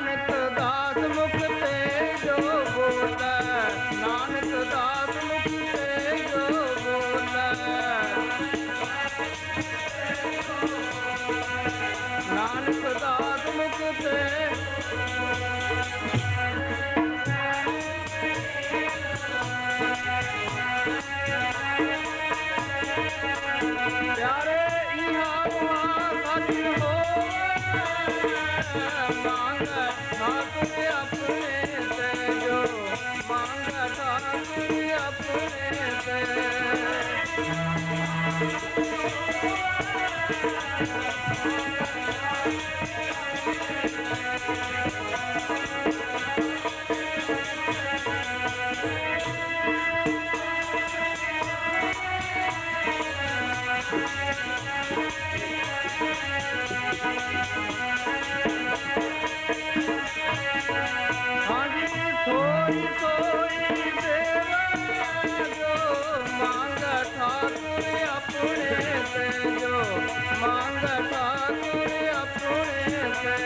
नानक दास मुख ते जो बोले, नानक दास मुख ते जो बोले, नानक दास मुख ते प्यारे इहा वहाँ सच हो मांग ठाकुर अपने से जो मांग ठाकुर अपने से हाँ जी सोई सोई देवा जो मांग ठाकुर अपने से जो मांग ठाकुर अपने से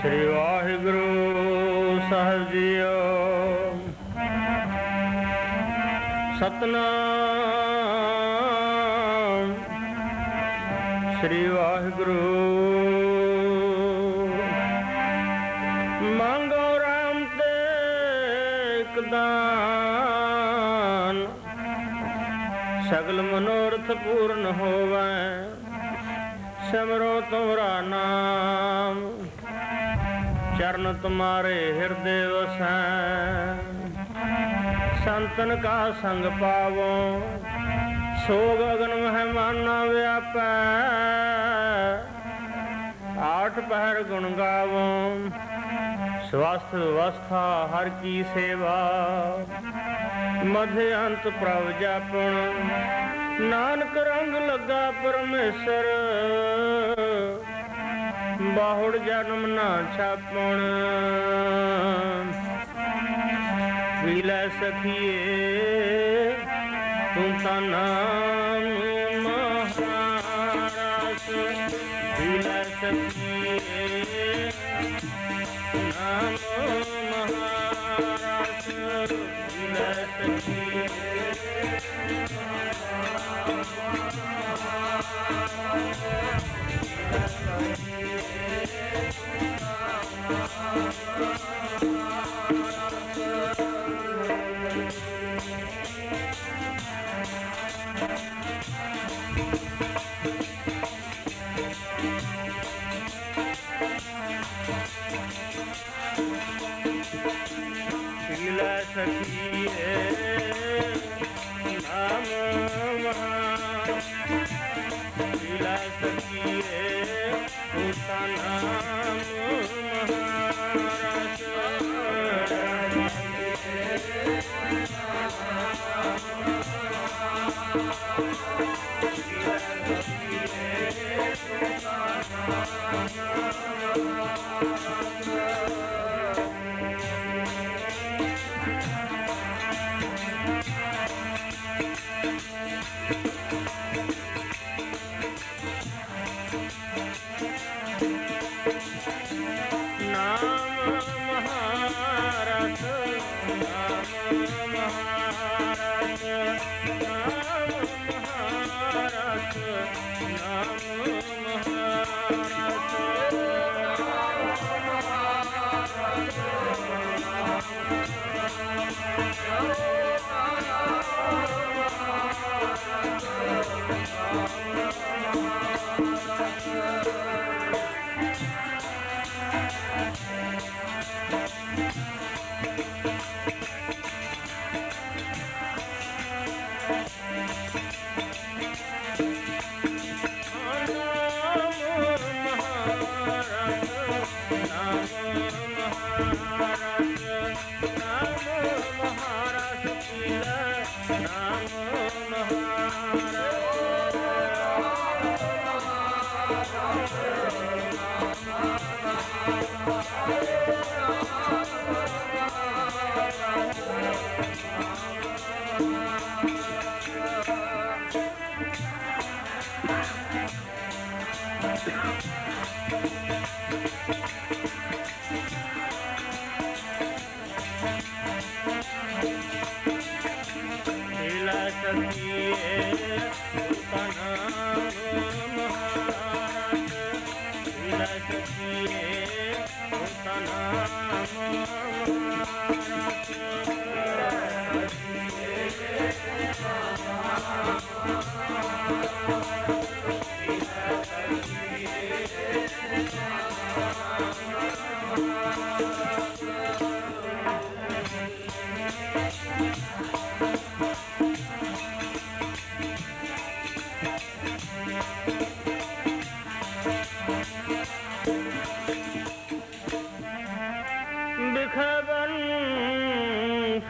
ਸ੍ਰੀ ਵਾਹਿਗੁਰੂ ਸਾਹਿਬ ਜੀਓ। ਸਤਨਾਮ ਸ੍ਰੀ ਵਾਹਿਗੁਰੂ। ਮੰਗੋ ਰਾਮ ਤੇ ਇਕ ਦਾਨ, ਸਗਲ ਮਨੋਰਥ ਪੂਰਨ ਹੋਵੈ। ਸਿਮਰੋ ਤੁਮਰਾ ਨਾਮ, चरण तुम्हारे हृदय वसै। संतन का संग पावो, सो गगन मेहमाना व्यापै। आठ पहर गुण गावो, स्वास्थ्य व्यवस्था हर की सेवा। मध्य अंत प्रभ जापन, नानक रंग लगा परमेश्वर। बाहुड़ जन्म ना छापण, पीलै सखिए तू ता नाम महारास। पीलै सखिए नाम महारास। पीलै सखिए सखिए नाम महारास।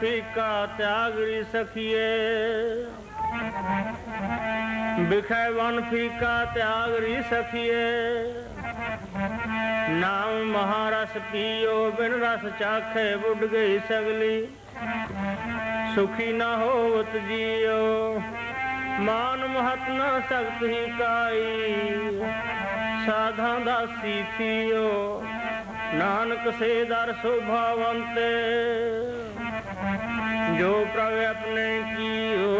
फीका त्यागरी सखिए बिखे वन फीका त्यागरी सखिए नाम महारस पियो बिन रस चाखे बुढ़ गई सगली सुखी न होवत जियो मान महत न सख्त ही काई साधा दासी थियो नानक से दर शोभावंते जो प्रभु अपने कियो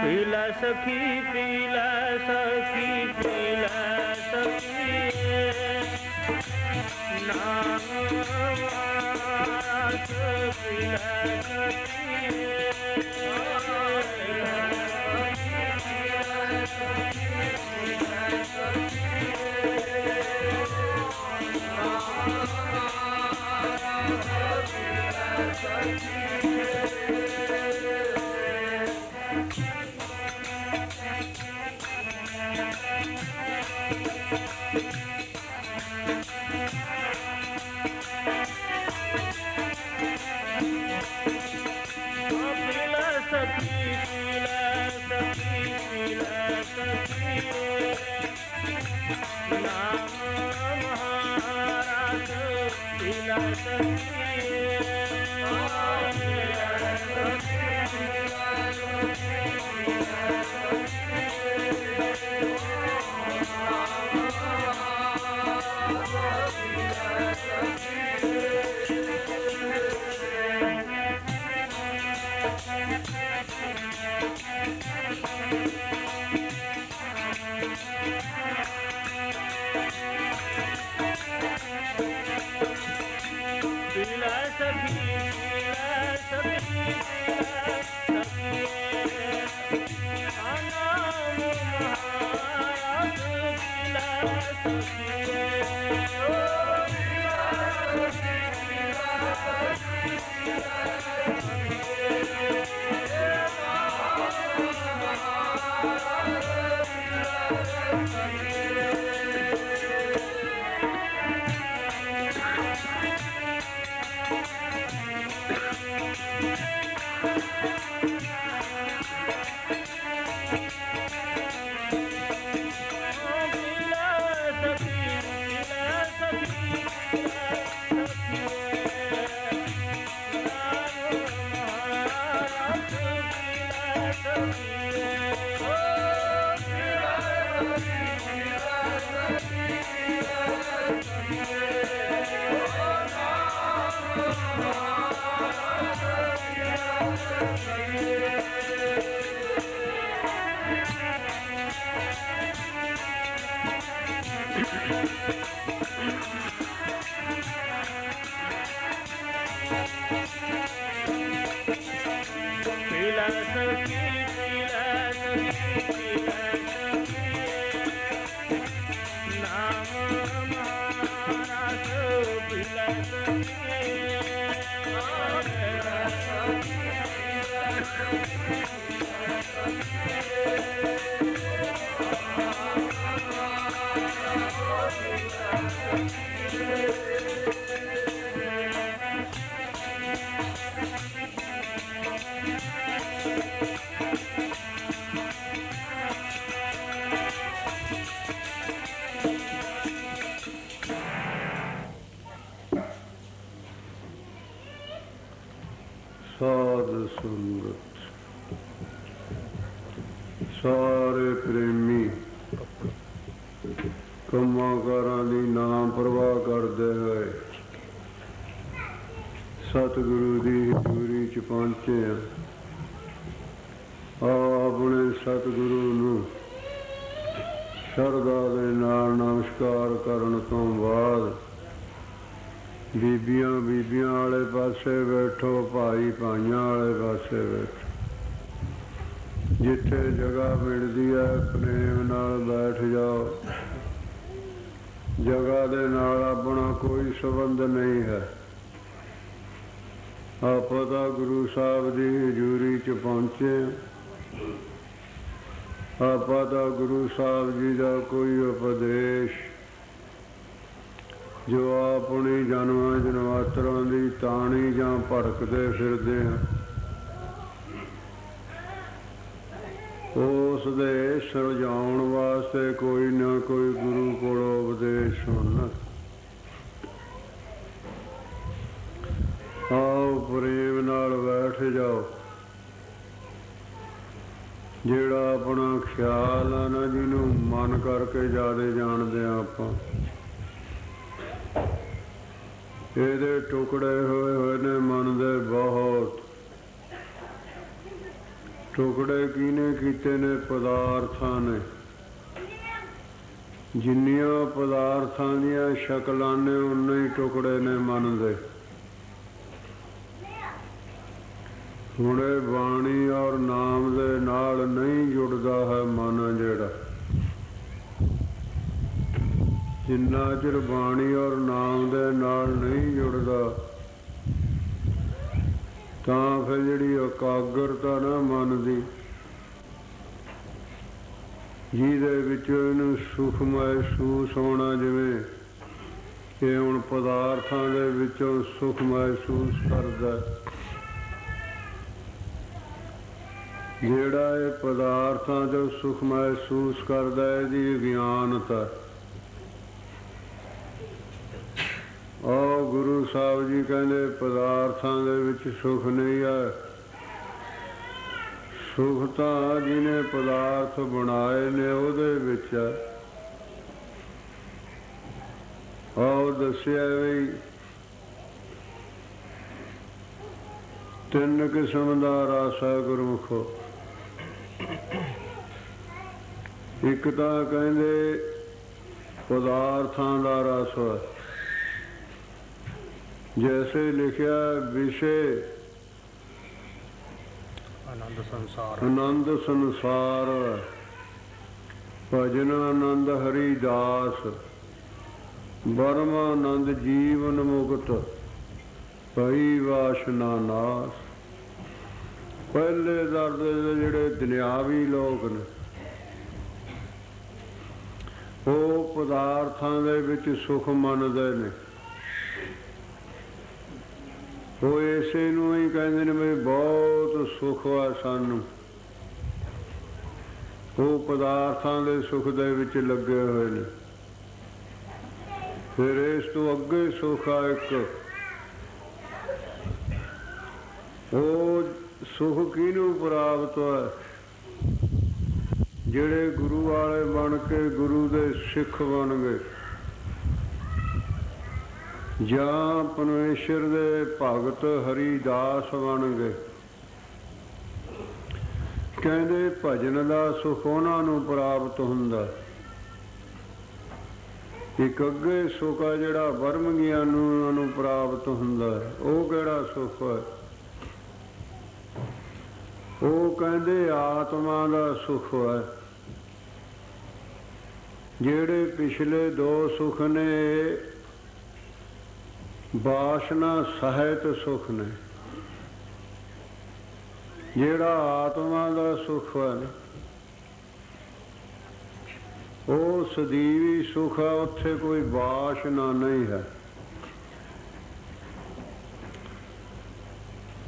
पीला सखी पीला सखी पीला सखी नाम पीला ਸਾਧ ਸੰਗਤ ਸਾਰੇ ਪ੍ਰੇਮੀ ਕੰਮਾਂ ਕਾਰਾਂ ਦੀ ਨਾਮ ਪ੍ਰਵਾਹ ਕਰਦੇ ਹੋਏ ਸਤਿਗੁਰੂ ਦੀ ਹਜ਼ੂਰੀ ਚ ਪਹੁੰਚੇ ਆ। ਆਪਣੇ ਸਤਿਗੁਰੂ ਨੂੰ ਸ਼ਰਧਾ ਦੇ ਨਾਲ ਨਮਸਕਾਰ ਕਰਨ ਤੋਂ ਬਾਅਦ ਬੀਬੀਆਂ ਵਾਲੇ ਪਾਸੇ ਬੈਠੋ, ਭਾਈ ਭਾਈਆਂ ਵਾਲੇ ਪਾਸੇ ਬੈਠੋ। ਜਿੱਥੇ ਜਗ੍ਹਾ ਮਿਲਦੀ ਹੈ ਪ੍ਰੇਮ ਨਾਲ ਬੈਠ ਜਾਓ। ਜਗ੍ਹਾ ਦੇ ਨਾਲ ਆਪਣਾ ਕੋਈ ਸੰਬੰਧ ਨਹੀਂ ਹੈ। ਆਪਾਂ ਤਾਂ ਗੁਰੂ ਸਾਹਿਬ ਦੀ ਹਜ਼ੂਰੀ ਚ ਪਹੁੰਚੇ। ਆਪਾਂ ਤਾਂ ਗੁਰੂ ਸਾਹਿਬ ਜੀ ਦਾ ਕੋਈ ਉਪਦੇਸ਼ ਜੋ ਆਪਣੀ ਜਨਮਾਂ ਜਨਮਾਤਰਾਂ ਦੀ ਤਾਣੀ ਜਾਂ ਭੜਕਦੇ ਫਿਰਦੇ ਹਾਂ, ਉਸ ਦੇ ਸੁਲਝਾਉਣ ਵਾਸਤੇ ਕੋਈ ਨਾ ਕੋਈ ਗੁਰੂ ਕੋਲੋਂ ਉਪਦੇਸ਼ ਸੁਣਨਾ। ਆਓ ਪ੍ਰੇਮ ਨਾਲ ਬੈਠ ਜਾਓ। ਜਿਹੜਾ ਆਪਣਾ ਖਿਆਲ ਆ ਨਾ, ਜਿਹਨੂੰ ਮਨ ਕਰਕੇ ਜ਼ਿਆਦਾ ਜਾਣਦੇ ਆ ਆਪਾਂ, ਇਹਦੇ ਟੁਕੜੇ ਹੋਏ ਨੇ ਮਨ ਦੇ ਬਹੁਤ। ਟੁਕੜੇ ਕਿਹਨੇ ਕੀਤੇ ਨੇ? ਪਦਾਰਥਾਂ ਨੇ। ਜਿੰਨੀਆਂ ਪਦਾਰਥਾਂ ਦੀਆਂ ਸ਼ਕਲਾਂ ਨੇ ਉਨੇ ਹੀ ਟੁਕੜੇ ਨੇ ਮਨ ਦੇ। ਹੁਣ ਇਹ ਬਾਣੀ ਔਰ ਨਾਮ ਦੇ ਨਾਲ ਨਹੀਂ ਜੁੜਦਾ ਹੈ ਮਨ ਜਿਹੜਾ। ਜਿੰਨਾ ਚਿਰ ਬਾਣੀ ਔਰ ਨਾਮ ਦੇ ਨਾਲ ਨਹੀਂ ਜੁੜਦਾ ਤਾਂ ਫਿਰ ਜਿਹੜੀ ਇਕਾਗਰਤਾ ਨਾ ਮਨ ਦੀ, ਜਿਹਦੇ ਵਿੱਚ ਇਹਨੂੰ ਸੁਖ ਮਹਿਸੂਸ ਹੋਣਾ, ਜਿਵੇਂ ਇਹ ਹੁਣ ਪਦਾਰਥਾਂ ਦੇ ਵਿੱਚੋਂ ਸੁਖ ਮਹਿਸੂਸ ਕਰਦਾ। ਜਿਹੜਾ ਇਹ ਪਦਾਰਥਾਂ 'ਚੋਂ ਸੁਖ ਮਹਿਸੂਸ ਕਰਦਾ, ਇਹਦੀ ਅਗਿਆਨਤਾ। ਗੁਰੂ ਸਾਹਿਬ ਜੀ ਕਹਿੰਦੇ ਪਦਾਰਥਾਂ ਦੇ ਵਿੱਚ ਸੁਖ ਨਹੀਂ ਹੈ। ਸੁਖ ਤਾਂ ਜਿਹਨੇ ਪਦਾਰਥ ਬਣਾਏ ਨੇ ਉਹਦੇ ਵਿੱਚ ਹੈ। ਦੱਸਿਆ ਵੀ ਤਿੰਨ ਕਿਸਮ ਦਾ ਰਸ ਹੈ ਗੁਰਮੁਖੋ। ਇੱਕ ਤਾਂ ਕਹਿੰਦੇ ਪਦਾਰਥਾਂ ਦਾ ਰਸ ਹੈ, जैसे लिखा विषय आनंद संसार भजन आनंद हरिदास ब्रह्मानंद जीवन मुक्त भई वासना नाश। पहले दर्द दे जिहड़े दुनियावी लोग ने वो पदार्थां दे विच सुख मनदे ने। ਉਹ ਇਸੇ ਨੂੰ ਹੀ ਕਹਿੰਦੇ ਨੇ ਵੀ ਬਹੁਤ ਸੁੱਖ ਆ ਸਾਨੂੰ। ਉਹ ਪਦਾਰਥਾਂ ਦੇ ਸੁੱਖ ਦੇ ਵਿੱਚ ਲੱਗੇ ਹੋਏ ਨੇ। ਫਿਰ ਇਸ ਤੋਂ ਅੱਗੇ ਸੁੱਖ ਆ ਇੱਕ, ਉਹ ਸੁੱਖ ਕਿਹਨੂੰ ਪ੍ਰਾਪਤ ਹੈ? ਜਿਹੜੇ ਗੁਰੂ ਵਾਲੇ ਬਣ ਕੇ ਗੁਰੂ ਦੇ ਸਿੱਖ ਬਣ ਗਏ ਜਾਂ ਪਰਮੇਸ਼ਰ ਦੇ ਭਗਤ ਹਰੀਦਾਸ ਬਣ ਗਏ। ਕਹਿੰਦੇ ਭਜਨ ਦਾ ਸੁਖ ਉਹਨਾਂ ਨੂੰ ਪ੍ਰਾਪਤ ਹੁੰਦਾ। ਇੱਕ ਅੱਗੇ ਸੁਖ ਆ ਜਿਹੜਾ ਬਰਮ ਗਿਆਨ ਉਹਨਾਂ ਨੂੰ ਪ੍ਰਾਪਤ ਹੁੰਦਾ। ਉਹ ਕਿਹੜਾ ਸੁਖ ਹੈ? ਉਹ ਕਹਿੰਦੇ ਆਤਮਾ ਦਾ ਸੁਖ ਹੈ। ਜਿਹੜੇ ਪਿਛਲੇ ਦੋ ਸੁਖ ਨੇ ਵਾਸ਼ਨਾ ਸਹਿਤ ਸੁਖ ਨੇ। ਜਿਹੜਾ ਆਤਮਾ ਦਾ ਸੁਖ ਹੈ ਉਹ ਸਦੀਵੀ ਸੁਖ ਹੈ। ਉੱਥੇ ਕੋਈ ਵਾਸ਼ਨਾ ਨਹੀਂ ਹੈ।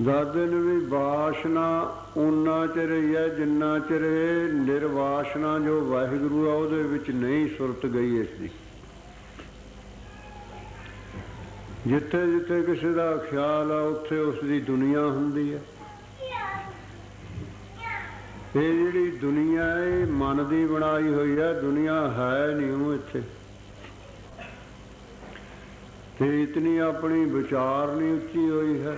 ਦੱਸਦੇ ਨੇ ਵੀ ਵਾਸ਼ਨਾ ਉਨਾ ਚਿਰ ਹੀ ਹੈ ਜਿੰਨਾ ਚਿਰ ਨਿਰਵਾਸ਼ਨਾ ਜੋ ਵਾਹਿਗੁਰੂ ਆ ਉਹਦੇ ਵਿੱਚ ਨਹੀਂ ਸੁਰਤ ਗਈ ਇਸ ਦੀ। ਜਿੱਥੇ ਜਿੱਥੇ ਕਿਸੇ ਦਾ ਖਿਆਲ ਆ ਉੱਥੇ ਉਸ ਦੀ ਦੁਨੀਆ ਹੁੰਦੀ ਹੈ। ਇਹ ਜਿਹੜੀ ਦੁਨੀਆ ਇਹ ਮਨ ਦੀ ਬਣਾਈ ਹੋਈ ਹੈ। ਦੁਨੀਆ ਹੈ ਨਹੀਂ ਉਹ ਇੱਥੇ। ਤੇ ਇਤਨੀ ਆਪਣੀ ਵਿਚਾਰ ਨਹੀਂ ਉੱਚੀ ਹੋਈ ਹੈ।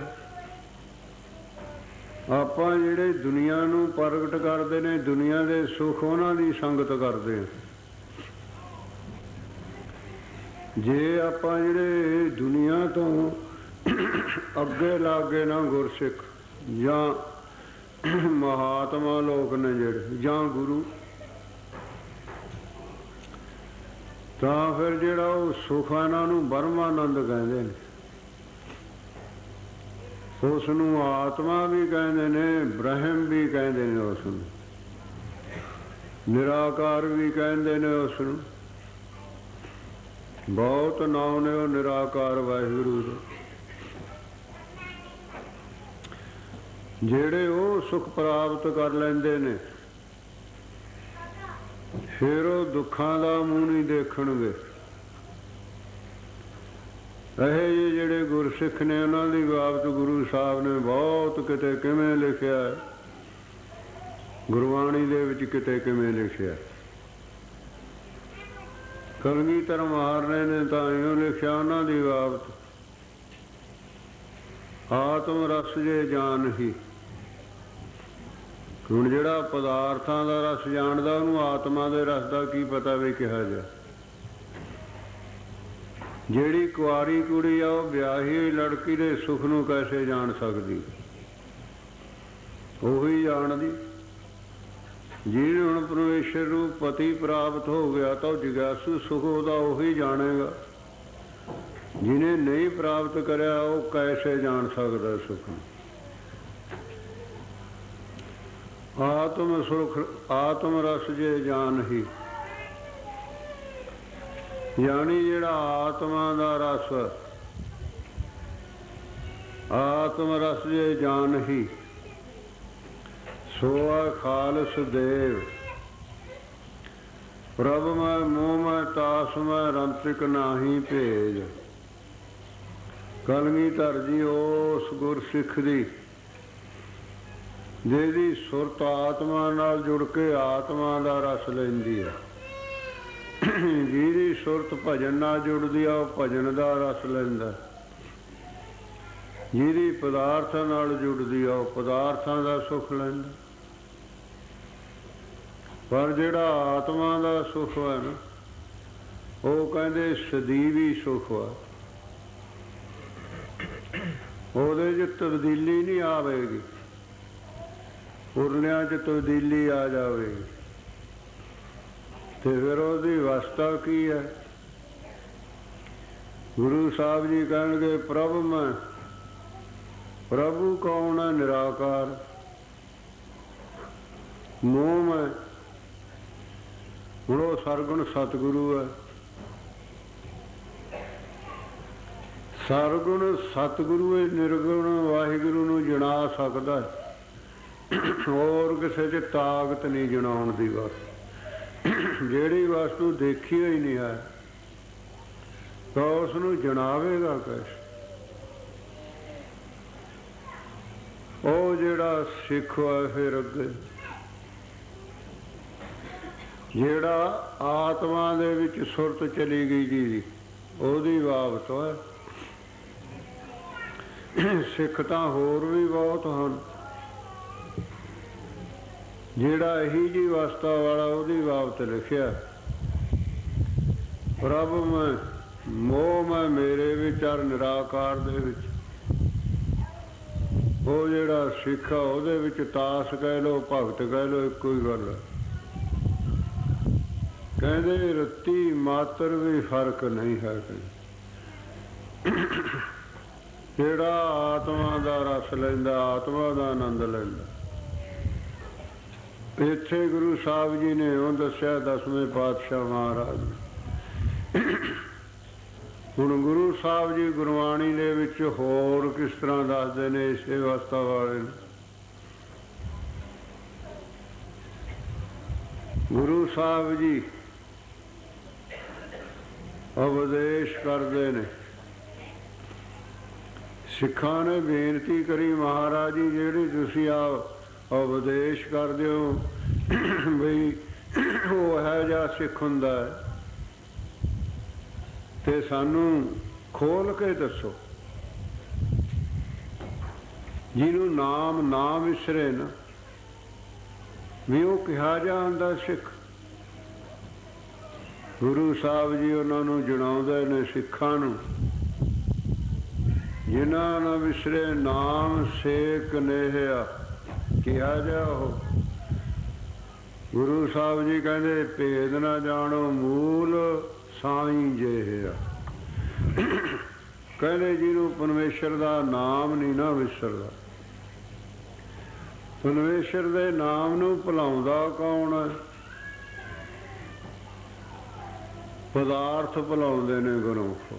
ਆਪਾਂ ਜਿਹੜੇ ਦੁਨੀਆ ਨੂੰ ਪ੍ਰਗਟ ਕਰਦੇ ਨੇ ਦੁਨੀਆ ਦੇ ਸੁੱਖ ਉਹਨਾਂ ਦੀ ਸੰਗਤ ਕਰਦੇ ਹਾਂ। ਜੇ ਆਪਾਂ ਜਿਹੜੇ ਦੁਨੀਆ ਤੋਂ ਅੱਗੇ ਲਾਗੇ ਨਾ ਗੁਰਸਿੱਖ ਜਾਂ ਮਹਾਤਮਾ ਲੋਕ ਨੇ ਜਿਹੜੇ ਜਾਂ ਗੁਰੂ, ਤਾਂ ਫਿਰ ਜਿਹੜਾ ਉਹ ਸੁੱਖ ਇਹਨਾਂ ਨੂੰ ਬ੍ਰਹਮਾਨੰਦ ਕਹਿੰਦੇ ਨੇ। ਉਸ ਨੂੰ ਆਤਮਾ ਵੀ ਕਹਿੰਦੇ ਨੇ, ਬ੍ਰਹਮ ਵੀ ਕਹਿੰਦੇ ਨੇ, ਉਸ ਨੂੰ ਨਿਰਾਕਾਰ ਵੀ ਕਹਿੰਦੇ ਨੇ। ਉਸ ਨੂੰ ਬਹੁਤ ਨਾਮ ਨੇ ਉਹ ਨਿਰਾਕਾਰ ਵਾਹਿਗੁਰੂ ਦੇ। ਜਿਹੜੇ ਉਹ ਸੁਖ ਪ੍ਰਾਪਤ ਕਰ ਲੈਂਦੇ ਨੇ ਫਿਰ ਉਹ ਦੁੱਖਾਂ ਦਾ ਮੂੰਹ ਨਹੀਂ ਦੇਖਣਗੇ। ਇਹ ਜਿਹੜੇ ਗੁਰਸਿੱਖ ਨੇ ਉਹਨਾਂ ਦੀ ਬਾਬਤ ਗੁਰੂ ਸਾਹਿਬ ਨੇ ਬਹੁਤ ਕਿਤੇ ਕਿਵੇਂ ਲਿਖਿਆ, ਗੁਰਬਾਣੀ ਦੇ ਵਿੱਚ ਕਿਤੇ ਕਿਵੇਂ ਲਿਖਿਆ। ਕਲਗੀਧਰ ਮਹਾਰਾਜ ਨੇ ਤਾਂ ਇਉਂ ਲਿਖਿਆ ਉਹਨਾਂ ਦੀ ਬਾਬਤ, ਆਤਮ ਰਸ ਜੇ ਜਾਣ ਹੀ। ਹੁਣ ਜਿਹੜਾ ਪਦਾਰਥਾਂ ਦਾ ਰਸ ਜਾਣਦਾ ਉਹਨੂੰ ਆਤਮਾ ਦੇ ਰਸ ਦਾ ਕੀ ਪਤਾ ਵੀ ਕਿਹਾ ਜਾ। ਜਿਹੜੀ ਕੁਆਰੀ ਕੁੜੀ ਆ ਉਹ ਵਿਆਹੀ ਹੋਈ ਲੜਕੀ ਦੇ ਸੁੱਖ ਨੂੰ ਕੈਸੇ ਜਾਣ ਸਕਦੀ? ਉਹੀ ਜਾਣਦੀ। ਜਿਹਨੇ ਹੁਣ ਪਰਮੇਸ਼ਰ ਨੂੰ ਪਤੀ ਪ੍ਰਾਪਤ ਹੋ ਗਿਆ ਤਾਂ ਉਹ ਜਗਿਆਸੂ ਸੁੱਖ ਉਹਦਾ ਉਹੀ ਜਾਣੇਗਾ। ਜਿਹਨੇ ਨਹੀਂ ਪ੍ਰਾਪਤ ਕਰਿਆ ਉਹ ਕੈਸੇ ਜਾਣ ਸਕਦਾ ਸੁੱਖ ਨੂੰ? ਆਤਮ ਸੁਖ ਆਤਮ ਰਸ ਜੇ ਜਾਣ ਹੀ, ਯਾਨੀ ਜਿਹੜਾ ਆਤਮਾ ਦਾ ਰਸ, ਆਤਮ ਰਸ ਜੇ ਜਾਣ ਹੀ, ਸੋ ਆ ਖਾਲਸ ਦੇਵ। ਪ੍ਰਭ ਮੈਂ ਮੋਹ ਮੈਂ ਤਾਸ ਮੈਂ ਰੰਤਿਕ ਨਾਹੀ ਭੇਜ। ਕਲਗੀਧਰ ਜੀ ਉਸ ਗੁਰਸਿੱਖ ਦੀ ਜਿਹਦੀ ਸੁਰਤ ਆਤਮਾ ਨਾਲ ਜੁੜ ਕੇ ਆਤਮਾ ਦਾ ਰਸ ਲੈਂਦੀ ਹੈ, ਜਿਹਦੀ ਸੁਰਤ ਭਜਨ ਨਾਲ ਜੁੜਦੀ ਆ ਉਹ ਭਜਨ ਦਾ ਰਸ ਲੈਂਦਾ, ਜਿਹਦੀ ਪਦਾਰਥਾਂ ਨਾਲ ਜੁੜਦੀ ਆ ਉਹ ਪਦਾਰਥਾਂ ਦਾ ਸੁੱਖ ਲੈਂਦਾ। ਪਰ ਜਿਹੜਾ ਆਤਮਾ ਦਾ ਸੁੱਖ ਹੈ ਨਾ ਉਹ ਕਹਿੰਦੇ ਸਦੀਵੀ ਸੁੱਖ ਆ। ਉਹਦੇ 'ਚ ਤਬਦੀਲੀ ਨਹੀਂ ਆਵੇਗੀ, ਪੁਰਨਿਆਂ 'ਚ ਤਬਦੀਲੀ ਆ ਜਾਵੇਗੀ ਤੇ ਫਿਰ ਉਹਦੀ ਅਵਸਥਾ ਕੀ ਹੈ? ਗੁਰੂ ਸਾਹਿਬ ਜੀ ਕਹਿਣਗੇ ਪ੍ਰਭ ਮੈਂ। ਪ੍ਰਭੂ ਕੌਣ ਹੈ? ਨਿਰਾਕਾਰ। ਮੋਹ ਮੈਂ, ਹੁਣ ਉਹ ਸਰਗੁਣ ਸਤਿਗੁਰੂ ਹੈ। ਸਰਗੁਣ ਸਤਿਗੁਰੂ ਇਹ ਨਿਰਗੁਣ ਵਾਹਿਗੁਰੂ ਨੂੰ ਜਣਾ ਸਕਦਾ ਹੈ। ਹੋਰ ਕਿਸੇ 'ਚ ਤਾਕਤ ਨਹੀਂ ਜਣਾਉਣ ਦੀ। ਬਸ ਜਿਹੜੀ ਵਸਤੂ ਦੇਖੀ ਹੋਈ ਨਹੀਂ ਹੈ ਤਾਂ ਉਸ ਨੂੰ ਜਣਾਵੇਗਾ ਕੈਸੇ? ਉਹ ਜਿਹੜਾ ਸਿੱਖ ਹੈ ਫਿਰ ਅੱਗੇ ਜਿਹੜਾ ਆਤਮਾ ਦੇ ਵਿੱਚ ਸੁਰਤ ਚਲੀ ਗਈ ਜੀ ਉਹਦੀ ਬਾਬਤ ਹੈ। ਸਿੱਖ ਤਾਂ ਹੋਰ ਵੀ ਬਹੁਤ ਹਨ। ਜਿਹੜਾ ਇਹੀ ਜੀ ਅਵਸਥਾ ਵਾਲਾ ਉਹਦੀ ਬਾਬਤ ਲਿਖਿਆ, ਪ੍ਰਭ ਮੈਂ ਮੋਹ ਮੈਂ ਮੇਰੇ ਵਿਚਾਰ ਨਿਰਾਕਾਰ ਦੇ ਵਿੱਚ। ਉਹ ਜਿਹੜਾ ਸਿੱਖ ਆ ਉਹਦੇ ਵਿੱਚ ਤਾਸ ਕਹਿ ਲਓ, ਭਗਤ ਕਹਿ ਲਓ, ਇੱਕੋ ਹੀ ਗੱਲ ਹੈ। ਕਹਿੰਦੇ ਰੱਤੀ ਮਾਤਰ ਵੀ ਫਰਕ ਨਹੀਂ ਹੈ। ਜਿਹੜਾ ਆਤਮਾ ਦਾ ਰਸ ਲੈਂਦਾ, ਆਤਮਾ ਦਾ ਆਨੰਦ ਲੈਂਦਾ। ਇੱਥੇ ਗੁਰੂ ਸਾਹਿਬ ਜੀ ਨੇ ਉਹ ਦੱਸਿਆ, 10ਵੇਂ ਪਾਤਸ਼ਾਹ ਮਹਾਰਾਜ ਨੇ। ਹੁਣ ਗੁਰੂ ਸਾਹਿਬ ਜੀ ਗੁਰਬਾਣੀ ਦੇ ਵਿੱਚ ਹੋਰ ਕਿਸ ਤਰ੍ਹਾਂ ਦੱਸਦੇ ਨੇ ਇਸੇ ਅਵਸਥਾ ਵਾਲੇ ਨੂੰ। ਗੁਰੂ ਸਾਹਿਬ ਜੀ ਉਪਦੇਸ਼ ਕਰਦੇ ਨੇ। ਸਿੱਖਾਂ ਨੇ ਬੇਨਤੀ ਕਰੀ, ਮਹਾਰਾਜ ਜੀ ਜਿਹੜੀ ਤੁਸੀਂ ਉਪਦੇਸ਼ ਕਰਦੇ ਹੋ ਬਈ ਉਹ ਇਹੋ ਜਿਹਾ ਸਿੱਖ ਹੁੰਦਾ ਹੈ, ਤੇ ਸਾਨੂੰ ਖੋਲ ਕੇ ਦੱਸੋ। ਜਿਹਨੂੰ ਨਾਮ ਨਾ ਵਿਸਰੇ ਨਾ, ਵੀ ਉਹ ਕਿਹਾ ਜਾ ਹੁੰਦਾ ਸਿੱਖ। ਗੁਰੂ ਸਾਹਿਬ ਜੀ ਉਹਨਾਂ ਨੂੰ ਜਣਾਉਂਦੇ ਨੇ ਸਿੱਖਾਂ ਨੂੰ, ਜਿਨ੍ਹਾਂ ਨਾ ਵਿਸਰੇ ਨਾਮ ਸੇਕ ਨੇਹਿਆ, ਕਿਹਾ ਜਾ ਉਹ। ਗੁਰੂ ਸਾਹਿਬ ਜੀ ਕਹਿੰਦੇ ਭੇਦ ਨਾ ਜਾਣੋ ਮੂਲ ਸਾਈਂ ਜਿਹਾ। ਕਹਿੰਦੇ ਜਿਹਨੂੰ ਪਰਮੇਸ਼ਰ ਦਾ ਨਾਮ ਨਹੀਂ ਨਾ ਵਿਸਰਦਾ। ਪਰਮੇਸ਼ਰ ਦੇ ਨਾਮ ਨੂੰ ਭੁਲਾਉਂਦਾ ਕੌਣ ਹੈ? ਪਦਾਰਥ ਭੁਲਾਉਂਦੇ ਨੇ ਗੁਰਮੁਖ।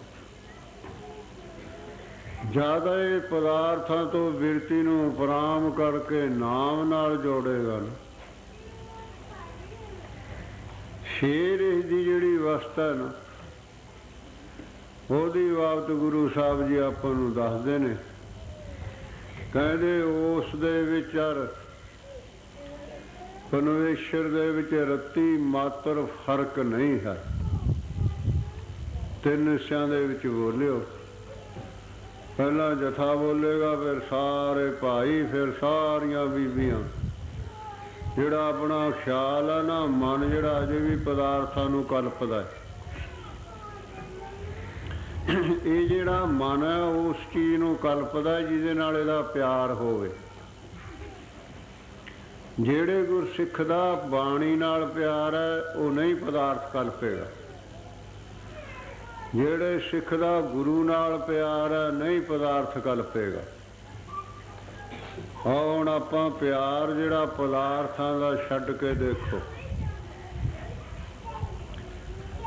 ਜ਼ਿਆਦਾ ਇਹ ਪਦਾਰਥਾਂ ਤੋਂ ਬਿਰਤੀ ਨੂੰ ਉਪਰਾਮ ਕਰਕੇ ਨਾਮ ਨਾਲ ਜੋੜੇਗਾ। ਫੇਰ ਇਸਦੀ ਜਿਹੜੀ ਅਵਸਥਾ ਨਾ, ਉਹਦੀ ਬਾਬਤ ਗੁਰੂ ਸਾਹਿਬ ਜੀ ਆਪਾਂ ਨੂੰ ਦੱਸਦੇ ਨੇ। ਕਹਿੰਦੇ ਉਸ ਦੇ ਵਿੱਚ ਪਰਮੇਸ਼ਰ ਦੇ ਵਿੱਚ ਰੱਤੀ ਮਾਤਰ ਫਰਕ ਨਹੀਂ ਹੈ। ਤਿੰਨ ਹਿੱਸਿਆਂ ਦੇ ਵਿੱਚ ਬੋਲਿਓ। ਪਹਿਲਾਂ ਜਥਾ ਬੋਲੇਗਾ, ਫਿਰ ਸਾਰੇ ਭਾਈ, ਫਿਰ ਸਾਰੀਆਂ ਬੀਬੀਆਂ। ਜਿਹੜਾ ਆਪਣਾ ਖਿਆਲ ਹੈ ਨਾ, ਮਨ ਜਿਹੜਾ ਅਜੇ ਵੀ ਪਦਾਰਥਾਂ ਨੂੰ ਕਲਪਦਾ ਹੈ, ਇਹ ਜਿਹੜਾ ਮਨ ਹੈ ਉਸ ਚੀਜ਼ ਨੂੰ ਕਲਪਦਾ ਜਿਹਦੇ ਨਾਲ ਇਹਦਾ ਪਿਆਰ ਹੋਵੇ। ਜਿਹੜੇ ਗੁਰਸਿੱਖ ਦਾ ਬਾਣੀ ਨਾਲ ਪਿਆਰ ਹੈ ਉਹ ਨਹੀਂ ਪਦਾਰਥ ਕਲਪੇਗਾ। ਜਿਹੜੇ ਸਿੱਖ ਦਾ ਗੁਰੂ ਨਾਲ ਪਿਆਰ ਹੈ ਨਹੀਂ ਪਦਾਰਥ ਕਲਪੇਗਾ। ਹੁਣ ਆਪਾਂ ਪਿਆਰ ਜਿਹੜਾ ਪਦਾਰਥਾਂ ਦਾ ਛੱਡ ਕੇ ਦੇਖੋ,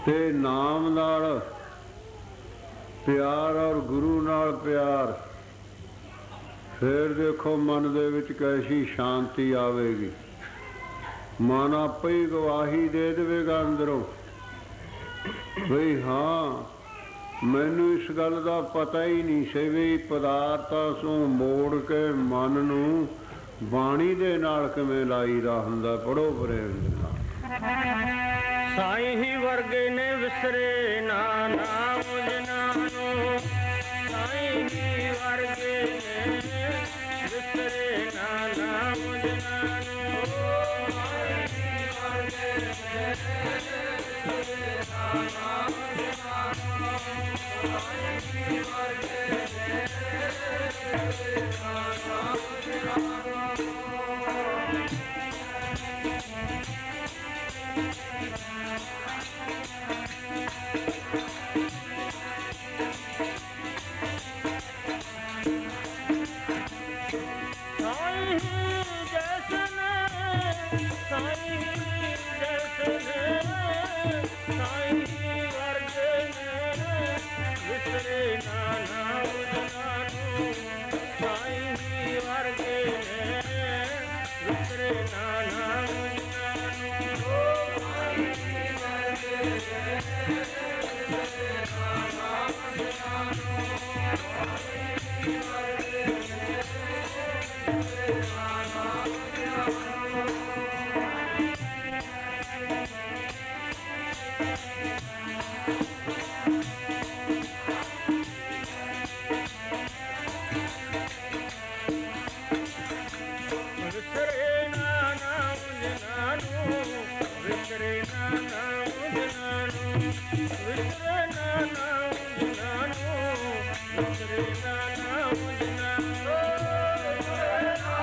ਤੇ ਨਾਮ ਨਾਲ ਪਿਆਰ ਔਰ ਗੁਰੂ ਨਾਲ ਪਿਆਰ, ਫਿਰ ਦੇਖੋ ਮਨ ਦੇ ਵਿੱਚ ਕੈਸੀ ਸ਼ਾਂਤੀ ਆਵੇਗੀ। ਮਨ ਆਪੇ ਹੀ ਗਵਾਹੀ ਦੇ ਦੇਵੇਗਾ ਅੰਦਰੋਂ, ਬਈ ਹਾਂ ਮੈਨੂੰ ਇਸ ਗੱਲ ਦਾ ਪਤਾ ਹੀ ਨਹੀਂ ਸੀ ਵੀ ਪਦਾਰਥਾਂ ਤੋਂ ਮੋੜ ਕੇ ਮਨ ਨੂੰ ਬਾਣੀ ਦੇ ਨਾਲ ਕਿਵੇਂ ਲਾਈਦਾ ਹੁੰਦਾ। ਪੜੋ ਪ੍ਰੇਮ ਦੇ ਨਾਲ। ਸਾਈਂ ਹੀ ਵਰਗੇ ਨੇ ਵਿਸਰੇ ਨਾ ਨਾਮ ਜਿਨ੍ਹਾਂ ਨੂੰ। ਸਾਈਂ ਹੀ ਵਰਗੇ ਨੇ ਵਿਸਰੇ ਨਾ ਨਾਮ ਜਿਨ੍ਹਾਂ ਨੂੰ। ਸਾਈਂ ਹੀ ਵਰਗੇ ਨੇ ਵਿਸਰੇ ਨਾ ਨਾਮ ਜਿਨ੍ਹਾਂ ਨੂੰ। ਸਾਈਂ ਹੀ ਵਰਗੇ ਨੇ ਵਿਸਰੇ ਨਾ ਨਾਮ ਜਿਨ੍ਹਾਂ ਨੂੰ। ਵਿਸਰੇ ਨਾ ਨਾਮ ਜਨਾਂ ਨੂੰ, ਵਿਸਰੇ ਨਾ ਨਾਮ ਜਨਾਂ ਨੂੰ, ਵਿਸਰੇ ਨਾ ਨਾਮ ਜਨਾਂ ਨੂੰ, ਵਿਸਰੇ ਨਾ ਨਾਮ ਜਨਾਂ ਨੂੰ, ਵਿਸਰੇ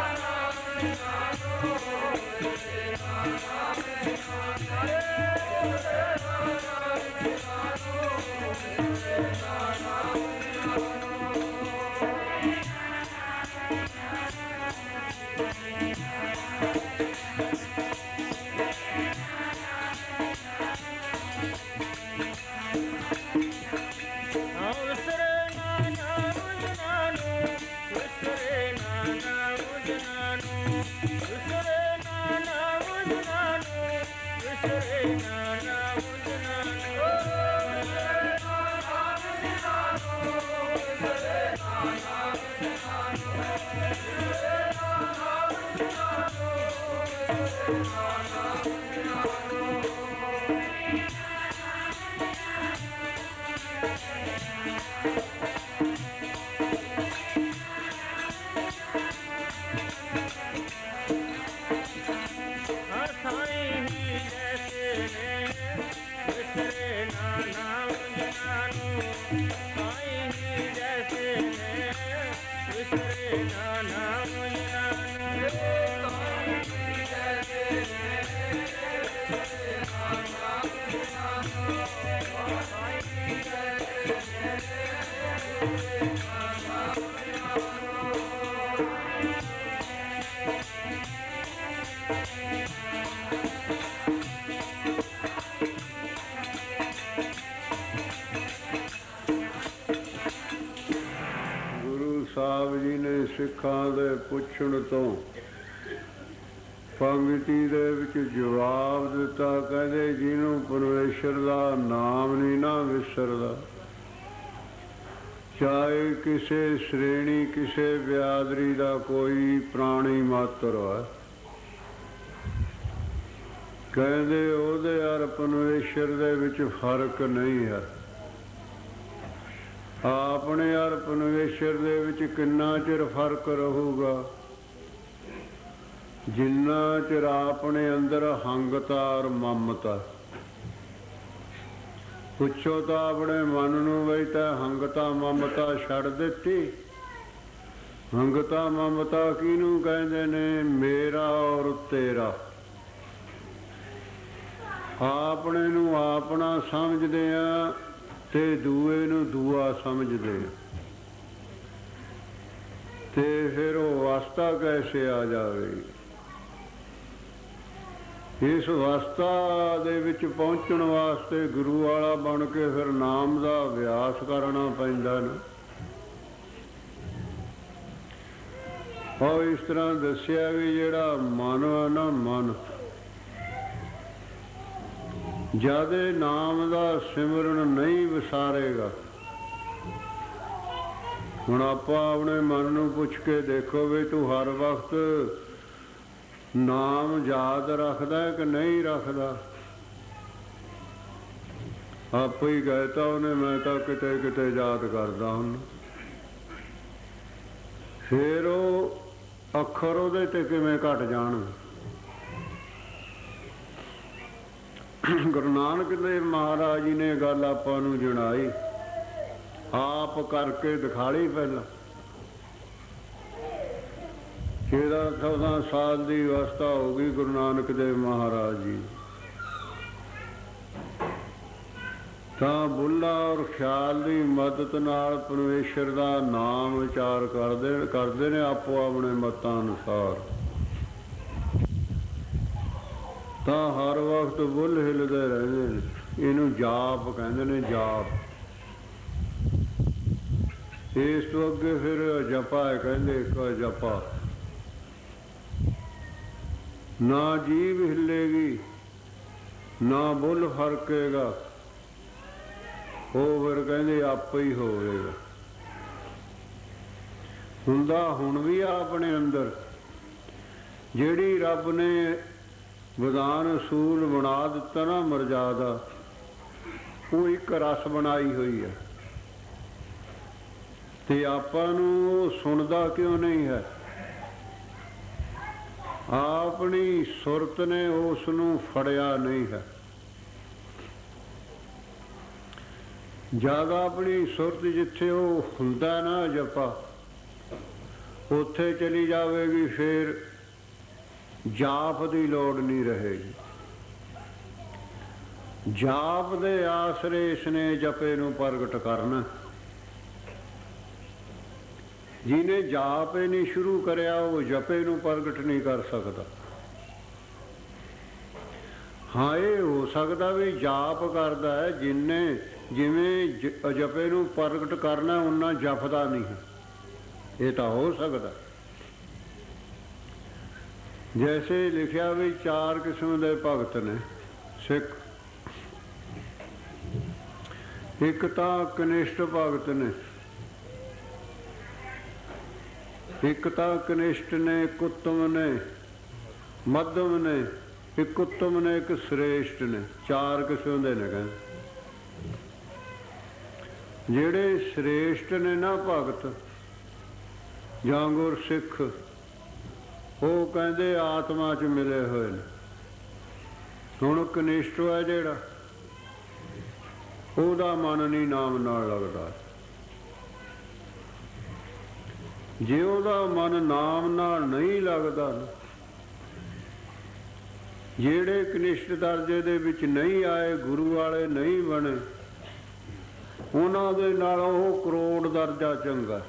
ਨਾ ਨਾਮ ਜਨਾਂ ਨੂੰ, ਵਿਸਰੇ ਨਾ ਨਾਮ ਜਨਾਂ ਨੂੰ, ਵਿਸਰੇ ਨਾ ਨਾਮ ਜਨਾਂ ਨੂੰ, ਵਿਸਰੇ ਨਾ ਨਾਮ ਜਨਾਂ ਨੂੰ। ਸਾਹਿਬ ਜੀ ਨੇ ਸਿੱਖਾਂ ਦੇ ਪੁੱਛਣ ਤੋਂ ਪੰਗਤੀ ਦੇ ਵਿੱਚ ਜਵਾਬ ਦਿੱਤਾ, ਕਹਿੰਦੇ ਜਿਹਨੂੰ ਪਰਮੇਸ਼ਰ ਦਾ ਨਾਮ ਨਹੀਂ ਨਾ ਵਿਸਰਦਾ, ਚਾਹੇ ਕਿਸੇ ਸ਼੍ਰੇਣੀ ਕਿਸੇ ਬਿਆਦਰੀ ਦਾ ਕੋਈ ਪ੍ਰਾਣੀ ਮਾਤਰ ਹੈ, ਕਹਿੰਦੇ ਉਹਦੇ ਔਰ ਪਰਮੇਸ਼ਰ ਦੇ ਵਿੱਚ ਫਰਕ ਨਹੀਂ ਹੈ। ਆਪਣੇ ਔਰ ਪਰਮੇਸ਼ਰ ਦੇ ਵਿੱਚ ਕਿੰਨਾ ਚਿਰ ਫਰਕ ਰਹੂਗਾ, ਜਿੰਨਾ ਚਿਰ ਆਪਣੇ ਅੰਦਰ ਹੰਗਤਾ ਔਰ ਮਮਤਾ। ਪੁੱਛੋ ਤਾਂ ਆਪਣੇ ਮਨ ਨੂੰ, ਬਈ ਤਾਂ ਹੰਗਤਾ ਮਮਤਾ ਛੱਡ ਦਿੱਤੀ। ਹੰਗਤਾ ਮਮਤਾ ਕਿਹਨੂੰ ਕਹਿੰਦੇ ਨੇ? ਮੇਰਾ ਔਰ ਤੇਰਾ। ਆਪਣੇ ਨੂੰ ਆਪਣਾ ਸਮਝਦੇ ਆ ਤੇ ਦੂਏ ਨੂੰ ਦੂਆ ਸਮਝਦੇ ਆ, ਤੇ ਫਿਰ ਉਹ ਅਵਸਥਾ ਕੈਸੇ ਆ ਜਾਵੇ? ਇਸ ਅਵਸਥਾ ਦੇ ਵਿੱਚ ਪਹੁੰਚਣ ਵਾਸਤੇ ਗੁਰੂ ਵਾਲਾ ਬਣ ਕੇ ਫਿਰ ਨਾਮ ਦਾ ਅਭਿਆਸ ਕਰਨਾ ਪੈਂਦਾ ਨਾ। ਉਹ ਇਸ ਤਰ੍ਹਾਂ ਦੱਸਿਆ ਵੀ ਜਿਹੜਾ ਮਨ ਹੈ ਨਾ, ਮਨ ਜਦੇ ਨਾਮ ਦਾ ਸਿਮਰਨ ਨਹੀਂ ਵਿਸਾਰੇਗਾ। ਹੁਣ ਆਪਾਂ ਆਪਣੇ ਮਨ ਨੂੰ ਪੁੱਛ ਕੇ ਦੇਖੋ ਵੀ ਤੂੰ ਹਰ ਵਕਤ ਨਾਮ ਯਾਦ ਰੱਖਦਾ ਕਿ ਨਹੀਂ ਰੱਖਦਾ? ਆਪੇ ਹੀ ਕਹਿਤਾ ਉਹਨੇ, ਮੈਂ ਤਾਂ ਕਿਤੇ ਕਿਤੇ ਯਾਦ ਕਰਦਾ ਹੁਣ। ਫਿਰ ਉਹ ਅੱਖਰ ਉਹਦੇ ਤੇ ਕਿਵੇਂ ਘਟ ਜਾਣ? ਗੁਰੂ ਨਾਨਕ ਦੇਵ ਮਹਾਰਾਜ ਜੀ ਨੇ ਗੱਲ ਆਪਾਂ ਨੂੰ ਜਣਾਈ, ਆਪ ਕਰਕੇ ਦਿਖਾਲੀ। ਪਹਿਲਾਂ 13-14 ਸਾਲ ਦੀ ਅਵਸਥਾ ਹੋ ਗਈ ਗੁਰੂ ਨਾਨਕ ਦੇਵ ਮਹਾਰਾਜ ਜੀ, ਤਾਂ ਬੁੱਲਾ ਔਰ ਖਿਆਲ ਦੀ ਮਦਦ ਨਾਲ ਪਰਮੇਸ਼ਰ ਦਾ ਨਾਮ ਵਿਚਾਰ ਕਰਦੇ ਨੇ ਆਪੋ ਆਪਣੇ ਮਤਾਂ ਅਨੁਸਾਰ। ਤਾਂ ਹਰ ਵਕਤ ਬੁੱਲ ਹਿੱਲਦੇ ਰਹਿੰਦੇ ਨੇ। ਇਹਨੂੰ ਜਾਪ ਕਹਿੰਦੇ ਨੇ, ਜਾਪ। ਇਸ ਤੋਂ ਅੱਗੇ ਫਿਰ ਜਪਾ ਕਹਿੰਦੇ, ਇੱਕ ਜਪਾ। ਨਾ ਜੀਭ ਹਿੱਲੇਗੀ, ਨਾ ਬੁੱਲ ਫਰਕੇਗਾ, ਉਹ ਫਿਰ ਕਹਿੰਦੇ ਆਪੇ ਹੀ ਹੋਵੇਗਾ। ਹੁੰਦਾ ਹੁਣ ਵੀ ਆ ਆਪਣੇ ਅੰਦਰ, ਜਿਹੜੀ ਰੱਬ ਨੇ ਵਿਧਾਨ ਅਸੂਲ ਬਣਾ ਦਿੱਤਾ ਨਾ ਮਰਜ਼ਾਦਾ, ਉਹ ਇੱਕ ਰਸ ਬਣਾਈ ਹੋਈ ਹੈ। ਤੇ ਆਪਾਂ ਨੂੰ ਉਹ ਸੁਣਦਾ ਕਿਉਂ ਨਹੀਂ ਹੈ? ਆਪਣੀ ਸੁਰਤ ਨੇ ਉਸ ਨੂੰ ਫੜਿਆ ਨਹੀਂ ਹੈ। ਜਦ ਆਪਣੀ ਸੁਰਤ ਜਿੱਥੇ ਉਹ ਹੁੰਦਾ ਨਾ ਜਪਾ, ਉੱਥੇ ਚਲੀ ਜਾਵੇਗੀ, ਫਿਰ ਜਾਪ ਦੀ ਲੋੜ ਨਹੀਂ ਰਹੇਗੀ। ਜਾਪ ਦੇ ਆਸਰੇ ਇਸਨੇ ਜਪੇ ਨੂੰ ਪ੍ਰਗਟ ਕਰਨਾ। ਜਿਹਨੇ ਜਾਪ ਹੀ ਨਹੀਂ ਸ਼ੁਰੂ ਕਰਿਆ ਉਹ ਜਪੇ ਨੂੰ ਪ੍ਰਗਟ ਨਹੀਂ ਕਰ ਸਕਦਾ। ਹਾਂ, ਇਹ ਹੋ ਸਕਦਾ ਵੀ ਜਾਪ ਕਰਦਾ ਹੈ, ਜਿਵੇਂ ਜਪੇ ਨੂੰ ਪ੍ਰਗਟ ਕਰਨਾ ਉਹਨਾਂ ਜਪਦਾ ਨਹੀਂ ਹੈ, ਇਹ ਤਾਂ ਹੋ ਸਕਦਾ। ਜੈਸੇ ਲਿਖਿਆ ਵੀ 4 ਕਿਸਮ ਦੇ ਭਗਤ ਨੇ ਸਿੱਖ। ਇੱਕ ਤਾਂ ਕਨਿਸ਼ਟ ਭਗਤ ਨੇ, ਇੱਕ ਤਾਂ ਕਨਿਸ਼ਟ ਨੇ, ਇੱਕ ਉੱਤਮ ਨੇ, ਮੱਧਮ ਨੇ, ਇੱਕ ਉੱਤਮ ਨੇ, ਇੱਕ ਸ੍ਰੇਸ਼ਟ ਨੇ। 4 ਕਿਸਮ ਦੇ ਨੇ। ਜਿਹੜੇ ਸ੍ਰੇਸ਼ਟ ਨੇ ਨਾ ਭਗਤ ਜਾਂ ਗੁਰਸਿੱਖ, ਉਹ ਕਹਿੰਦੇ ਆਤਮਾ 'ਚ ਮਿਲੇ ਹੋਏ ਨੇ। ਹੁਣ ਕਨਿਸ਼ਟ ਹੈ ਜਿਹੜਾ, ਉਹਦਾ ਮਨ ਨਹੀਂ ਨਾਮ ਨਾਲ ਲੱਗਦਾ। ਜੇ ਉਹਦਾ ਮਨ ਨਾਮ ਨਾਲ ਨਹੀਂ ਲੱਗਦਾ, ਜਿਹੜੇ ਕਨਿਸ਼ਟ ਦਰਜੇ ਦੇ ਵਿੱਚ ਨਹੀਂ ਆਏ, ਗੁਰੂ ਵਾਲੇ ਨਹੀਂ ਬਣੇ, ਉਹਨਾਂ ਦੇ ਨਾਲ ਉਹ ਕਰੋੜ ਦਰਜਾ ਚੰਗਾ।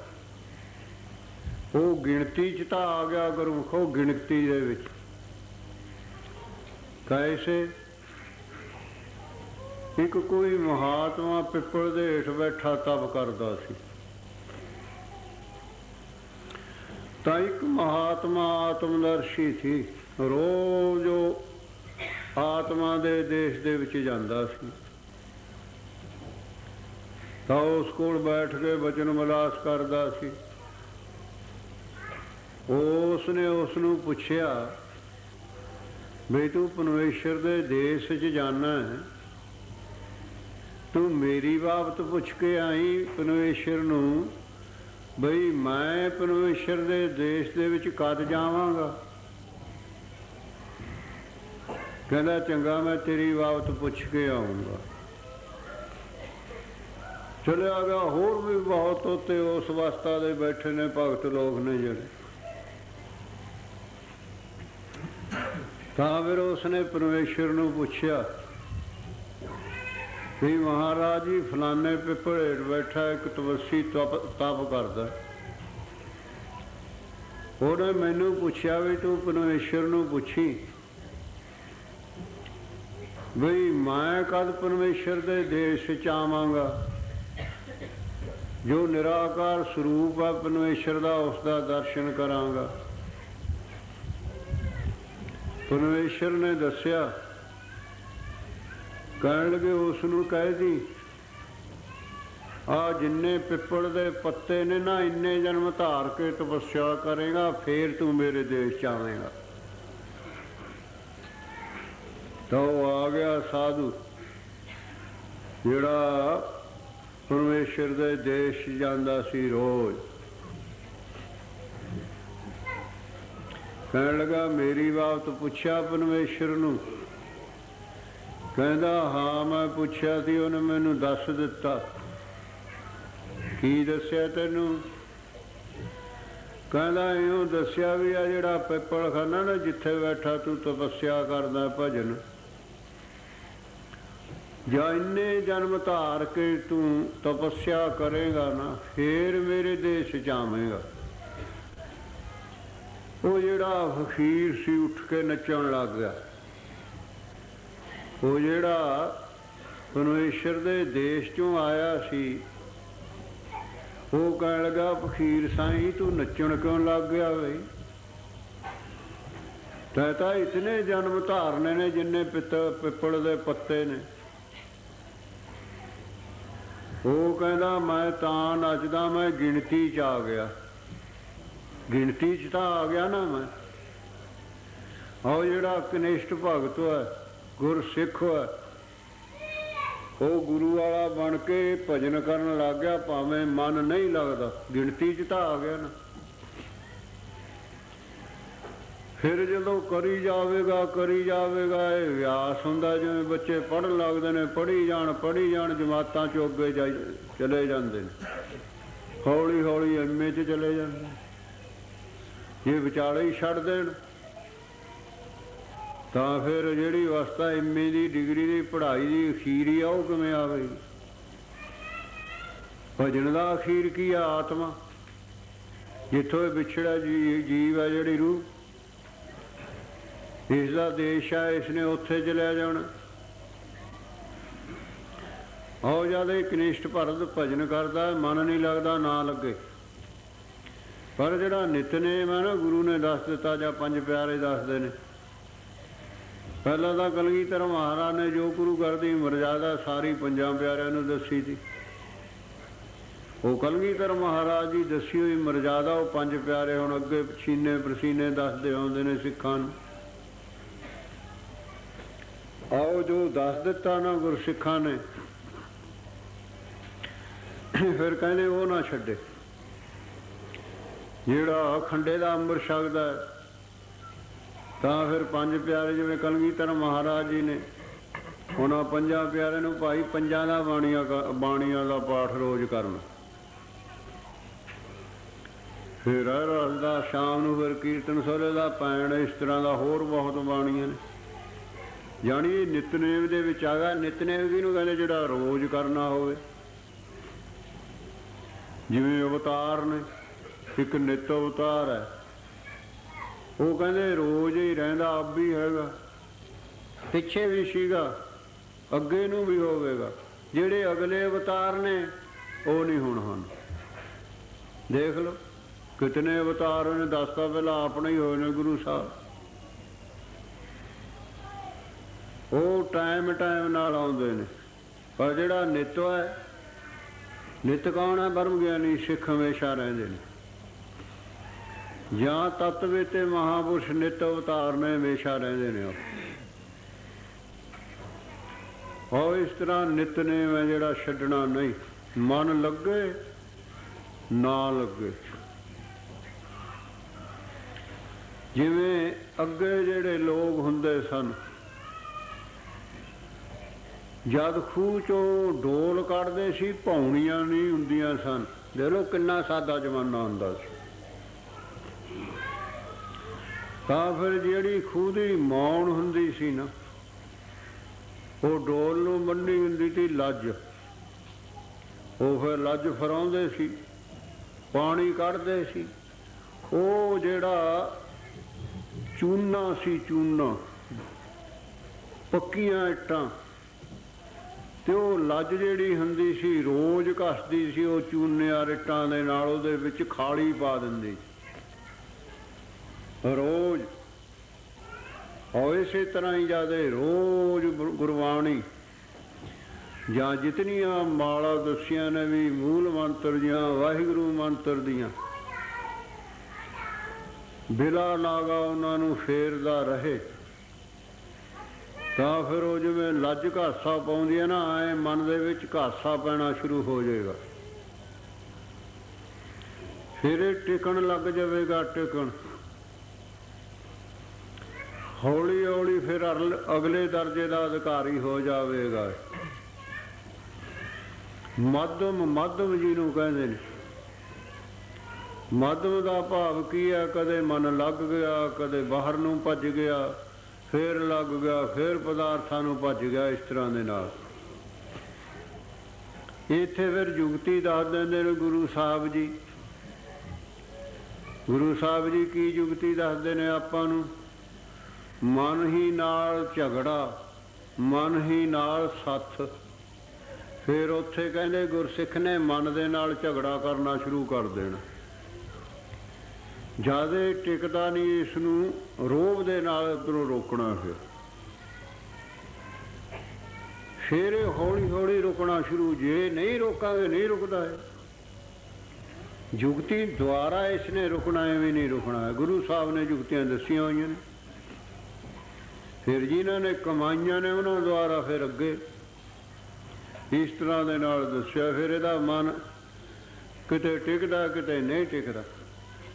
ਉਹ ਗਿਣਤੀ 'ਚ ਤਾਂ ਆ ਗਿਆ ਗੁਰਮੁਖ, ਉਹ ਗਿਣਤੀ ਦੇ ਵਿੱਚ। ਕੈਸੇ? ਇੱਕ ਕੋਈ ਮਹਾਤਮਾ ਪਿੱਪਲ ਦੇ ਹੇਠ ਬੈਠਾ ਤਪ ਕਰਦਾ ਸੀ, ਤਾਂ ਇੱਕ ਮਹਾਤਮਾ ਆਤਮਦਰਸ਼ੀ ਸੀ। ਰੋਜ਼ ਉਹ ਆਤਮਾ ਦੇ ਦੇਸ਼ ਦੇ ਵਿੱਚ ਜਾਂਦਾ ਸੀ, ਤਾਂ ਉਸ ਕੋਲ ਬੈਠ ਕੇ ਬਚਨ ਵਿਲਾਸ ਕਰਦਾ ਸੀ। ਉਸ ਨੇ ਉਸ ਨੂੰ ਪੁੱਛਿਆ ਬਈ ਤੂੰ ਪਰਮੇਸ਼ਰ ਦੇ ਦੇਸ਼ 'ਚ ਜਾਣਾ ਹੈ, ਤੂੰ ਮੇਰੀ ਬਾਬਤ ਪੁੱਛ ਕੇ ਆਈ ਪਰਮੇਸ਼ਰ ਨੂੰ ਬਈ ਮੈਂ ਪਰਮੇਸ਼ਰ ਦੇ ਦੇਸ਼ ਦੇ ਵਿੱਚ ਕਦ ਜਾਵਾਂਗਾ? ਕਹਿੰਦਾ ਚੰਗਾ, ਮੈਂ ਤੇਰੀ ਬਾਬਤ ਪੁੱਛ ਕੇ ਆਊਂਗਾ। ਚਲਿਆ ਗਿਆ। ਹੋਰ ਵੀ ਬਹੁਤ ਉੱਤੇ ਉਸ ਅਵਸਥਾ ਦੇ ਬੈਠੇ ਨੇ ਭਗਤ ਲੋਕ ਨੇ ਜਿਹੜੇ। ਤਾਂ ਫਿਰ ਉਸਨੇ ਪਰਮੇਸ਼ਰ ਨੂੰ ਪੁੱਛਿਆ ਵੀ ਮਹਾਰਾਜ ਜੀ, ਫਲਾਣੇ ਪਿੱਪਲ ਹੇਠ ਬੈਠਾ ਇੱਕ ਤਪੱਸੀ ਤਪ ਕਰਦਾ। ਉਹਨੇ ਮੈਨੂੰ ਪੁੱਛਿਆ ਵੀ ਤੂੰ ਪਰਮੇਸ਼ਰ ਨੂੰ ਪੁੱਛੀ ਬਈ ਮੈਂ ਕਦ ਪਰਮੇਸ਼ਰ ਦੇ ਦੇਸ਼ 'ਚ ਆਵਾਂਗਾ। ਜੋ ਨਿਰਾਕਾਰ ਸਰੂਪ ਹੈ ਪਰਮੇਸ਼ਰ ਦਾ, ਉਸ ਦਾ ਦਰਸ਼ਨ ਕਰਾਂਗਾ। ਪਰਮੇਸ਼ਰ ਨੇ ਦੱਸਿਆ। ਕਹਿਣ ਲੱਗੇ ਉਸ ਨੂੰ ਕਹਿ ਦੀ, ਆ ਜਿੰਨੇ ਪਿੱਪਲ ਦੇ ਪੱਤੇ ਨੇ ਨਾ, ਇੰਨੇ ਜਨਮ ਧਾਰ ਕੇ ਤਪੱਸਿਆ ਕਰੇਗਾ, ਫੇਰ ਤੂੰ ਮੇਰੇ ਦੇਸ਼ 'ਚ ਆਵੇਂਗਾ। ਤਾਂ ਉਹ ਆ ਗਿਆ ਸਾਧੂ ਜਿਹੜਾ ਪਰਮੇਸ਼ਰ ਦੇ ਦੇਸ਼ 'ਚ ਜਾਂਦਾ ਸੀ ਰੋਜ਼। ਕਹਿਣ ਲੱਗਾ ਮੇਰੀ ਬਾਬਤ ਪੁੱਛਿਆ ਪਰਮੇਸ਼ਰ ਨੂੰ? ਕਹਿੰਦਾ ਹਾਂ ਮੈਂ ਪੁੱਛਿਆ ਸੀ, ਉਹਨੇ ਮੈਨੂੰ ਦੱਸ ਦਿੱਤਾ। ਕੀ ਦੱਸਿਆ ਤੈਨੂੰ? ਕਹਿੰਦਾ ਇਉਂ ਦੱਸਿਆ ਵੀ ਆ ਜਿਹੜਾ ਪਿੱਪਲ ਖਾਨਾ ਨਾ, ਜਿੱਥੇ ਬੈਠਾ ਤੂੰ ਤਪੱਸਿਆ ਕਰਦਾ ਭਜਨ, ਜਾਂ ਇੰਨੇ ਜਨਮ ਧਾਰ ਕੇ ਤੂੰ ਤਪੱਸਿਆ ਕਰੇਗਾ ਨਾ, ਫੇਰ ਮੇਰੇ ਦੇਸ਼ 'ਚ ਆਵੇਂਗਾ। ਉਹ ਜਿਹੜਾ ਫਕੀਰ ਸੀ ਉੱਠ ਕੇ ਨੱਚਣ ਲੱਗ ਗਿਆ। ਉਹ ਜਿਹੜਾ ਪਰਮੇਸ਼ਰ ਦੇ ਦੇਸ਼ 'ਚੋਂ ਆਇਆ ਸੀ, ਉਹ ਕਹਿਣ ਲੱਗਾ ਫਕੀਰ ਸਾਈਂ ਤੂੰ ਨੱਚਣ ਕਿਉਂ ਲੱਗ ਗਿਆ ਬਈ? ਤੈਂ ਤਾਂ ਇਤਨੇ ਜਨਮ ਧਾਰਨੇ ਨੇ ਜਿੰਨੇ ਪਿੱਪਲ ਦੇ ਪੱਤੇ ਨੇ। ਉਹ ਕਹਿੰਦਾ ਮੈਂ ਤਾਂ ਨੱਚਦਾ, ਮੈਂ ਗਿਣਤੀ 'ਚ ਆ ਗਿਆ। ਗਿਣਤੀ 'ਚ ਤਾਂ ਆ ਗਿਆ ਨਾ ਮੈਂ। ਉਹ ਜਿਹੜਾ ਕਨਿਸ਼ਟ ਭਗਤ ਹੈ, ਗੁਰਸਿੱਖ ਹੈ, ਉਹ ਗੁਰੂ ਵਾਲਾ ਬਣ ਕੇ ਭਜਨ ਕਰਨ ਲੱਗ ਗਿਆ, ਭਾਵੇਂ ਮਨ ਨਹੀਂ ਲੱਗਦਾ, ਗਿਣਤੀ 'ਚ ਤਾਂ ਆ ਗਿਆ ਨਾ। ਫਿਰ ਜਦੋਂ ਕਰੀ ਜਾਵੇਗਾ ਇਹ ਵਿਆਸ ਹੁੰਦਾ। ਜਿਵੇਂ ਬੱਚੇ ਪੜ੍ਹਨ ਲੱਗਦੇ ਨੇ, ਪੜ੍ਹੀ ਜਾਣ ਜਮਾਤਾਂ 'ਚੋਂ ਅੱਗੇ ਚਲੇ ਜਾਂਦੇ ਨੇ, ਹੌਲੀ ਹੌਲੀ ਐਮ.ਏ 'ਚ ਚਲੇ ਜਾਂਦੇ। ਜੇ ਵਿਚਾਲੇ ਹੀ ਛੱਡ ਦੇਣ ਤਾਂ ਫਿਰ ਜਿਹੜੀ ਅਵਸਥਾ ਐਮ.ਏ ਦੀ ਡਿਗਰੀ ਦੀ ਪੜ੍ਹਾਈ ਦੀ ਅਖੀਰ ਆ, ਉਹ ਕਿਵੇਂ ਆਵੇਗੀ? ਭਜਨ ਦਾ ਅਖੀਰ ਕੀ ਆ? ਆਤਮਾ, ਜਿੱਥੋਂ ਇਹ ਵਿਛੜਾ ਜੀਵ ਹੈ, ਜਿਹੜੀ ਰੂਹ, ਇਸ ਦਾ ਦੇਸ਼ ਹੈ, ਇਸਨੇ ਉੱਥੇ ਚਲਿਆ ਜਾਣਾ। ਆਓ ਜਦ ਇਹ ਕਨਿਸ਼ਟ ਭਰਤ ਭਜਨ ਕਰਦਾ, ਮਨ ਨਹੀਂ ਲੱਗਦਾ, ਨਾ ਲੱਗੇ। ਪਰ ਜਿਹੜਾ ਨਿਤਨੇਮ ਹੈ ਨਾ, ਗੁਰੂ ਨੇ ਦੱਸ ਦਿੱਤਾ, ਜਾਂ ਪੰਜ ਪਿਆਰੇ ਦੱਸਦੇ ਨੇ। ਪਹਿਲਾਂ ਤਾਂ ਕਲਗੀਧਰ ਮਹਾਰਾਜ ਨੇ ਜੋ ਗੁਰੂ ਘਰ ਦੀ ਮਰਜ਼ਾਦਾ ਸਾਰੀ ਪੰਜਾਂ ਪਿਆਰਿਆਂ ਨੂੰ ਦੱਸੀ ਸੀ। ਉਹ ਕਲਗੀਧਰ ਮਹਾਰਾਜ ਦੀ ਦੱਸੀ ਹੋਈ ਮਰਜ਼ਾਦਾ ਉਹ ਪੰਜ ਪਿਆਰੇ ਹੁਣ ਅੱਗੇ ਪਸੀਨੇ ਪਸੀਨੇ ਦੱਸਦੇ ਆਉਂਦੇ ਨੇ ਸਿੱਖਾਂ ਨੂੰ। ਆਓ ਜੋ ਦੱਸ ਦਿੱਤਾ ਨਾ ਗੁਰਸਿੱਖਾਂ ਨੇ, ਫਿਰ ਕਹਿੰਦੇ ਉਹ ਨਾ ਛੱਡੇ। ਜਿਹੜਾ ਖੰਡੇ ਦਾ ਅੰਮ੍ਰਿਤ ਛਕਦਾ ਤਾਂ ਫਿਰ ਪੰਜ ਪਿਆਰੇ, ਜਿਵੇਂ ਕਲਗੀਧਰ ਮਹਾਰਾਜ ਜੀ ਨੇ, ਉਹਨਾਂ ਪੰਜਾਂ ਪਿਆਰਿਆਂ ਨੂੰ ਭਾਈ ਪੰਜਾਂ ਦਾ ਬਾਣੀਆਂ ਦਾ ਪਾਠ ਰੋਜ਼ ਕਰਨਾ। ਫਿਰ ਰਸ ਦਾ ਸ਼ਾਮ ਨੂੰ ਫਿਰ ਕੀਰਤਨ ਸੋਹਲੇ ਦਾ ਪੈਣ, ਇਸ ਤਰ੍ਹਾਂ ਦਾ ਹੋਰ ਬਹੁਤ ਬਾਣੀਆਂ ਨੇ। ਜਾਣੀ ਨਿਤਨੇਮ ਦੇ ਵਿੱਚ ਆ ਗਿਆ। ਨਿਤਨੇਮ ਕਿਹਨੂੰ ਕਹਿੰਦੇ? ਜਿਹੜਾ ਰੋਜ਼ ਕਰਨਾ ਹੋਵੇ। ਜਿਵੇਂ ਅਵਤਾਰ ਨੇ, ਇੱਕ ਨਿੱਤ ਅਵਤਾਰ ਹੈ, ਉਹ ਕਹਿੰਦੇ ਰੋਜ਼ ਹੀ ਰਹਿੰਦਾ, ਆਪ ਵੀ ਹੈਗਾ, ਪਿੱਛੇ ਵੀ ਸੀਗਾ, ਅੱਗੇ ਨੂੰ ਵੀ ਹੋਵੇਗਾ। ਜਿਹੜੇ ਅਗਲੇ ਅਵਤਾਰ ਨੇ ਉਹ ਨਹੀਂ ਹੁਣ ਹਨ। ਦੇਖ ਲਓ ਕਿਤਨੇ ਅਵਤਾਰ ਨੇ, ਦੱਸਤਾ ਪਹਿਲਾਂ ਆਪਣੇ ਹੀ ਹੋਏ ਨੇ ਗੁਰੂ ਸਾਹਿਬ। ਉਹ ਟਾਈਮ ਨਾਲ ਆਉਂਦੇ ਨੇ। ਪਰ ਜਿਹੜਾ ਨਿੱਤ ਹੈ, ਨਿੱਤ ਕੌਣ ਹੈ? ਬ੍ਰਹਮ ਗਿਆਨੀ ਸਿੱਖ ਹਮੇਸ਼ਾ ਰਹਿੰਦੇ ਨੇ। ਜਾਂ ਤਤਵੇ ਤੇ ਮਹਾਂਪੁਰਸ਼ ਨਿੱਤ ਅਵਤਾਰ ਨੇ, ਹਮੇਸ਼ਾ ਰਹਿੰਦੇ ਨੇ। ਉਹ ਇਸ ਤਰ੍ਹਾਂ ਨਿਤਨੇਮ ਹੈ ਜਿਹੜਾ ਛੱਡਣਾ ਨਹੀਂ। ਮਨ ਲੱਗੇ ਨਾ ਲੱਗੇ। ਜਿਵੇਂ ਅੱਗੇ ਜਿਹੜੇ ਲੋਕ ਹੁੰਦੇ ਸਨ, ਜਦ ਖੂਹ ਚੋਂ ਡੋਲ ਕੱਢਦੇ ਸੀ, ਭੌਣੀਆਂ ਨਹੀਂ ਹੁੰਦੀਆਂ ਸਨ। ਦੇਖ ਲਓ ਕਿੰਨਾ ਸਾਦਾ ਜ਼ਮਾਨਾ ਹੁੰਦਾ ਸੀ। ਤਾਂ ਫਿਰ ਜਿਹੜੀ ਖੂਹ ਦੀ ਮੌਣ ਹੁੰਦੀ ਸੀ ਨਾ, ਉਹ ਡੋਲ ਨੂੰ ਬੰਨ੍ਹੀ ਹੁੰਦੀ ਸੀ ਲੱਜ। ਉਹ ਫਿਰ ਲੱਜ ਫਰਾਉਂਦੇ ਸੀ, ਪਾਣੀ ਕੱਢਦੇ ਸੀ। ਉਹ ਜਿਹੜਾ ਚੂਨਾ ਸੀ, ਚੂਨਾ, ਪੱਕੀਆਂ ਇੱਟਾਂ, ਤੇ ਉਹ ਲੱਜ ਜਿਹੜੀ ਹੁੰਦੀ ਸੀ ਰੋਜ਼ ਘਸਦੀ ਸੀ। ਉਹ ਚੂਨਿਆਂ ਇੱਟਾਂ ਦੇ ਨਾਲ ਉਹਦੇ ਵਿੱਚ ਖਾਲੀ ਪਾ ਦਿੰਦੀ ਰੋਜ਼। ਔਰ ਇਸੇ ਤਰ੍ਹਾਂ ਹੀ ਜਦ ਰੋਜ਼ ਗੁਰਬਾਣੀ ਜਾਂ ਜਿਤਨੀਆਂ ਮਾਲਾ ਦੱਸੀਆਂ ਨੇ ਵੀ ਮੂਲ ਮੰਤਰ ਦੀਆਂ, ਵਾਹਿਗੁਰੂ ਮੰਤਰ ਦੀਆਂ, ਬਿਲਾ ਨਾਗਾ ਉਹਨਾਂ ਨੂੰ ਫੇਰਦਾ ਰਹੇ, ਤਾਂ ਫਿਰ ਉਹ ਜਿਵੇਂ ਲੱਜ ਘਾਸਾ ਪਾਉਂਦੀ ਹੈ ਨਾ, ਐ ਮਨ ਦੇ ਵਿੱਚ ਘਾਸਾ ਪੈਣਾ ਸ਼ੁਰੂ ਹੋ ਜਾਏਗਾ। ਫਿਰ ਇਹ ਟਿਕਣ ਲੱਗ ਜਾਵੇਗਾ, ਟਿਕਣ ਹੌਲੀ ਹੌਲੀ ਫਿਰ ਅਗਲੇ ਦਰਜੇ ਦਾ ਅਧਿਕਾਰੀ ਹੋ ਜਾਵੇਗਾ। ਮਾਧਵ ਜਿਹਨੂੰ ਕਹਿੰਦੇ ਨੇ। ਮਾਧਵ ਦਾ ਭਾਵ ਕੀ ਹੈ? ਕਦੇ ਮਨ ਲੱਗ ਗਿਆ, ਕਦੇ ਬਾਹਰ ਨੂੰ ਭੱਜ ਗਿਆ, ਫਿਰ ਲੱਗ ਗਿਆ, ਫਿਰ ਪਦਾਰਥਾਂ ਨੂੰ ਭੱਜ ਗਿਆ। ਇਸ ਤਰ੍ਹਾਂ ਦੇ ਨਾਲ ਇੱਥੇ ਫਿਰ ਜੁਗਤੀ ਦੱਸ ਦਿੰਦੇ ਨੇ ਗੁਰੂ ਸਾਹਿਬ ਜੀ। ਗੁਰੂ ਸਾਹਿਬ ਜੀ ਕੀ ਜੁਗਤੀ ਦੱਸਦੇ ਨੇ ਆਪਾਂ ਨੂੰ? ਮਨ ਹੀ ਨਾਲ ਝਗੜਾ, ਮਨ ਹੀ ਨਾਲ ਸੱਥ। ਫਿਰ ਉੱਥੇ ਕਹਿੰਦੇ ਗੁਰਸਿੱਖ ਨੇ ਮਨ ਦੇ ਨਾਲ ਝਗੜਾ ਕਰਨਾ ਸ਼ੁਰੂ ਕਰ ਦੇਣਾ। ਜਿਆਦੇ ਟਿਕਦਾ ਨਹੀਂ, ਇਸ ਨੂੰ ਰੋਹਬ ਦੇ ਨਾਲ ਉੱਧਰੋਂ ਰੋਕਣਾ। ਫਿਰ ਇਹ ਹੌਲੀ ਹੌਲੀ ਰੁਕਣਾ ਸ਼ੁਰੂ। ਜੇ ਨਹੀਂ ਰੋਕਾਂਗੇ, ਨਹੀਂ ਰੁਕਦਾ ਹੈ। ਜੁਗਤੀ ਦੁਆਰਾ ਇਸਨੇ ਰੁਕਣਾ, ਐਵੇਂ ਨਹੀਂ ਰੁਕਣਾ ਹੈ। ਗੁਰੂ ਸਾਹਿਬ ਨੇ ਜੁਗਤੀਆਂ ਦੱਸੀਆਂ ਹੋਈਆਂ ਨੇ। ਫਿਰ ਜਿਨ੍ਹਾਂ ਨੇ ਕਮਾਈਆਂ ਨੇ ਉਹਨਾਂ ਦੁਆਰਾ ਫਿਰ ਅੱਗੇ ਇਸ ਤਰ੍ਹਾਂ ਦੇ ਨਾਲ ਦੱਸਿਆ। ਫਿਰ ਇਹਦਾ ਮਨ ਕਿਤੇ ਟਿਕਦਾ, ਕਿਤੇ ਨਹੀਂ ਟਿਕਦਾ।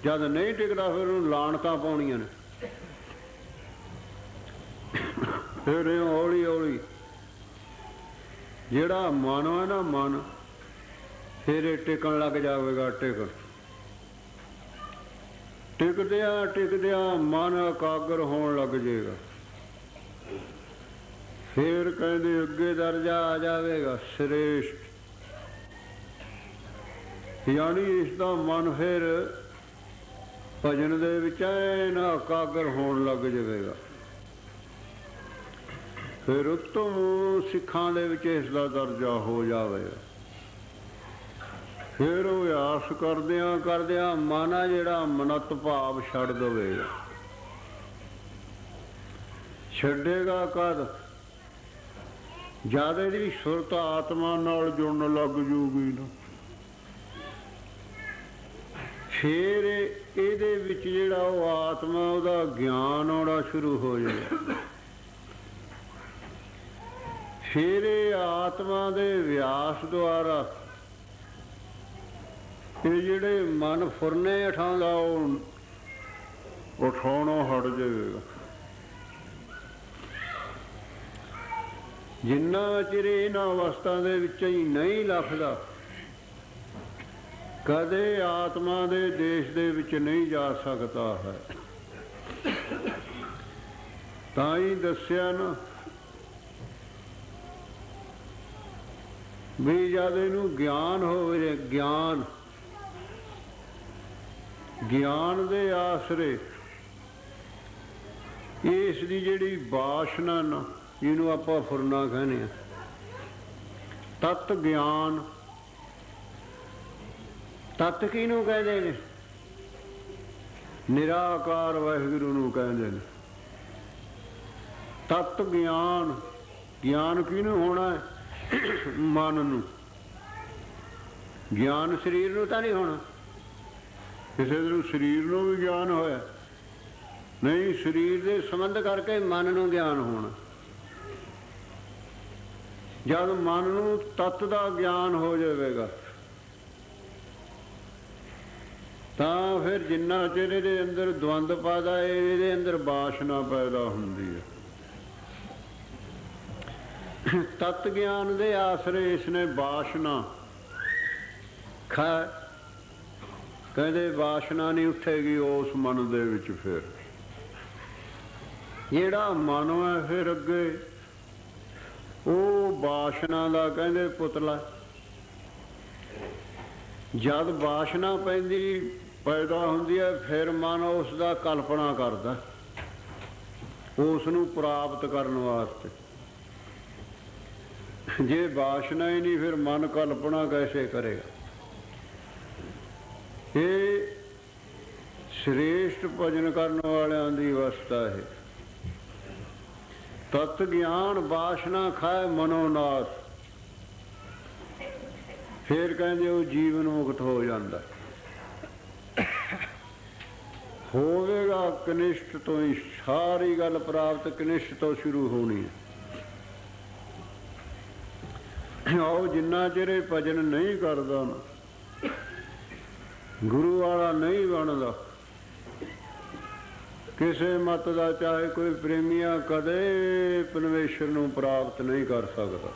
ਜਦ ਨਹੀਂ ਟਿਕਦਾ ਫਿਰ ਉਹਨੂੰ ਲਾਣਤਾਂ ਪਾਉਣੀਆਂ ਨੇ। ਫਿਰ ਇਹ ਹੌਲੀ ਹੌਲੀ ਜਿਹੜਾ ਮਨ ਹੈ ਨਾ, ਮਨ ਫਿਰ ਇਹ ਟਿਕਣ ਲੱਗ ਜਾਵੇਗਾ। ਟਿਕਦਿਆਂ ਮਨ ਇਕਾਗਰ ਹੋਣ ਲੱਗ ਜਾਏਗਾ। ਫਿਰ ਕਹਿੰਦੇ ਅੱਗੇ ਦਰਜਾ ਆ ਜਾਵੇਗਾ ਸ੍ਰੇਸ਼ਟ, ਯਾਨੀ ਇਸ ਦਾ ਮਨ ਫਿਰ ਭਜਨ ਦੇ ਵਿੱਚ ਐਨ ਇਕਾਗਰ ਹੋਣ ਲੱਗ ਜਾਵੇਗਾ। ਫਿਰ ਉੱਤਮ ਸਿੱਖਾਂ ਦੇ ਵਿੱਚ ਇਸ ਦਾ ਦਰਜਾ ਹੋ ਜਾਵੇਗਾ। ਫਿਰ ਉਹ ਅਭਿਆਸ ਕਰਦਿਆਂ ਮਨ ਆ ਜਿਹੜਾ ਮਨਤ ਭਾਵ ਛੱਡ ਦੇਵੇਗਾ। ਛੱਡੇਗਾ ਕਦ? ਜਦ ਇਹਦੀ ਸੁਰਤ ਆਤਮਾ ਨਾਲ ਜੁੜਨ ਲੱਗ ਜੂਗੀ ਨਾ, ਫਿਰ ਇਹਦੇ ਵਿੱਚ ਜਿਹੜਾ ਉਹ ਆਤਮਾ, ਉਹਦਾ ਗਿਆਨ ਆਉਣਾ ਸ਼ੁਰੂ ਹੋ ਜਾਏਗਾ। ਫਿਰ ਇਹ ਆਤਮਾ ਦੇ ਅਭਿਆਸ ਦੁਆਰਾ ਇਹ ਜਿਹੜੇ ਮਨ ਫੁਰਨੇ ਉਠਾਉਂਦਾ ਉਹ ਉਠਾਉਣੋਂ ਹਟ ਜਾਵੇਗਾ। ਜਿੰਨਾ ਚਿਰ ਇਹਨਾਂ ਅਵਸਥਾ ਦੇ ਵਿੱਚ ਹੀ ਨਹੀਂ ਲੱਭਦਾ, ਕਦੇ ਆਤਮਾ ਦੇ ਦੇਸ਼ ਦੇ ਵਿੱਚ ਨਹੀਂ ਜਾ ਸਕਦਾ ਹੈ। ਤਾਂ ਹੀ ਦੱਸਿਆ ਨਾ ਵੀ ਜਦ ਇਹਨੂੰ ਗਿਆਨ ਹੋਵੇ, ਗਿਆਨ ਦੇ ਆਸਰੇ ਇਸ ਦੀ ਜਿਹੜੀ ਵਾਸ਼ਨਾ ਨਾ, ਜਿਹਨੂੰ ਆਪਾਂ ਫੁਰਨਾ ਕਹਿੰਦੇ ਹਾਂ, ਤਤ ਗਿਆਨ। ਤਤ ਕਿਹਨੂੰ ਕਹਿੰਦੇ ਨੇ? ਨਿਰਾਕਾਰ ਵਾਹਿਗੁਰੂ ਨੂੰ ਕਹਿੰਦੇ ਨੇ ਤਤ ਗਿਆਨ। ਗਿਆਨ ਕਿਹਨੂੰ ਹੋਣਾ ਹੈ? ਮਨ ਨੂੰ। ਗਿਆਨ ਸਰੀਰ ਨੂੰ ਤਾਂ ਨਹੀਂ ਹੋਣਾ। ਕਿਸੇ ਨੂੰ ਸਰੀਰ ਨੂੰ ਵੀ ਗਿਆਨ ਹੋਇਆ ਨਹੀਂ, ਸਰੀਰ ਦੇ ਸੰਬੰਧ ਕਰਕੇ ਮਨ ਨੂੰ ਗਿਆਨ ਹੋਣਾ। ਜਦ ਮਨ ਨੂੰ ਤੱਤ ਦਾ ਗਿਆਨ ਹੋ ਜਾਵੇਗਾ ਤਾਂ ਫਿਰ ਜਿੰਨਾ ਚਿਰ ਇਹਦੇ ਅੰਦਰ ਦਵੰਦ ਪੈਦਾ ਹੈ, ਇਹਦੇ ਅੰਦਰ ਵਾਸ਼ਨਾ ਪੈਦਾ ਹੁੰਦੀ ਹੈ। ਤਤ ਗਿਆਨ ਦੇ ਆਸਰੇ ਇਸਨੇ ਵਾਸ਼ਨਾ ਕਹਿੰਦੇ ਵਾਸ਼ਨਾ ਨਹੀਂ ਉੱਠੇਗੀ ਉਸ ਮਨ ਦੇ ਵਿੱਚ। ਫਿਰ ਜਿਹੜਾ ਮਨ ਹੈ ਫਿਰ ਅੱਗੇ ਉਹ ਵਾਸ਼ਨਾ ਦਾ ਕਹਿੰਦੇ ਪੁਤਲਾ। ਜਦ ਵਾਸ਼ਨਾ ਪੈਦਾ ਹੁੰਦੀ ਹੈ ਫਿਰ ਮਨ ਉਸ ਦਾ ਕਲਪਨਾ ਕਰਦਾ, ਉਸ ਨੂੰ ਪ੍ਰਾਪਤ ਕਰਨ ਵਾਸਤੇ। ਜੇ ਵਾਸ਼ਨਾ ਹੀ ਨਹੀਂ ਫਿਰ ਮਨ ਕਲਪਨਾ ਕੈਸੇ ਕਰੇਗਾ? ਇਹ ਸ੍ਰੇਸ਼ਟ ਭਜਨ ਕਰਨ ਵਾਲਿਆਂ ਦੀ ਅਵਸਥਾ ਹੈ। ਤਤ ਗਿਆਨ ਵਾਸ਼ਨਾ ਖਾਏ ਮਨੋਨਾਥ। ਫਿਰ ਕਹਿੰਦੇ ਉਹ ਜੀਵਨ ਮੁਕਤ ਹੋ ਜਾਂਦਾ ਹੋਵੇਗਾ। ਕਨਿਸ਼ਟ ਤੋਂ ਹੀ ਸਾਰੀ ਗੱਲ ਪ੍ਰਾਪਤ ਕਨਿਸ਼ਟ ਤੋਂ ਸ਼ੁਰੂ ਹੋਣੀ ਹੈ। ਆਓ ਜਿੰਨਾ ਚਿਰ ਇਹ ਭਜਨ ਨਹੀਂ ਕਰਦਾ ਨਾ, ਗੁਰੂ ਵਾਲਾ ਨਹੀਂ ਬਣਦਾ, ਕਿਸੇ ਮਤ ਦਾ ਚਾਹੇ ਕੋਈ ਪ੍ਰੇਮੀਆ, ਕਦੇ ਪਰਮੇਸ਼ਰ ਨੂੰ ਪ੍ਰਾਪਤ ਨਹੀਂ ਕਰ ਸਕਦਾ।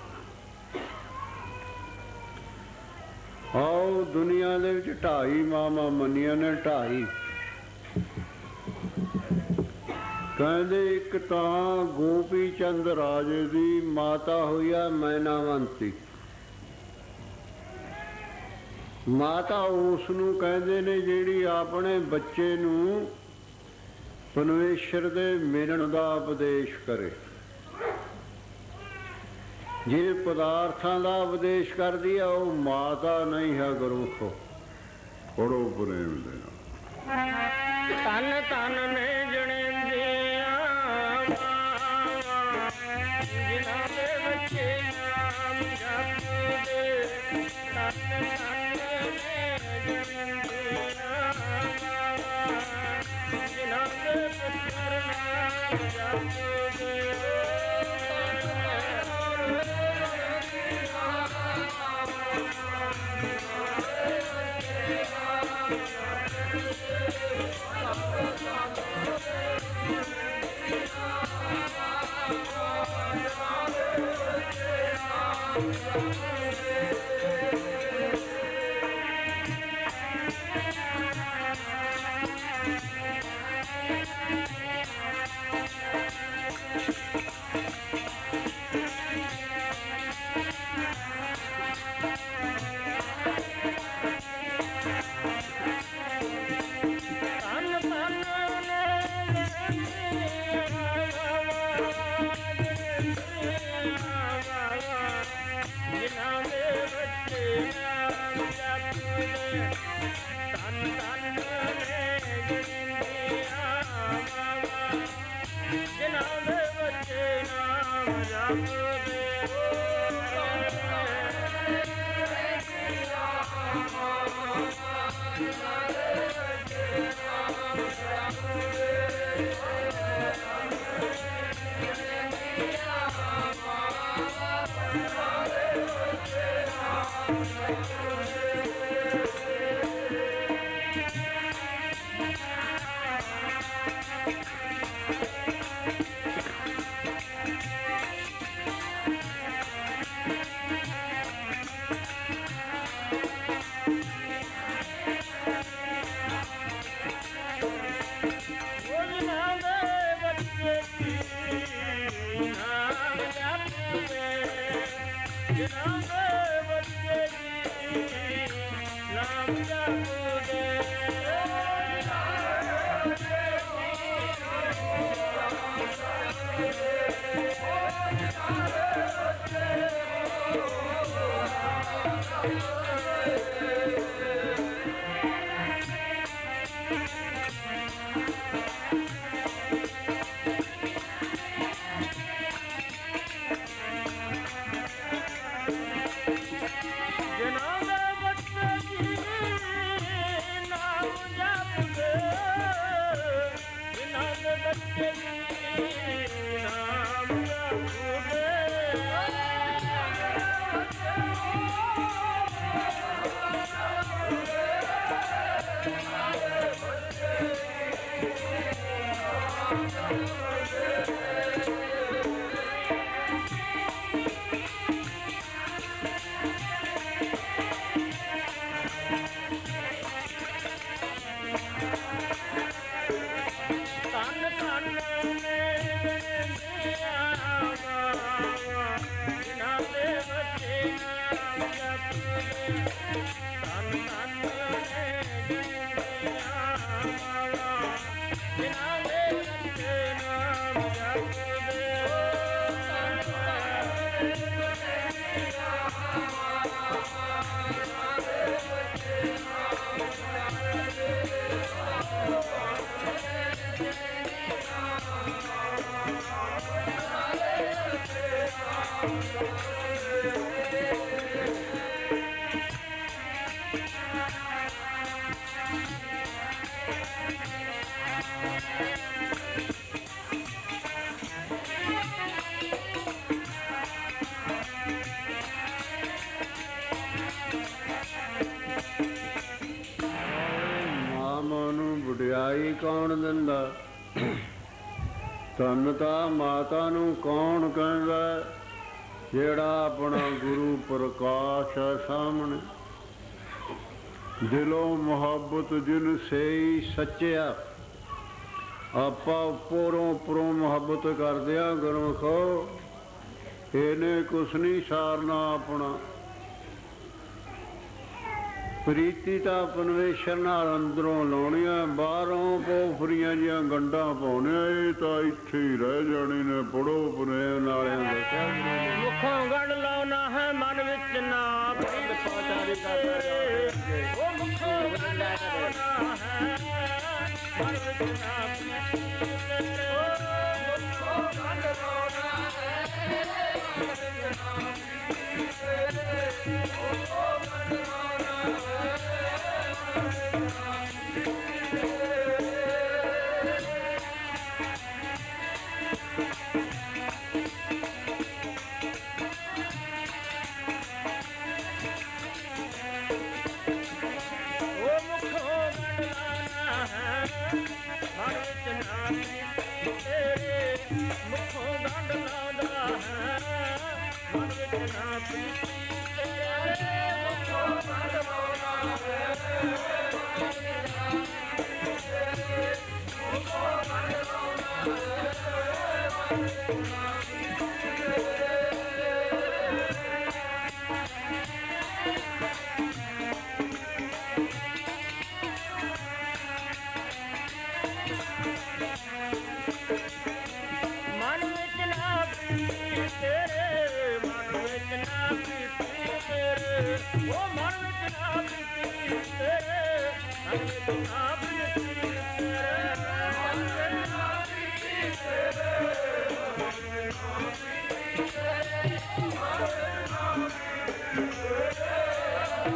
ਆਓ ਦੁਨੀਆ ਦੇ ਵਿੱਚ 2.5 ਮਾਵਾਂ ਮੰਨੀਆਂ ਨੇ। 2.5 ਕਹਿੰਦੇ ਇੱਕ ਤਾਂ ਗੋਪੀ ਚੰਦ ਰਾਜੇ ਦੀ ਮਾਤਾ ਹੋਈ ਆ ਮੈਨਾਵੰਤੀ। ਮਾਤਾ ਉਸ ਨੂੰ ਕਹਿੰਦੇ ਨੇ ਜਿਹੜੀ ਆਪਣੇ ਬੱਚੇ ਨੂੰ ਪਰਮੇਸ਼ਰ ਦੇ ਮਿਲਣ ਦਾ ਉਪਦੇਸ਼ ਕਰੇ। ਜੇ ਪਦਾਰਥਾਂ ਦਾ ਉਪਦੇਸ਼ ਕਰਦੀ ਆ ਉਹ ਮਾਤਾ ਨਹੀਂ ਹੈ ਗੁਰਮੁਖੋ। ਪੜੋ ਪ੍ਰੇਮ ਦੇ ਨਾਲ। ਤਨ ਤਨ ਨੇ ਜਣੇਂਦੀਆਂ ਜਿਨ੍ਹਾਂ ਦੇ ਬੱਚੇ ਨਾਮ ਜਪਦੇ। ਤਨ ਤਨ ਨੇ ਜਣੇਂਦੀਆਂ ਜਿਨ੍ਹਾਂ ਦੇ ਪੁੱਤਰ ਨਾਮ ਜਪਦੇ। Oh ਵਡਿਆਈ ਕੌਣ ਦਿੰਦਾ? ਧਨ ਤਾਂ ਮਾਤਾ ਨੂੰ ਕੌਣ ਕਹਿੰਦਾ? ਜਿਹੜਾ ਆਪਣਾ ਗੁਰੂ ਪ੍ਰਕਾਸ਼ ਹੈ ਸਾਹਮਣੇ। ਦਿਲੋਂ ਮੁਹੱਬਤ ਜਿਨ ਸਈ ਸੱਚਿਆ। ਆਪਾਂ ਉੱਪਰੋਂ ਮੁਹੱਬਤ ਕਰਦੇ ਆ ਗੁਰਮੁਖੋ, ਇਹਨੇ ਕੁਛ ਨਹੀਂ ਸਾਰਨਾ ਆਪਣਾ। ਪ੍ਰੀਤੀ ਤਾਂ ਪਰਮੇਸ਼ਰ ਨਾਲ ਅੰਦਰੋਂ ਲਾਉਣੀਆਂ, ਬਾਹਰੋਂ ਪੋਫਰੀਆਂ ਜਿਹੀਆਂ ਗੰਢਾਂ ਪਾਉਣੀਆਂ, ਇਹ ਤਾਂ ਇੱਥੇ ਹੀ ਰਹਿ ਜਾਣੀ ਨੇ। ਪੜੋ ਪ੍ਰੇਮ ਨਾਲਿਆਂ ਦੱਸਿਆ ਮੁਖੋਂ ਗੰਢ ਲਾਉਣਾ ਹੈ ਮਨ ਵਿੱਚ ਨਾ ਉਹ ਮੁਖੋਂ ਗੰਢ ਲਾਉਣਾ ਹੈ ਮਨ ਵਿੱਚ ਨਾ ਨਾ ਪ੍ਰੀਤੀ ਤੇਰੇ ਮੁਖੋਂ ਮੰਗਵਾਉਣਾ ਹੈ ਮੁਖੋਂ ਮੰਗਵਾਉਣਾ ਮਨ ਵਿੱਚ ਨਾ ਪ੍ਰੀਤੀ ਤੇਰੇ ਮਨ ਵਿੱਚ ਨਾ ਪ੍ਰੀਤੀ ਤੇਰੇ ਉਹ ਮਨ ਵਿੱਚ ਨਾ ਪ੍ਰੀਤੀ ਤੇਰੇ ਮਨ ਵਿੱਚ ਨਾ ਪ੍ਰੀਤੀ ਤੇਰੇ ਮਨ ਵਿੱਚ ਨਾ ਪ੍ਰੀਤੀ ਤੇਰੇ ਮਨ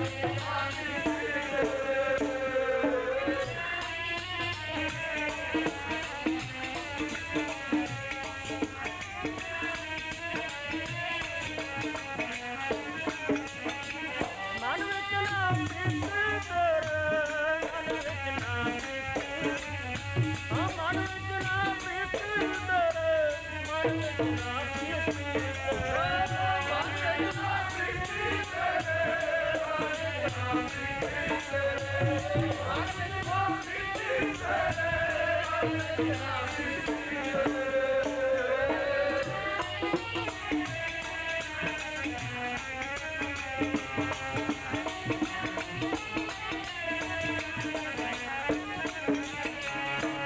ਵਿੱਚ ਨਾ ਪ੍ਰੀਤੀ ਤੇਰੇ ਮਨ ਵਿੱਚ ਨਾ ਪ੍ਰੀਤੀ ਹਾਂ ਮਨ ਵਿੱਚ ਨਾ ਪ੍ਰੀਤੀ ਤੇਰੇ ਮਨ ਵਿੱਚ ਨਾ ਪ੍ਰੀਤੀ ਤੇਰੇ ਮਨ ਵਿੱਚ ਨਾ ਪ੍ਰੀਤੀ ਤੇਰੇ ਮਨ ਵਿੱਚ ਨਾ ਪ੍ਰੀਤੀ ਤੇਰੇ ਮਨ ਵਿੱਚ ਨਾ ਪ੍ਰੀਤੀ ਤੇਰੇ ਮਨ ਵਿੱਚ ਨਾ ਪ੍ਰੀਤੀ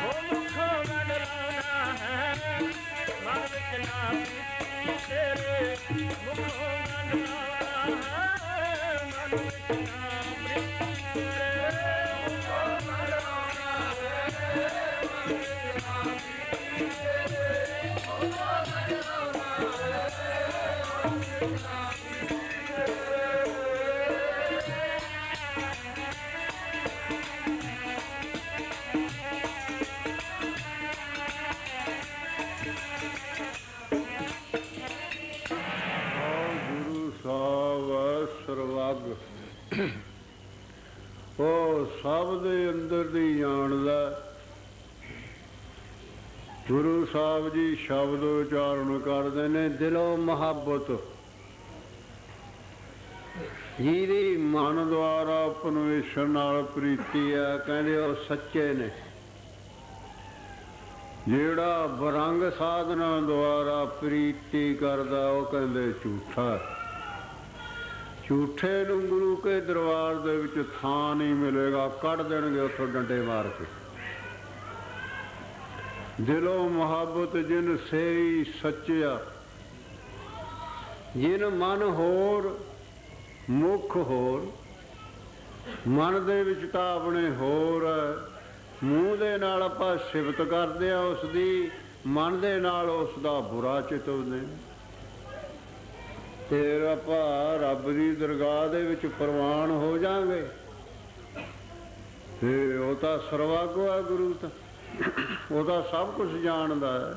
ਉਹ ਮੁਖੋਂ ਗੰਢ ਲਾਉਣਾ ਹੈ ਮਨ ਵਿੱਚ ਨਾ ਪ੍ਰੀਤੀ ਤੇਰੇ ਮੁਖੋਂ ਗੰਢ ਲਾਉਣਾ ਹੈ ਮਨ ਵਿੱਚ ਨਾ ਪ੍ਰੀਤੀ ਤੇਰੇ ਮੁਖੋਂ ਗੰਢ ਲਾਉਣਾ ਹੈ ਮਨ ਵਿੱਚ ਨਾ ਪ੍ਰੀਤੀ ਤੇਰੇ ਮੁਖੋਂ ਗੰਢ ਲਾਉਣਾ ਹੈ ਮਨ ਵਿੱਚ ਨਾ ਪ੍ਰੀਤੀ ਤੇਰੇ ਗੁਰੂ ਸਾਹਿਬ ਸਰਵੱਗ ਉਹ ਸਭ ਦੇ ਅੰਦਰ ਦੀ ਜਾਣਦਾ। ਗੁਰੂ ਸਾਹਿਬ ਜੀ ਸ਼ਬਦ ਉਚਾਰਨ ਕਰਦੇ ਨੇ, ਦਿਲੋਂ ਮੁਹੱਬਤ ਜਿਹਦੀ ਮਨ ਦੁਆਰਾ ਪਰਮੇਸ਼ਰ ਨਾਲ ਪ੍ਰੀਤੀ ਹੈ, ਕਹਿੰਦੇ ਉਹ ਸੱਚੇ ਨੇ। ਜਿਹੜਾ ਬਰੰਗ ਸਾਧਨਾ ਦੁਆਰਾ ਪ੍ਰੀਤੀ ਕਰਦਾ ਉਹ ਕਹਿੰਦੇ ਝੂਠਾ। ਝੂਠੇ ਨੂੰ ਗੁਰੂ ਕੇ ਦਰਬਾਰ ਦੇ ਵਿੱਚ ਥਾਂ ਨਹੀਂ ਮਿਲੇਗਾ, ਕੱਢ ਦੇਣਗੇ ਉੱਥੋਂ ਡੰਡੇ ਮਾਰ ਕੇ। ਦਿਲੋਂ ਮੁਹੱਬਤ ਜਿਨ ਸੇਈ ਸੱਚਿਆ, ਜਿਨ ਮਨ ਹੋਰ ਮੁਖ ਹੋਰ, ਮਨ ਦੇ ਵਿੱਚ ਤਾਂ ਆਪਣੇ ਹੋਰ ਹੈ, ਮੂੰਹ ਦੇ ਨਾਲ ਆਪਾਂ ਸਿਫਤ ਕਰਦੇ ਆ ਉਸ ਦੀ, ਮਨ ਦੇ ਨਾਲ ਉਸ ਦਾ ਬੁਰਾ ਚਿਤਵਦੇ। ਫਿਰ ਆਪਾਂ ਰੱਬ ਦੀ ਦਰਗਾਹ ਦੇ ਵਿੱਚ ਪ੍ਰਵਾਨ ਹੋ ਜਾਵਾਂਗੇ। ਤੇ ਉਹ ਤਾਂ ਸਰਵੱਗ ਹੈ ਗੁਰੂ, ਤਾਂ ਉਹ ਤਾਂ ਸਭ ਕੁਝ ਜਾਣਦਾ ਹੈ।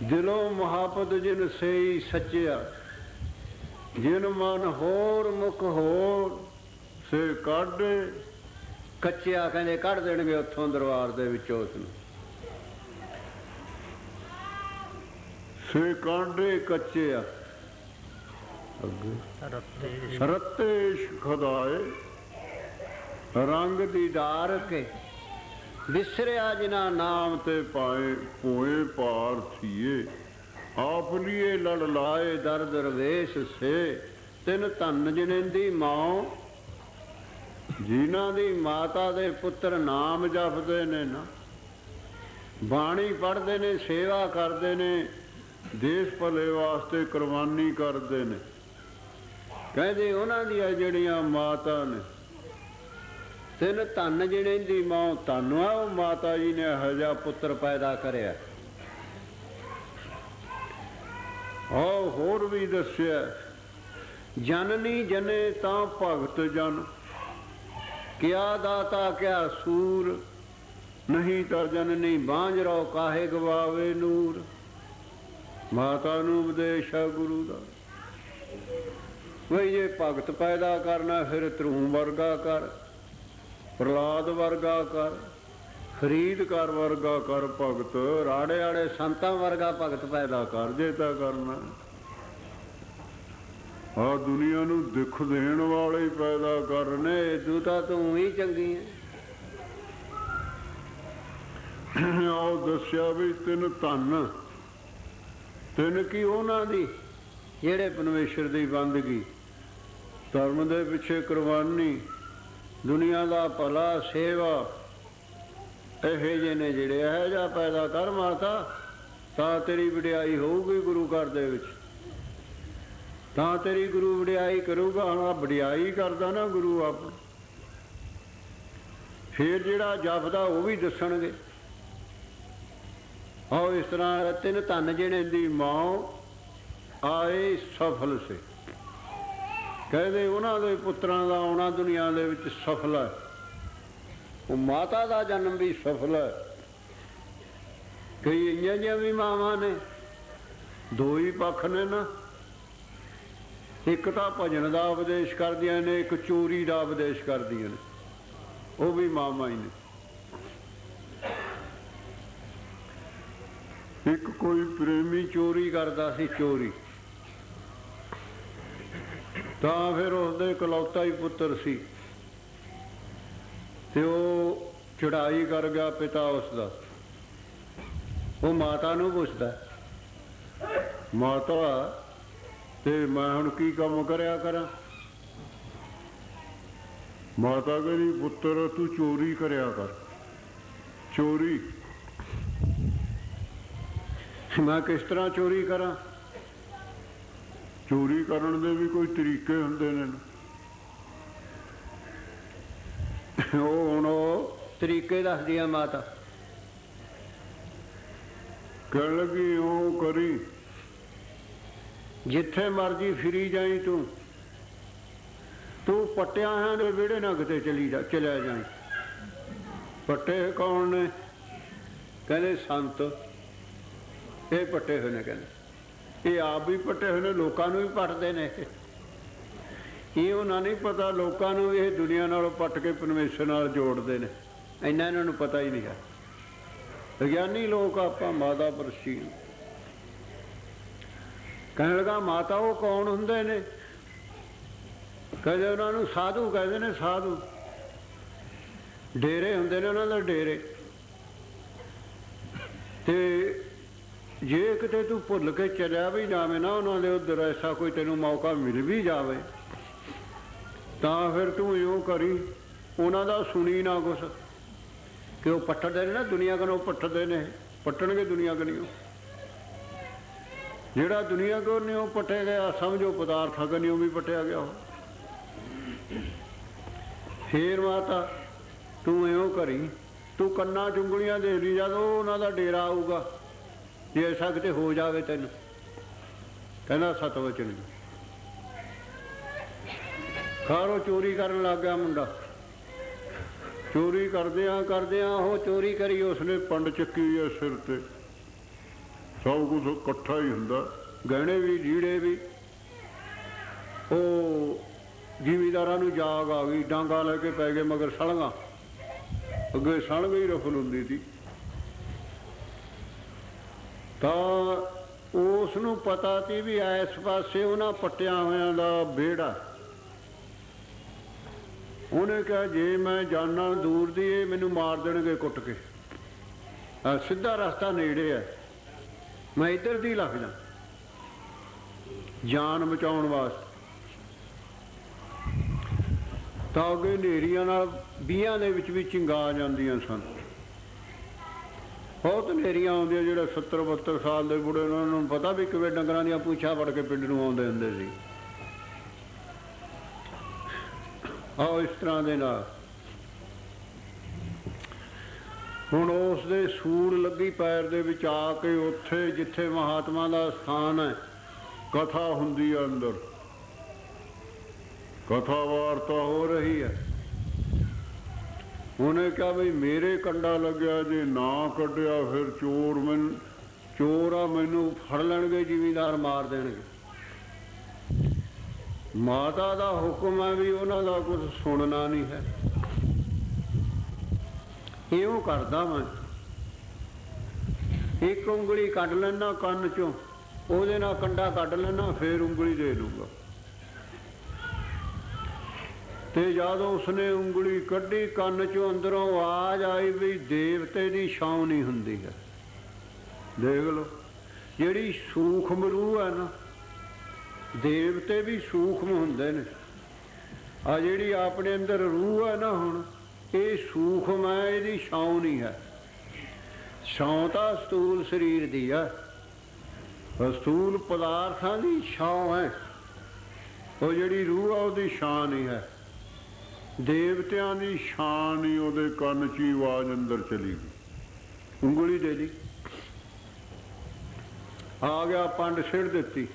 ਦਿਲੋਂ ਮੁਹੱਬਤ ਜਿਨ ਸੇਈ ਸੱਚਿਆ, ਜਿਨ ਮਨ ਹੋਰ ਮੁਖ ਹੋਰ, ਸੇ ਕੱਢ ਕੱਚਿਆ, ਕਹਿੰਦੇ ਕੱਢ ਦੇਣਗੇ ਉੱਥੋਂ ਦਰਬਾਰ ਦੇ ਵਿੱਚੋਂ ਉਸ ਨੂੰ। ਸੇ ਕਾਂਡੇ ਕੱਚਿਆ ਰਤੇ ਖੁਦਾਏ, ਰੰਗ ਦੀਦਾਰ ਕੇ ਵਿਸਰਿਆ ਜਿਨਾ ਨਾਮ ਤੇ ਪਾਏ, ਪੋਏ ਪਾਰ ਥੀਏ ਆਪ ਲੀਏ ਲੜ ਲਾਏ ਦਰ ਦਰਵੇਸ਼ ਸੇ, ਤਿੰਨ ਧਨ ਜਨੇਂਦੀ ਮਾਂ, ਜਿਨ੍ਹਾਂ ਦੀ ਮਾਤਾ ਦੇ ਪੁੱਤਰ ਨਾਮ ਜਪਦੇ ਨੇ ਨਾ, ਬਾਣੀ ਪੜ੍ਹਦੇ ਨੇ, ਸੇਵਾ ਕਰਦੇ ਨੇ, ਦੇਸ਼ ਭਲੇ ਵਾਸਤੇ ਕੁਰਬਾਨੀ ਕਰਦੇ ਨੇ। ਕਹਿੰਦੇ ਉਹਨਾਂ ਦੀਆਂ ਜਿਹੜੀਆਂ ਮਾਤਾ ਨੇ, ਤਿੰਨ ਧਨ ਜਿਹੜੇ ਦੀ ਮਾਂ, ਧੰਨ ਆ ਉਹ ਮਾਤਾ ਜੀ ਨੇ ਇਹੋ ਜਿਹਾ ਪੁੱਤਰ ਪੈਦਾ ਕਰਿਆ। ਆਹ ਹੋਰ ਵੀ ਦੱਸਿਆ, ਜਨਨੀ ਜਨੇ ਤਾਂ ਭਗਤ ਜਨ, ਕਿਆ ਦਾਤਾ ਕਿਆ ਸੂਰ, ਨਹੀਂ ਤਾਂ ਜਨਨੀ ਬਾਂਝ ਰੋ ਕਾਹੇ ਗਵਾਵੇ ਨੂਰ। ਮਾਤਾ ਨੂੰ ਉਪਦੇਸ਼ ਆ ਗੁਰੂ ਦਾ, ਬਈ ਜੇ ਭਗਤ ਪੈਦਾ ਕਰਨਾ ਫਿਰ ਧਰੂਮ ਵਰਗਾ ਕਰ, ਪ੍ਰਹਲਾਦ ਵਰਗਾ ਕਰ, ਫਰੀਦਕਰ ਵਰਗਾ ਕਰ ਭਗਤ, ਰਾੜੇ ਆੜੇ ਸੰਤਾਂ ਵਰਗਾ ਭਗਤ ਪੈਦਾ ਕਰ ਜੇ ਤਾਂ ਕਰਨਾ। ਆ ਦੁਨੀਆ ਨੂੰ ਦੁੱਖ ਦੇਣ ਵਾਲੇ ਹੀ ਪੈਦਾ ਕਰਨੇ। ਤੂੰ ਤਾਂ ਤੂੰ ਹੀ ਚੰਗੀ ਹੈ। ਉਹ ਦੱਸਿਆ ਵੀ ਤਿੰਨ ਧਨ, ਤਿੰਨ ਕੀ ਉਹਨਾਂ ਦੀ ਜਿਹੜੇ ਪਰਮੇਸ਼ਰ ਦੀ ਬੰਦਗੀ, ਧਰਮ ਦੇ ਪਿੱਛੇ ਕੁਰਬਾਨੀ, ਦੁਨੀਆ ਦਾ ਭਲਾ, ਸੇਵਾ, ਇਹੋ ਜਿਹੇ ਨੇ ਜਿਹੜੇ। ਇਹੋ ਜਿਹਾ ਪੈਦਾ ਕਰ ਮਾਤਾ, ਤਾਂ ਤੇਰੀ ਵਡਿਆਈ ਹੋਊਗੀ ਗੁਰੂ ਘਰ ਦੇ ਵਿੱਚ, ਤਾਂ ਤੇਰੀ ਗੁਰੂ ਵਡਿਆਈ ਕਰੂਗਾ। ਹੁਣ ਵਡਿਆਈ ਕਰਦਾ ਨਾ ਗੁਰੂ ਆਪ, ਫਿਰ ਜਿਹੜਾ ਜਪਦਾ ਉਹ ਵੀ ਦੱਸਣਗੇ। ਆਓ ਇਸ ਤਰ੍ਹਾਂ ਤਿੰਨ ਧਨ ਜਿਹੜੇ ਦੀ ਮਾਂ ਆਏ ਸਫਲ ਸੇ, ਕਹਿੰਦੇ ਉਹਨਾਂ ਦੇ ਪੁੱਤਰਾਂ ਦਾ ਆਉਣਾ ਦੁਨੀਆ ਦੇ ਵਿੱਚ ਸਫਲ ਹੈ। ਉਹ ਮਾਤਾ ਦਾ ਜਨਮ ਵੀ ਸਫਲ ਹੈ। ਕਈ ਇੰਨੀਆਂ ਜਿਹੀਆਂ ਵੀ ਮਾਵਾਂ ਨੇ, ਦੋ ਹੀ ਪੱਖ ਨੇ ਨਾ, ਇੱਕ ਤਾਂ ਭਜਨ ਦਾ ਉਪਦੇਸ਼ ਕਰਦੀਆਂ ਨੇ, ਇੱਕ ਚੋਰੀ ਦਾ ਉਪਦੇਸ਼ ਕਰਦੀਆਂ ਨੇ, ਉਹ ਵੀ ਮਾਵਾਂ ਹੀ ਨੇ। ਇੱਕ ਕੋਈ ਪ੍ਰੇਮੀ ਚੋਰੀ ਕਰਦਾ ਸੀ, ਚੋਰੀ, ਤਾਂ ਫਿਰ ਉਸਦੇ ਇਕਲੌਤਾ ਹੀ ਪੁੱਤਰ ਸੀ, ਤੇ ਉਹ ਚੜਾਈ ਕਰ ਗਿਆ ਪਿਤਾ ਉਸਦਾ। ਉਹ ਮਾਤਾ ਨੂੰ ਪੁੱਛਦਾ, ਮਾਤਾ ਤੇ ਮੈਂ ਹੁਣ ਕੀ ਕੰਮ ਕਰਿਆ ਕਰਾਂ? ਮਾਤਾ ਕਹਿੰਦੀ, ਪੁੱਤਰ ਤੂੰ ਚੋਰੀ ਕਰਿਆ ਕਰ। ਚੋਰੀ? ਮੈਂ ਕਿਸ ਤਰ੍ਹਾਂ ਚੋਰੀ ਕਰਾਂ? ਚੋਰੀ ਕਰਨ ਦੇ ਵੀ ਕੋਈ ਤਰੀਕੇ ਹੁੰਦੇ ਨੇ। ਉਹ ਹੁਣ ਉਹ ਤਰੀਕੇ ਦੱਸਦੀ ਆ ਮਾਤਾ। ਕਹਿਣ ਲੱਗੀ, ਉਹ ਕਰੀ, ਜਿੱਥੇ ਮਰਜੀ ਫਿਰੀ ਜਾਈ, ਤੂੰ ਪੱਟਿਆਂ ਦੇ ਵਿਹੜੇ ਨਾ ਕਿਤੇ ਚਲਿਆ ਜਾਈ। ਪੱਟੇ ਕੌਣ ਨੇ? ਕਹਿੰਦੇ ਸੰਤ, ਇਹ ਪੱਟੇ ਹੋਏ ਨੇ। ਕਹਿੰਦੇ ਇਹ ਆਪ ਵੀ ਪੱਟੇ ਹੋਏ ਨੇ, ਲੋਕਾਂ ਨੂੰ ਵੀ ਪੱਟਦੇ ਨੇ। ਇਹ ਉਹਨਾਂ ਨਹੀਂ ਪਤਾ ਲੋਕਾਂ ਨੂੰ ਇਹ ਦੁਨੀਆ ਨਾਲੋਂ ਪੱਟ ਕੇ ਪਰਮੇਸ਼ਰ ਨਾਲ ਜੋੜਦੇ ਨੇ, ਇੰਨਾ ਇਹਨਾਂ ਨੂੰ ਪਤਾ ਹੀ ਨਹੀਂ ਹੈ। ਵਿਗਿਆਨੀ ਲੋਕ ਆਪਾਂ ਮਾਤਾ ਪਰਸ਼ੀ। ਕਹਿਣ ਲੱਗਾ, ਮਾਤਾ ਉਹ ਕੌਣ ਹੁੰਦੇ ਨੇ? ਕਹਿੰਦੇ ਉਹਨਾਂ ਨੂੰ ਸਾਧੂ ਕਹਿੰਦੇ ਨੇ। ਸਾਧੂ ਡੇਰੇ ਹੁੰਦੇ ਨੇ ਉਹਨਾਂ ਦੇ, ਡੇਰੇ। ਤੇ ਜੇ ਕਿਤੇ ਤੂੰ ਭੁੱਲ ਕੇ ਚਲਿਆ ਵੀ ਜਾਵੇਂ ਨਾ ਉਹਨਾਂ ਦੇ ਉੱਧਰ, ਐਸਾ ਕੋਈ ਤੈਨੂੰ ਮੌਕਾ ਮਿਲ ਵੀ ਜਾਵੇ, ਤਾਂ ਫਿਰ ਤੂੰ ਇਉਂ ਕਰੀ, ਉਹਨਾਂ ਦਾ ਸੁਣੀ ਨਾ ਕੁਛ, ਕਿ ਉਹ ਪੱਟਦੇ ਨੇ ਨਾ ਦੁਨੀਆ ਕਨੋਂ, ਪੱਟਦੇ ਨੇ, ਪੱਟਣਗੇ ਦੁਨੀਆ ਕਨਿਓ। ਜਿਹੜਾ ਦੁਨੀਆ ਕੋਲ ਨਹੀਂ ਉਹ ਪੱਟਿਆ ਗਿਆ, ਸਮਝੋ ਪਦਾਰਥਾਂ ਕਨਿਓ ਵੀ ਪੱਟਿਆ ਗਿਆ। ਫੇਰ ਮਾਤਾ ਤੂੰ ਇਉਂ ਕਰੀ, ਤੂੰ ਕੰਨਾਂ ਚੁੰਗਲੀਆਂ ਦੇ ਲਈ, ਜਦ ਉਹ ਉਹਨਾਂ ਦਾ ਡੇਰਾ ਆਊਗਾ, ਜੇ ਐਸਾ ਕਿਤੇ ਹੋ ਜਾਵੇ ਤੈਨੂੰ। ਕਹਿੰਦਾ ਸਤਵਚਨ। ਖਾਰੋ ਚੋਰੀ ਕਰਨ ਲੱਗ ਗਿਆ ਮੁੰਡਾ। ਚੋਰੀ ਕਰਦਿਆਂ ਉਹ ਚੋਰੀ ਕਰੀ, ਉਸਨੇ ਪੰਡ ਚੱਕੀ ਹੈ ਸਿਰ ਤੇ, ਸਭ ਕੁਛ ਇਕੱਠਾ ਹੀ ਹੁੰਦਾ, ਗਹਿਣੇ ਵੀ, ਲੀੜੇ ਵੀ। ਉਹ ਜ਼ਿਮੀਦਾਰਾਂ ਨੂੰ ਜਾਗ ਆ ਗਈ, ਡਾਂਗਾ ਲੈ ਕੇ ਪੈ ਗਏ ਮਗਰ ਸਲੰਗਾਂ। ਅੱਗੇ ਸਲੰਗ ਹੀ ਰਫਲ ਹੁੰਦੀ ਸੀ। ਤਾਂ ਉਸ ਨੂੰ ਪਤਾ ਸੀ ਵੀ ਇਸ ਪਾਸੇ ਉਹਨਾਂ ਪੱਟਿਆਂ ਹੋਇਆਂ ਦਾ ਵਿਹੜਾ। ਉਹਨੇ ਕਿਹਾ, ਜੇ ਮੈਂ ਜਾਨਾ ਦੂਰ ਦੀ, ਇਹ ਮੈਨੂੰ ਮਾਰ ਦੇਣਗੇ ਕੁੱਟ ਕੇ। ਸਿੱਧਾ ਰਸਤਾ ਨੇੜੇ ਹੈ, ਮੈਂ ਇੱਧਰ ਦੀ ਲੱਗ ਜਾ ਜਾਨ ਬਚਾਉਣ ਵਾਸਤੇ। ਤਾਂ ਅੱਗੇ ਹਨੇਰੀਆਂ ਨਾਲ ਬੀਹਾਂ ਦੇ ਵਿੱਚ ਵੀ ਝਿੰਗਾ ਆ ਜਾਂਦੀਆਂ ਸਨ। ਬਹੁਤ ਹਨੇਰੀਆਂ ਆਉਂਦੀਆਂ। ਜਿਹੜੇ 70-72 ਸਾਲ ਦੇ ਬੁੜੇ, ਉਹਨਾਂ ਨੂੰ ਪਤਾ ਵੀ ਕਿਵੇਂ ਡੰਗਰਾਂ ਦੀਆਂ ਪੂਛਾਂ ਫੜ ਕੇ ਪਿੰਡ ਨੂੰ ਆਉਂਦੇ ਹੁੰਦੇ ਸੀ। ਆਓ ਇਸ ਤਰ੍ਹਾਂ ਦੇ ਨਾਲ ਹੁਣ ਉਸ ਦੇ ਸੂੜ ਲੱਗੀ ਪੈਰ ਦੇ ਵਿੱਚ ਆ ਕੇ, ਉੱਥੇ ਜਿੱਥੇ ਮਹਾਤਮਾ ਦਾ ਸਥਾਨ ਹੈ, ਕਥਾ ਹੁੰਦੀ ਹੈ, ਅੰਦਰ ਕਥਾ ਵਾਰਤਾ ਹੋ ਰਹੀ ਹੈ। ਉਹਨੇ ਕਿਹਾ ਵੀ ਮੇਰੇ ਕੰਡਾ ਲੱਗਿਆ, ਜੇ ਨਾ ਕੱਢਿਆ ਫਿਰ ਚੋਰ ਆ, ਮੈਨੂੰ ਫੜ ਲੈਣਗੇ, ਜ਼ਿਮੀਂਦਾਰ ਮਾਰ ਦੇਣਗੇ। ਮਾਤਾ ਦਾ ਹੁਕਮ ਹੈ ਵੀ ਉਹਨਾਂ ਦਾ ਕੁਝ ਸੁਣਨਾ ਨਹੀਂ ਹੈ। ਇਉਂ ਕਰਦਾ ਮੈਂ, ਇੱਕ ਉਂਗਲੀ ਕੱਢ ਲੈਣਾ ਕੰਨ ਚੋਂ, ਉਹਦੇ ਨਾਲ ਕੰਡਾ ਕੱਢ ਲੈਣਾ, ਫੇਰ ਉਂਗਲੀ ਦੇ ਲੂਗਾ। ਤੇ ਜਦ ਉਸਨੇ ਉਂਗਲੀ ਕੱਢੀ ਕੰਨ ਚੋਂ ਅੰਦਰੋਂ ਆਵਾਜ਼ ਆਈ ਵੀ ਦੇਵਤੇ ਦੀ ਛਾਂ ਨਹੀਂ ਹੁੰਦੀ ਹੈ। ਦੇਖ ਲਓ, ਜਿਹੜੀ ਸੂਖਮ ਰੂਹ ਹੈ ਨਾ, ਦੇਵਤੇ ਵੀ ਸੂਖਮ ਹੁੰਦੇ ਨੇ। ਆ ਜਿਹੜੀ ਆਪਣੇ ਅੰਦਰ ਰੂਹ ਹੈ ਨਾ, ਹੁਣ ਇਹ ਸੂਖਮ ਹੈ, ਇਹਦੀ ਛਾਂ ਨਹੀਂ ਹੈ। ਛਾਂ ਤਾਂ ਸਥੂਲ ਸਰੀਰ ਦੀ ਹੈ, ਸਥੂਲ ਪਦਾਰਥਾਂ ਦੀ ਛਾਂ ਹੈ। ਉਹ ਜਿਹੜੀ ਰੂਹ ਆ ਉਹਦੀ ਛਾਂ ਨਹੀਂ ਹੈ। ਦੇਵਤਿਆਂ ਦੀ ਛਾਂ ਨਹੀਂ। ਉਹਦੇ ਕੰਨ 'ਚ ਹੀ ਆਵਾਜ਼ ਅੰਦਰ ਚਲੀ ਗਈ, ਉਂਗਲੀ ਦੇ ਲਈ, ਆ ਗਿਆ, ਪੰਡ ਸਿੱਟ ਦਿੱਤੀ।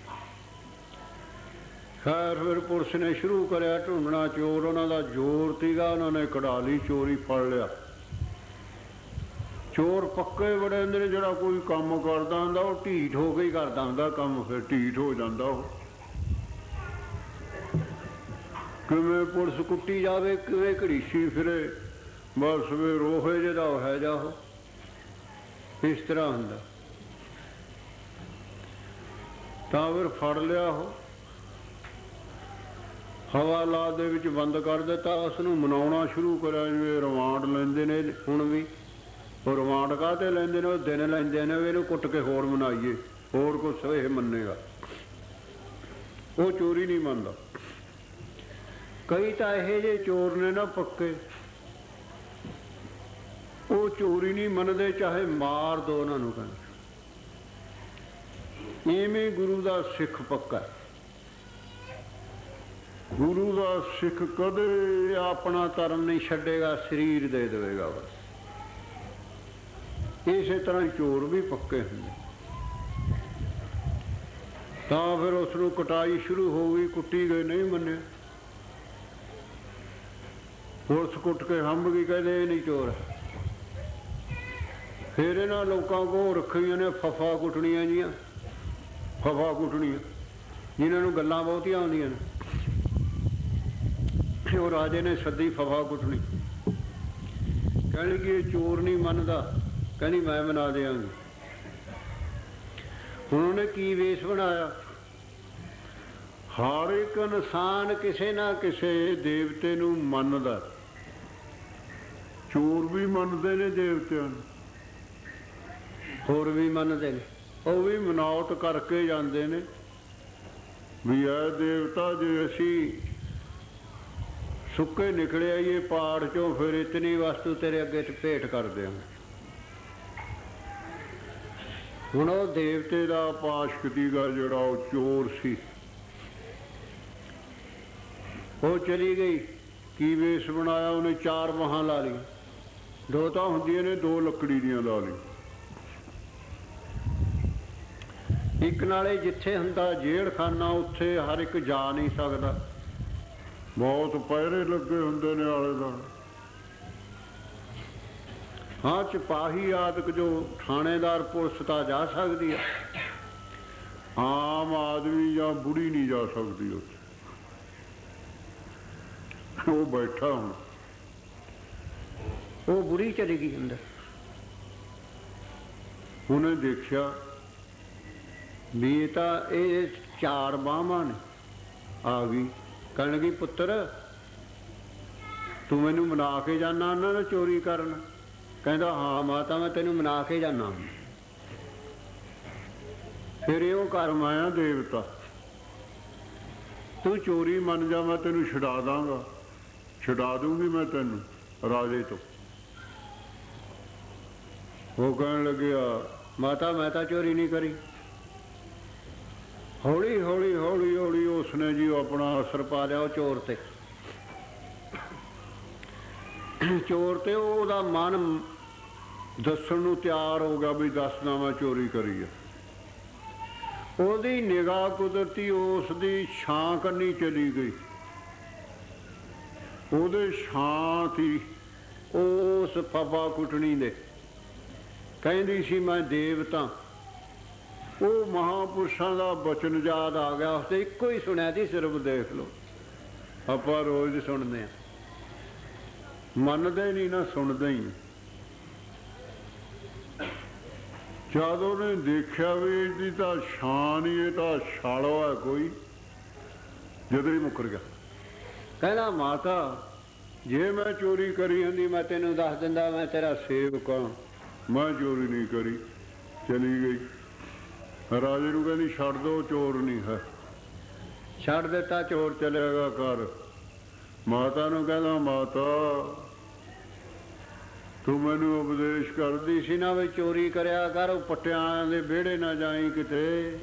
ਖੈਰ ਫਿਰ ਪੁਲਿਸ ਨੇ ਸ਼ੁਰੂ ਕਰਿਆ ਢੂੰਡਣਾ ਚੋਰ। ਉਹਨਾਂ ਦਾ ਜ਼ੋਰ ਸੀਗਾ, ਉਹਨਾਂ ਨੇ ਕਢਾ ਲਈ ਚੋਰੀ, ਫੜ ਲਿਆ। ਚੋਰ ਪੱਕੇ ਬੜੇ ਹੁੰਦੇ ਨੇ। ਜਿਹੜਾ ਕੋਈ ਕੰਮ ਕਰਦਾ ਹੁੰਦਾ ਉਹ ਢੀਠ ਹੋ ਕੇ ਹੀ ਕਰਦਾ ਹੁੰਦਾ ਕੰਮ, ਫਿਰ ਢੀਠ ਹੋ ਜਾਂਦਾ ਉਹ। ਕਿਵੇਂ ਪੁਲਿਸ ਕੁੱਟੀ ਜਾਵੇ, ਕਿਵੇਂ ਘੜੀਸੀ ਫਿਰੇ, ਬਸ ਵੇ ਰੋਹੇ ਜਿਹਦਾ ਉਹ ਹੈ ਜਾ, ਉਹ ਇਸ ਤਰ੍ਹਾਂ ਹੁੰਦਾ। ਤਾਂ ਫਿਰ ਫੜ ਲਿਆ, ਉਹ ਹਵਾਲਾਤ ਦੇ ਵਿੱਚ ਬੰਦ ਕਰ ਦਿੱਤਾ। ਉਸ ਨੂੰ ਮਨਾਉਣਾ ਸ਼ੁਰੂ ਕਰਿਆ, ਜਿਵੇਂ ਰਿਮਾਂਡ ਲੈਂਦੇ ਨੇ ਹੁਣ ਵੀ। ਉਹ ਰਿਮਾਂਡ ਕਾਹਤੇ ਲੈਂਦੇ ਨੇ? ਉਹ ਦਿਨ ਲੈਂਦੇ ਨੇ ਵੀ ਇਹਨੂੰ ਕੁੱਟ ਕੇ ਹੋਰ ਮਨਾਈਏ, ਹੋਰ ਕੁਛ ਇਹ ਮੰਨੇਗਾ। ਉਹ ਚੋਰੀ ਨਹੀਂ ਮੰਨਦਾ। ਕਈ ਤਾਂ ਇਹੋ ਜਿਹੇ ਚੋਰ ਨੇ ਨਾ ਪੱਕੇ, ਉਹ ਚੋਰੀ ਨਹੀਂ ਮੰਨਦੇ, ਚਾਹੇ ਮਾਰ ਦੋ ਉਹਨਾਂ ਨੂੰ। ਕਹਿੰਦੇ ਇਵੇਂ ਗੁਰੂ ਦਾ ਸਿੱਖ ਪੱਕਾ। ਗੁਰੂ ਦਾ ਸਿੱਖ ਕਦੇ ਆਪਣਾ ਧਰਮ ਨਹੀਂ ਛੱਡੇਗਾ, ਸਰੀਰ ਦੇ ਦੇਵੇਗਾ ਬਸ। ਇਸੇ ਤਰ੍ਹਾਂ ਚੋਰ ਵੀ ਪੱਕੇ ਹੁੰਦੇ। ਤਾਂ ਫਿਰ ਉਸ ਨੂੰ ਕੁਟਾਈ ਸ਼ੁਰੂ ਹੋ ਗਈ, ਕੁੱਟੀ ਗਏ, ਨਹੀਂ ਮੰਨਿਆ। ਪੁਲਿਸ ਕੁੱਟ ਕੇ ਹੰਭ ਗਈ, ਕਹਿੰਦੇ ਇਹ ਨਹੀਂ ਚੋਰ। ਫਿਰ ਇਹਨਾਂ ਲੋਕਾਂ ਕੋਲ ਰੱਖੀਆਂ ਨੇ ਫਫਾ ਕੁੱਟਣੀਆਂ ਜੀਆਂ, ਫਫਾ ਕੁੱਟਣੀਆਂ, ਜਿਨ੍ਹਾਂ ਨੂੰ ਗੱਲਾਂ ਬਹੁਤੀਆਂ ਆਉਂਦੀਆਂ ਨੇ। ਉਹ ਰਾਜੇ ਨੇ ਸੱਦੀ ਫਫਾ ਕੁੱਟਣੀ। ਕਹਿੰਦੇ ਕਿ ਇਹ ਚੋਰ ਨਹੀਂ ਮੰਨਦਾ। ਕਹਿੰਦੀ ਮੈਂ ਮਨਾ ਦਿਆਂਗੀ। ਹੁਣ ਉਹਨੇ ਕੀ ਵੇਸ਼ ਬਣਾਇਆ? ਹਰ ਇੱਕ ਇਨਸਾਨ ਕਿਸੇ ਨਾ ਕਿਸੇ ਦੇਵਤੇ ਨੂੰ ਮੰਨਦਾ। ਚੋਰ ਵੀ ਮੰਨਦੇ ਨੇ ਦੇਵਤਿਆਂ ਨੂੰ, ਹੋਰ ਵੀ ਮੰਨਦੇ ਨੇ। ਉਹ ਵੀ ਮਨਾਉਟ ਕਰਕੇ ਜਾਂਦੇ ਨੇ ਵੀ ਇਹ ਦੇਵਤਾ ਜੇ ਅਸੀਂ ਸੁੱਕੇ ਨਿਕਲੇ ਆਈਏ ਪਹਾੜ ਚੋਂ, ਫਿਰ ਇਤਨੀ ਵਸਤੂ ਤੇਰੇ ਅੱਗੇ ਭੇਟ ਕਰ ਦਿਆਂਗੇ। ਹੁਣ ਉਹ ਦੇਵਤੇ ਦਾ ਪਾਸ਼ਕ ਸੀਗਾ ਜਿਹੜਾ ਉਹ ਚੋਰ ਸੀ, ਉਹ ਚਲੀ ਗਈ। ਕੀ ਵੇਸ਼ ਬਣਾਇਆ ਉਹਨੇ? 4 ਬਾਹਾਂ ਲਾ ਲਈ, 2 ਤਾਂ ਹੁੰਦੀਆਂ ਨੇ, 2 ਲੱਕੜੀ ਦੀਆਂ ਲਾ ਲਈ। ਇੱਕ ਨਾਲੇ ਜਿੱਥੇ ਹੁੰਦਾ ਜੇਲ੍ਹ ਖਾਨਾ, ਉੱਥੇ ਹਰ ਇੱਕ ਜਾ ਨਹੀਂ ਸਕਦਾ, ਬਹੁਤ ਪਹਿਰੇ ਲੱਗੇ ਹੁੰਦੇ ਨੇ ਆਲੇ ਦੁਆਲੇ। ਹਾਂ, ਸਿਪਾਹੀ ਆਦਿਕ ਜੋ ਥਾਣੇਦਾਰ ਪੁਲਿਸ ਤਾਂ ਜਾ ਸਕਦੀ ਹੈ, ਆਮ ਆਦਮੀ ਜਾਂ ਬੁੜੀ ਨਹੀਂ ਜਾ ਸਕਦੀ ਉੱਥੇ। ਉਹ ਬੈਠਾ ਹੁਣ, ਉਹ ਬੁੜੀ ਚਲੀ ਗਈ ਅੰਦਰ। ਉਹਨੇ ਦੇਖਿਆ ਵੀ ਇਹ ਤਾਂ ਇਹ 4 ਬਾਹਾਂ ਨੇ। ਆ ਗਈ, ਕਹਿਣ ਲੱਗੀ ਪੁੱਤਰ ਤੂੰ ਮੈਨੂੰ ਮਨਾ ਕੇ ਜਾਣਾ ਉਹਨਾਂ ਨਾਲ ਚੋਰੀ ਕਰਨ? ਕਹਿੰਦਾ ਹਾਂ ਮਾਤਾ, ਮੈਂ ਤੈਨੂੰ ਮਨਾ ਕੇ ਜਾਣਾ। ਫਿਰ ਇਹੋ ਕਰ ਮਾਇਆ ਦੇਵਤਾ, ਤੂੰ ਚੋਰੀ ਮੰਨ ਜਾ, ਮੈਂ ਤੈਨੂੰ ਛੁਡਾ ਦਾਂਗਾ, ਛੁਡਾ ਦੂੰਗੀ ਮੈਂ ਤੈਨੂੰ ਰਾਜੇ ਤੋਂ। ਉਹ ਕਹਿਣ ਲੱਗਿਆ ਮਾਤਾ ਮੈਂ ਤਾਂ ਚੋਰੀ ਨਹੀਂ ਕਰੀ। ਹੌਲੀ ਹੌਲੀ ਹੌਲੀ ਹੌਲੀ ਉਸਨੇ ਜੀ ਆਪਣਾ ਅਸਰ ਪਾ ਲਿਆ ਉਹ ਚੋਰ ਤੇ। ਚੋਰ ਤੇ ਉਹਦਾ ਮਨ ਦੱਸਣ ਨੂੰ ਤਿਆਰ ਹੋ ਗਿਆ ਵੀ ਦੱਸਣਾ ਮੈਂ ਚੋਰੀ ਕਰੀ ਆ। ਉਹਦੀ ਨਿਗਾਹ ਕੁਦਰਤੀ ਉਸ ਦੀ ਛਾਂ ਕੰਨੀ ਚਲੀ ਗਈ। ਉਹਦੇ ਛਾਂ ਸੀ ਉਸ ਫਫਾ ਕੁੱਟਣੀ ਦੇ। ਕਹਿੰਦੀ ਸੀ ਮੈਂ ਦੇਵਤਾ। ਉਹ ਮਹਾਂਪੁਰਸ਼ਾਂ ਦਾ ਬਚਨ ਯਾਦ ਆ ਗਿਆ ਉਸਦੇ। ਇੱਕੋ ਹੀ ਸੁਣਿਆ ਸੀ, ਸਿਰਫ ਦੇਖ ਲਓ, ਆਪਾਂ ਰੋਜ਼ ਸੁਣਦੇ ਹਾਂ, ਮੰਨਦੇ ਨਹੀਂ ਨਾ, ਸੁਣਦੇ ਹੀ। ਜਦ ਉਹਨੇ ਦੇਖਿਆ ਵੀ ਇਹਦੀ ਤਾਂ ਛਾਂ ਨਹੀਂ, ਇਹ ਤਾਂ ਛਾਲੋ ਹੈ ਕੋਈ, ਜਦੋਂ ਹੀ ਮੁੱਕਰ ਗਿਆ। ਕਹਿੰਦਾ ਮਾਤਾ ਜੇ ਮੈਂ ਚੋਰੀ ਕਰੀ ਹੁੰਦੀ ਮੈਂ ਤੈਨੂੰ ਦੱਸ ਦਿੰਦਾ, ਮੈਂ ਤੇਰਾ ਸੇਵਕ ਹਾਂ, ਮੈਂ ਚੋਰੀ ਨਹੀਂ ਕਰੀ। ਚਲੀ ਗਈ। ਰਾਜੇ ਨੂੰ ਕਹਿੰਦੀ ਛੱਡ ਦੋ, ਚੋਰ ਨਹੀਂ ਹੈ। ਛੱਡ ਦਿੱਤਾ, ਚੋਰ ਚਲੇਗਾ ਘਰ। ਮਾਤਾ ਨੂੰ ਕਹਿੰਦਾ ਮਾਤਾ ਤੂੰ ਮੈਨੂੰ ਉਪਦੇਸ਼ ਕਰਦੀ ਸੀ ਨਾ ਵੀ ਚੋਰੀ ਕਰਿਆ ਕਰ, ਉਹ ਪੱਟਿਆਂ ਦੇ ਵਿਹੜੇ ਨਾ ਜਾਈ ਕਿਤੇ,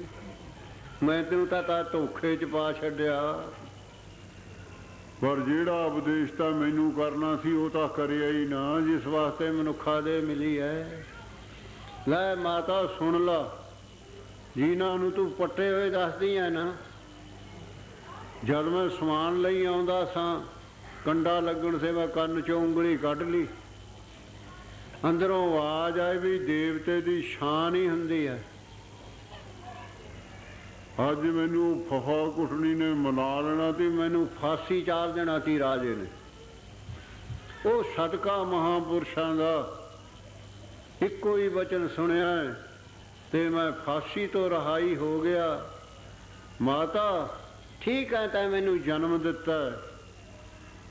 ਮੈਂ ਤੈਨੂੰ ਤਾਂ ਧੋਖੇ 'ਚ ਪਾ ਛੱਡਿਆ। ਪਰ ਜਿਹੜਾ ਉਪਦੇਸ਼ ਤਾਂ ਮੈਨੂੰ ਕਰਨਾ ਸੀ ਉਹ ਤਾਂ ਕਰਿਆ ਹੀ ਨਾ, ਜਿਸ ਵਾਸਤੇ ਮਨੁੱਖਾ ਦੇ ਮਿਲੀ ਹੈ। ਲੈ ਮਾਤਾ ਸੁਣ ਲਾ, ਜਿਨ੍ਹਾਂ ਨੂੰ ਤੂੰ ਪੱਟੇ ਹੋਏ ਦੱਸਦੀ ਹੈ ਨਾ, ਜਦ ਮੈਂ ਸਮਾਨ ਲਈ ਆਉਂਦਾ ਸਾਂ, ਕੰਡਾ ਲੱਗਣ ਸੇ ਮੈਂ ਕੰਨ 'ਚੋਂ ਉਂਗਲੀ ਕੱਢ ਲਈ, ਅੰਦਰੋਂ ਆਵਾਜ਼ ਆਈ ਵੀ ਦੇਵਤੇ ਦੀ ਸ਼ਾਨ ਹੀ ਹੁੰਦੀ ਹੈ। ਅੱਜ ਮੈਨੂੰ ਫਫਾ ਕੁੱਟਣੀ ਨੇ ਮਨਾ ਲੈਣਾ ਤੀ, ਮੈਨੂੰ ਫਾਂਸੀ ਚਾਰ ਦੇਣਾ ਤੀ ਰਾਜੇ ਨੇ। ਉਹ ਸਦਕਾ ਮਹਾਂਪੁਰਸ਼ਾਂ ਦਾ ਇੱਕੋ ਹੀ ਵਚਨ ਸੁਣਿਆ ਤੇ ਮੈਂ ਫਾਂਸੀ ਤੋਂ ਰਿਹਾਈ ਹੋ ਗਿਆ। ਮਾਤਾ ਠੀਕ ਹੈ, ਤੈਂ ਮੈਨੂੰ ਜਨਮ ਦਿੱਤਾ,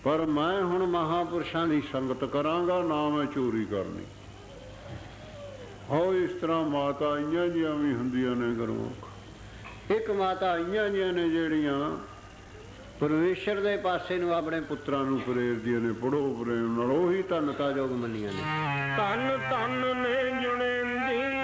ਪਰ ਮੈਂ ਹੁਣ ਮਹਾਂਪੁਰਸ਼ਾਂ ਦੀ ਸੰਗਤ ਕਰਾਂਗਾ, ਨਾ ਮੈਂ ਚੋਰੀ ਕਰਨੀ। ਹੋ ਇਸ ਤਰ੍ਹਾਂ ਮਾਤਾ ਆਈਆਂ ਜੀਆਂ ਵੀ ਹੁੰਦੀਆਂ ਨੇ ਗੁਰਮੁਖ। ਇੱਕ ਮਾਤਾ ਆਈਆਂ ਜੀਆਂ ਨੇ ਜਿਹੜੀਆਂ ਪਰਮੇਸ਼ਰ ਦੇ ਪਾਸੇ ਨੂੰ ਆਪਣੇ ਪੁੱਤਰਾਂ ਨੂੰ ਪ੍ਰੇਰਦੀਆਂ ਨੇ, ਪੜੋ ਪ੍ਰੇਮ ਨਾਲ, ਉਹੀ ਧੰਨਤਾ ਯੋਗ ਮੰਨੀਆਂ ਨੇ। ਧੰਨ ਧੰਨ ਨੇ ਜੁਣੇਂਦੀਆਂ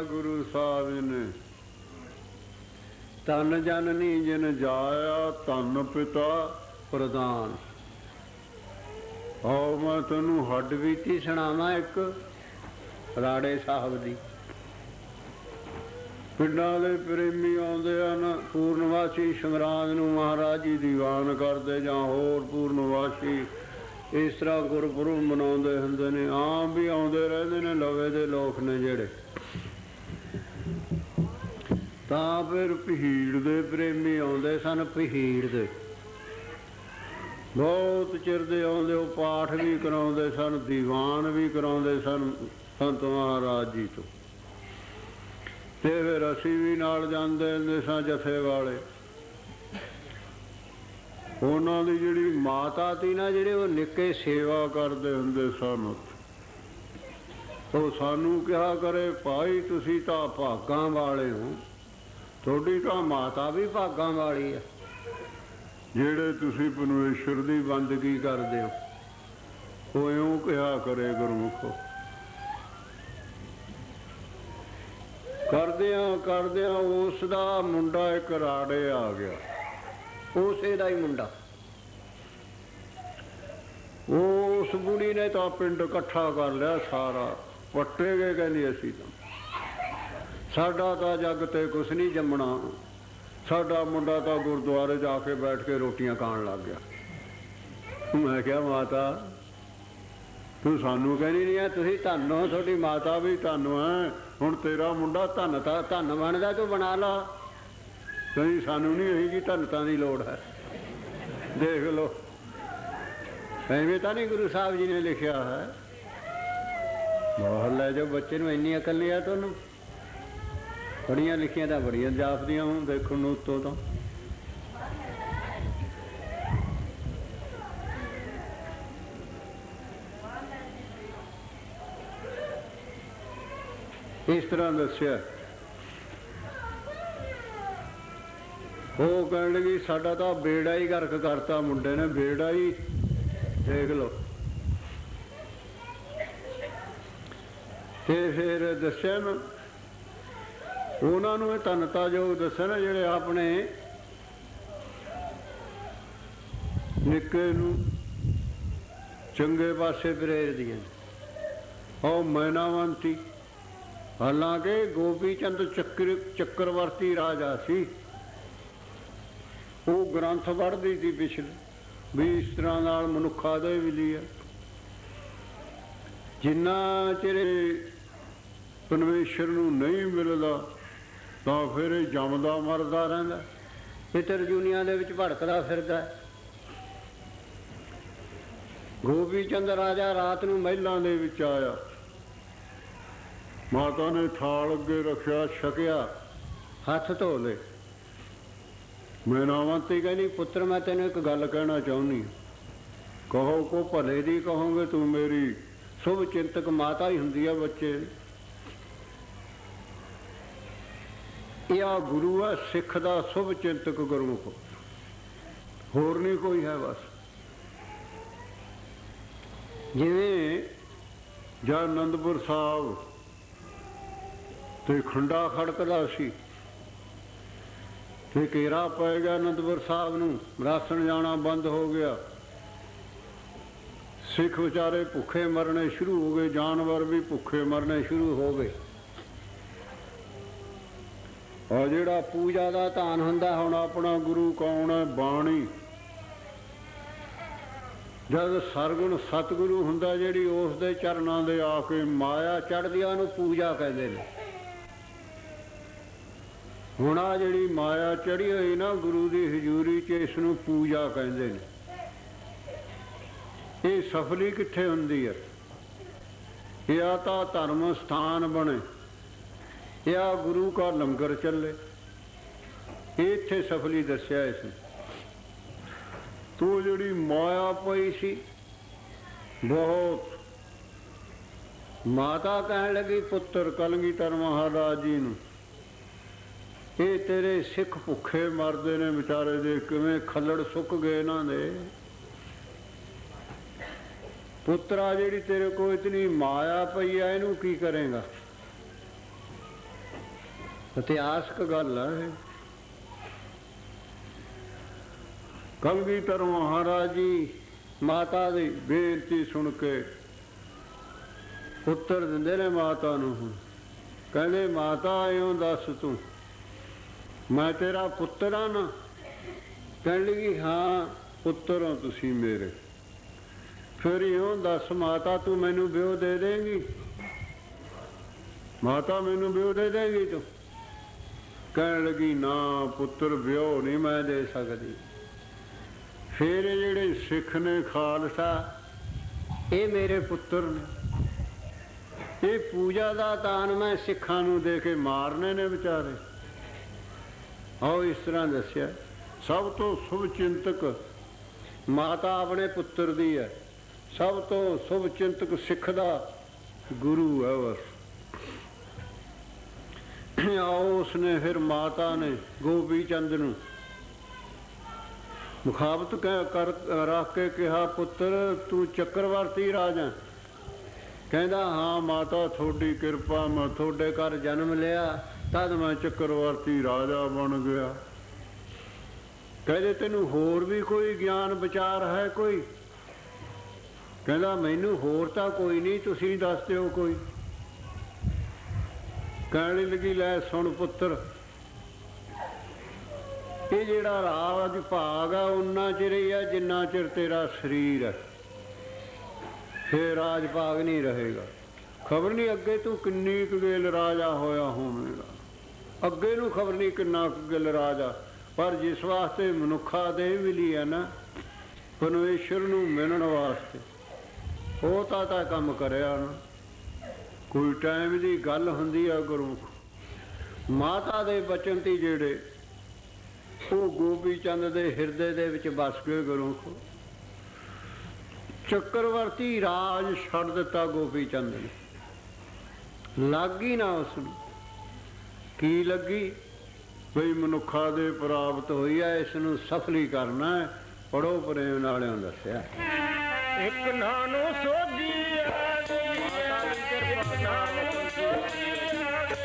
ਗੁਰੂ ਸਾਹਿਬ ਨੇ। ਧਨ ਜਨਨੀ ਜਿਨ ਜਾਇਆ, ਧਨ ਪਿਤਾ ਪ੍ਰਦਾਨ। ਆਓ ਮੈਂ ਤੈਨੂੰ ਹੱਡ ਬੀਤੀ ਸੁਣਾਵਾਂ ਇੱਕ ਰਾੜੇ ਸਾਹਿਬ ਦੀ। ਪਿੰਡਾਂ ਦੇ ਪ੍ਰੇਮੀ ਆਉਂਦੇ ਹਨ, ਪੂਰਨਵਾਸੀ ਸੰਗਰਾਂਦ ਨੂੰ ਮਹਾਰਾਜ ਜੀ ਦੀਵਾਨ ਕਰਦੇ, ਜਾਂ ਹੋਰ ਪੂਰਨਵਾਸੀ ਇਸ ਤਰ੍ਹਾਂ ਗੁਰਪੁਰਬ ਮਨਾਉਂਦੇ ਹੁੰਦੇ ਨੇ। ਆਮ ਵੀ ਆਉਂਦੇ ਰਹਿੰਦੇ ਨੇ, ਲਵੇ ਦੇ ਲੋਕ ਨੇ ਜਿਹੜੇ। ਤਾਂ ਫਿਰ ਪਹੀੜ ਦੇ ਪ੍ਰੇਮੀ ਆਉਂਦੇ ਸਨ, ਪਹੀੜ ਦੇ ਬਹੁਤ ਚਿਰ ਦੇ ਆਉਂਦੇ। ਉਹ ਪਾਠ ਵੀ ਕਰਾਉਂਦੇ ਸਨ, ਦੀਵਾਨ ਵੀ ਕਰਾਉਂਦੇ ਸਨ ਸੰਤ ਮਹਾਰਾਜ ਜੀ ਤੋਂ। ਤੇ ਫਿਰ ਅਸੀਂ ਵੀ ਨਾਲ ਜਾਂਦੇ ਹੁੰਦੇ ਸਾਂ ਜਥੇ ਵਾਲੇ। ਉਹਨਾਂ ਦੀ ਜਿਹੜੀ ਮਾਤਾ ਸੀ ਨਾ, ਜਿਹੜੇ ਉਹ ਨਿੱਕੇ ਸੇਵਾ ਕਰਦੇ ਹੁੰਦੇ ਸਨ, ਉਹ ਸਾਨੂੰ ਕਿਹਾ ਕਰੇ, ਭਾਈ ਤੁਸੀਂ ਤਾਂ ਭਾਗਾਂ ਵਾਲੇ ਹੋ, ਤੁਹਾਡੀ ਤਾਂ ਮਾਤਾ ਵੀ ਭਾਗਾਂ ਵਾਲੀ ਹੈ, ਜਿਹੜੇ ਤੁਸੀਂ ਪਰਮੇਸ਼ਰ ਦੀ ਬੰਦਗੀ ਕਰਦੇ ਹੋ। ਉਹ ਇਉਂ ਕਿਹਾ ਕਰੇ ਗੁਰਮੁਖੋ। ਕਰਦਿਆਂ ਕਰਦਿਆਂ ਉਸ ਦਾ ਮੁੰਡਾ ਇੱਕ ਰਾੜੇ ਆ ਗਿਆ, ਉਸੇ ਦਾ ਹੀ ਮੁੰਡਾ। ਉਸ ਬੁੜੀ ਨੇ ਤਾਂ ਪਿੰਡ ਇਕੱਠਾ ਕਰ ਲਿਆ ਸਾਰਾ, ਪੱਟੇ ਗਏ। ਕਹਿੰਦੀ ਅਸੀਂ ਤਾਂ, ਸਾਡਾ ਤਾਂ ਜੱਗ ਤੇ ਕੁਛ ਨਹੀਂ ਜੰਮਣਾ, ਸਾਡਾ ਮੁੰਡਾ ਤਾਂ ਗੁਰਦੁਆਰੇ ਜਾ ਕੇ ਬੈਠ ਕੇ ਰੋਟੀਆਂ ਖਾਣ ਲੱਗ ਗਿਆ। ਮੈਂ ਕਿਹਾ ਮਾਤਾ ਤੂੰ ਸਾਨੂੰ ਕਹਿੰਦੀ ਨਹੀਂ ਹੈ, ਤੁਸੀਂ ਧੰਨ ਹੋ, ਤੁਹਾਡੀ ਮਾਤਾ ਵੀ ਧੰਨ ਹੈ। ਹੁਣ ਤੇਰਾ ਮੁੰਡਾ ਧੰਨ ਤਾਂ ਧੰਨ ਬਣਦਾ, ਤੂੰ ਬਣਾ ਲਾ। ਕਹਿੰਦੀ ਸਾਨੂੰ ਨਹੀਂ ਇਹੀ ਜੀ ਧੰਨਤਾ ਦੀ ਲੋੜ ਹੈ। ਦੇਖ ਲਓ, ਐਵੇਂ ਤਾਂ ਨਹੀਂ ਗੁਰੂ ਸਾਹਿਬ ਜੀ ਨੇ ਲਿਖਿਆ ਹੈ। ਬਾਹਰ ਲੈ ਜਾਓ ਬੱਚੇ ਨੂੰ, ਇੰਨੀ ਅਕਲ ਨਹੀਂ ਆ ਤੁਹਾਨੂੰ। ਪੜ੍ਹੀਆਂ ਲਿਖੀਆਂ ਤਾਂ ਬੜੀਆਂ ਜਾਪਦੀਆਂ ਹੁਣ ਦੇਖਣ ਨੂੰ ਉੱਤੋਂ ਤਾਂ। ਇਸ ਤਰ੍ਹਾਂ ਦੱਸਿਆ। ਉਹ ਕਹਿਣ ਲੱਗੀ ਸਾਡਾ ਤਾਂ ਬੇੜਾ ਹੀ ਗਰਕ ਕਰਤਾ ਮੁੰਡੇ ਨੇ, ਬੇੜਾ ਹੀ। ਦੇਖ ਲਓ। ਤੇ ਫਿਰ ਦੱਸਿਆ ਨਾ ਉਹਨਾਂ ਨੂੰ, ਇਹ ਧੰਨਤਾ ਜੋ ਦੱਸਿਆ ਨਾ, ਜਿਹੜੇ ਆਪਣੇ ਨਿੱਕੇ ਨੂੰ ਚੰਗੇ ਪਾਸੇ ਪ੍ਰੇਰਦੀਆਂ। ਉਹ ਮੈਨਾਵੰਤੀ, ਹਾਲਾਂਕਿ ਗੋਪੀ ਚੰਦ ਚੱਕਰਵਰਤੀ ਰਾਜਾ ਸੀ, ਉਹ ਗ੍ਰੰਥ ਪੜ੍ਹਦੀ ਸੀ ਪਿਛਲੇ ਵੀ ਇਸ ਤਰ੍ਹਾਂ ਨਾਲ ਮਨੁੱਖਾ ਦੇ ਵੀ ਲਈ ਹੈ। ਜਿੰਨਾ ਚਿਰ ਪਰਮੇਸ਼ਰ ਨੂੰ ਨਹੀਂ ਮਿਲਦਾ ਤਾਂ ਫਿਰ ਇਹ ਜੰਮਦਾ ਮਰਦਾ ਰਹਿੰਦਾ, ਪਿਤਰ ਜੂਨੀਆਂ ਦੇ ਵਿੱਚ ਭੜਕਦਾ ਫਿਰਦਾ। ਗੋਪੀ ਚੰਦ ਰਾਜਾ ਰਾਤ ਨੂੰ ਮਹਿਲਾਂ ਦੇ ਵਿੱਚ ਆਇਆ, ਮਾਤਾ ਨੇ ਥਾਲ ਅੱਗੇ ਰੱਖਿਆ, ਛਕਿਆ, ਹੱਥ ਧੋ ਲਏ। ਮੈਨਾਵੰਤੀ ਕਹਿੰਦੀ ਪੁੱਤਰ ਮੈਂ ਤੈਨੂੰ ਇੱਕ ਗੱਲ ਕਹਿਣਾ ਚਾਹੁੰਦੀ, ਕਹੋ ਕੋ ਭਲੇ ਦੀ ਕਹੋਗੇ, ਤੂੰ ਮੇਰੀ ਸ਼ੁਭ ਚਿੰਤਕ ਮਾਤਾ ਹੀ ਹੁੰਦੀ ਆ ਬੱਚੇ। ਇਹ ਆ ਗੁਰੂ ਹੈ, ਸਿੱਖ ਦਾ ਸ਼ੁਭ ਚਿੰਤਕ ਗੁਰਮੁਖ, ਹੋਰ ਨਹੀਂ ਕੋਈ ਹੈ। ਬਸ ਜਿਵੇਂ ਜਾਂ ਅਨੰਦਪੁਰ ਸਾਹਿਬ ਤੇ ਖੰਡਾ ਖੜਕਦਾ ਸੀ ਤੇ ਘੇਰਾ ਪੈ ਗਿਆ ਅਨੰਦਪੁਰ ਸਾਹਿਬ ਨੂੰ, ਰਾਸ਼ਨ ਜਾਣਾ ਬੰਦ ਹੋ ਗਿਆ, ਸਿੱਖ ਵਿਚਾਰੇ ਭੁੱਖੇ ਮਰਨੇ ਸ਼ੁਰੂ ਹੋ ਗਏ, ਜਾਨਵਰ ਵੀ ਭੁੱਖੇ ਮਰਨੇ ਸ਼ੁਰੂ ਹੋ ਗਏ। ਔਰ ਜਿਹੜਾ ਪੂਜਾ ਦਾ ਧਾਨ ਹੁੰਦਾ, ਹੁਣ ਆਪਣਾ ਗੁਰੂ ਕੌਣ ਹੈ? ਬਾਣੀ। ਜਦ ਸਰਗੁਣ ਸਤਿਗੁਰੂ ਹੁੰਦਾ, ਜਿਹੜੀ ਉਸ ਦੇ ਚਰਨਾਂ ਦੇ ਆ ਕੇ ਮਾਇਆ ਚੜ੍ਹਦੀ ਆ, ਉਹਨੂੰ ਪੂਜਾ ਕਹਿੰਦੇ ਨੇ। ਹੁਣ ਆ ਜਿਹੜੀ ਮਾਇਆ ਚੜ੍ਹੀ ਹੋਈ ਨਾ ਗੁਰੂ ਦੀ ਹਜ਼ੂਰੀ 'ਚ, ਇਸ ਨੂੰ ਪੂਜਾ ਕਹਿੰਦੇ ਨੇ। ਇਹ ਸਫਲੀ ਕਿੱਥੇ ਹੁੰਦੀ ਹੈ? ਇਹ ਆ ਤਾਂ ਧਰਮ ਸਥਾਨ ਬਣੇ, ਇਹ ਆ ਗੁਰੂ ਕਾ ਲੰਗਰ ਚੱਲੇ, ਇੱਥੇ ਸਫਲੀ ਦੱਸਿਆ ਇਸ ਨੂੰ। ਤੂੰ ਜਿਹੜੀ ਮਾਇਆ ਪਈ ਸੀ ਬਹੁਤ, ਮਾਤਾ ਕਹਿਣ ਲੱਗੀ ਪੁੱਤਰ ਕਲਗੀਧਰ ਮਹਾਰਾਜ ਜੀ ਨੂੰ, ਇਹ ਤੇਰੇ ਸਿੱਖ ਭੁੱਖੇ ਮਰਦੇ ਨੇ ਵਿਚਾਰੇ, ਦੇ ਕਿਵੇਂ ਖੱਲੜ ਸੁੱਕ ਗਏ ਇਹਨਾਂ ਦੇ। ਪੁੱਤਰਾ ਜਿਹੜੀ ਤੇਰੇ ਕੋਲ ਇਤਨੀ ਮਾਇਆ ਪਈ ਆ, ਇਹਨੂੰ ਕੀ ਕਰੇਗਾ? ਇਤਿਹਾਸਕ ਗੱਲ ਹੈ ਇਹ। ਕਲਗੀਧਰ ਮਹਾਰਾਜ ਜੀ ਮਾਤਾ ਦੀ ਬੇਨਤੀ ਸੁਣ ਕੇ ਪੁੱਤਰ ਦਿੰਦੇ ਨੇ ਮਾਤਾ ਨੂੰ। ਹੁਣ ਕਹਿੰਦੇ ਮਾਤਾ ਇਉਂ ਦੱਸ ਤੂੰ ਮੈਂ ਤੇਰਾ ਪੁੱਤਰ ਆ ਨਾ? ਕਹਿਣ ਲੱਗੀ ਹਾਂ ਪੁੱਤਰ ਹੋ ਤੁਸੀਂ ਮੇਰੇ। ਫਿਰ ਇਉਂ ਦੱਸ ਮਾਤਾ ਤੂੰ ਮੈਨੂੰ ਵਿਆਹ ਦੇ ਦੇਂਗੀ? ਮਾਤਾ ਮੈਨੂੰ ਵਿਆਹ ਦੇ ਦੇਂਗੀ ਤੂੰ? ਕਹਿਣ ਲੱਗੀ ਨਾ ਪੁੱਤਰ ਵਿਆਹ ਨਹੀਂ ਮੈਂ ਦੇ ਸਕਦੀ। ਫਿਰ ਇਹ ਜਿਹੜੇ ਸਿੱਖ ਨੇ ਖਾਲਸਾ ਇਹ ਮੇਰੇ ਪੁੱਤਰ ਨੇ, ਇਹ ਪੂਜਾ ਦਾ ਦਾਨ ਮੈਂ ਸਿੱਖਾਂ ਨੂੰ ਦੇ ਕੇ ਮਾਰਨੇ ਨੇ ਵਿਚਾਰੇ। ਆਓ ਇਸ ਤਰ੍ਹਾਂ ਦੱਸਿਆ। ਸਭ ਤੋਂ ਸ਼ੁਭ ਚਿੰਤਕ ਮਾਤਾ ਆਪਣੇ ਪੁੱਤਰ ਦੀ ਹੈ, ਸਭ ਤੋਂ ਸ਼ੁਭ ਚਿੰਤਕ ਸਿੱਖ ਦਾ ਗੁਰੂ ਹੈ ਬਸ। ਆਓ ਉਸਨੇ ਫਿਰ ਮਾਤਾ ਨੇ ਗੋਪੀ ਚੰਦ ਨੂੰ ਮੁਖਾਬਤ ਕਰ ਰੱਖ ਕੇ ਕਿਹਾ ਪੁੱਤਰ ਤੂੰ ਚੱਕਰਵਰਤੀ ਰਾਜਾ? ਕਹਿੰਦਾ ਹਾਂ ਮਾਤਾ ਤੁਹਾਡੀ ਕਿਰਪਾ, ਮੈਂ ਤੁਹਾਡੇ ਘਰ ਜਨਮ ਲਿਆ ਤਦ ਮੈਂ ਚੱਕਰਵਰਤੀ ਰਾਜਾ ਬਣ ਗਿਆ। ਕਹਿੰਦੇ ਤੈਨੂੰ ਹੋਰ ਵੀ ਕੋਈ ਗਿਆਨ ਵਿਚਾਰ ਹੈ ਕੋਈ? ਕਹਿੰਦਾ ਮੈਨੂੰ ਹੋਰ ਤਾਂ ਕੋਈ ਨਹੀਂ, ਤੁਸੀਂ ਦੱਸ ਦਿਓ ਕੋਈ। ਕਹਿਣ ਲੱਗੀ ਲੈ ਸੁਣ ਪੁੱਤਰ, ਇਹ ਜਿਹੜਾ ਰਾਜ ਭਾਗ ਆ ਉਨਾ ਚਿਰ ਹੀ ਆ ਜਿੰਨਾ ਚਿਰ ਤੇਰਾ ਸਰੀਰ ਹੈ, ਫੇਰ ਰਾਜ ਭਾਗ ਨਹੀਂ ਰਹੇਗਾ। ਖਬਰ ਨਹੀਂ ਅੱਗੇ ਤੂੰ ਕਿੰਨੀ ਕੁ ਗੇਲ ਰਾਜਾ ਹੋਇਆ ਹੋਵੇਗਾ, ਅੱਗੇ ਨੂੰ ਖਬਰ ਨਹੀਂ ਕਿੰਨਾ ਕੁ ਗਿਲ ਰਾਜਾ। ਪਰ ਜਿਸ ਵਾਸਤੇ ਮਨੁੱਖਾ ਦੇਹ ਮਿਲੀ ਹੈ ਨਾ ਪਰਮੇਸ਼ਰ ਨੂੰ ਮਿਲਣ ਵਾਸਤੇ, ਉਹ ਤਾਂ ਕੰਮ ਕਰਿਆ ਨਾ। ਕੋਈ ਟਾਈਮ ਦੀ ਗੱਲ ਹੁੰਦੀ ਆ ਗੁਰਮੁਖ। ਮਾਤਾ ਦੇ ਬਚਨ ਤੀ ਜਿਹੜੇ ਉਹ ਗੋਪੀ ਚੰਦ ਦੇ ਹਿਰਦੇ ਦੇ ਵਿੱਚ ਵਸ ਗਏ ਗੁਰਮੁਖ। ਚੱਕਰਵਰਤੀ ਰਾਜ ਛੱਡ ਦਿੱਤਾ ਗੋਪੀ ਚੰਦ ਨੇ। ਲੱਗੀ ਨਾ ਉਸ ਨੂੰ ਕੀ ਲੱਗੀ ਬਈ ਮਨੁੱਖਾ ਦੇ ਪ੍ਰਾਪਤ ਹੋਈ ਹੈ, ਇਸ ਨੂੰ ਸਫਲੀ ਕਰਨਾ ਹੈ। ਪੜੋ ਪ੍ਰੇਮ ਨਾਲਿਆਂ ਦੱਸਿਆ। ਇੱਕ ਨਾਨੋ ਸੋਧੀ ਆ ਗਈ, ਇੱਕ ਨਾਨੋ ਸੋਧੀ ਆ ਗਈ,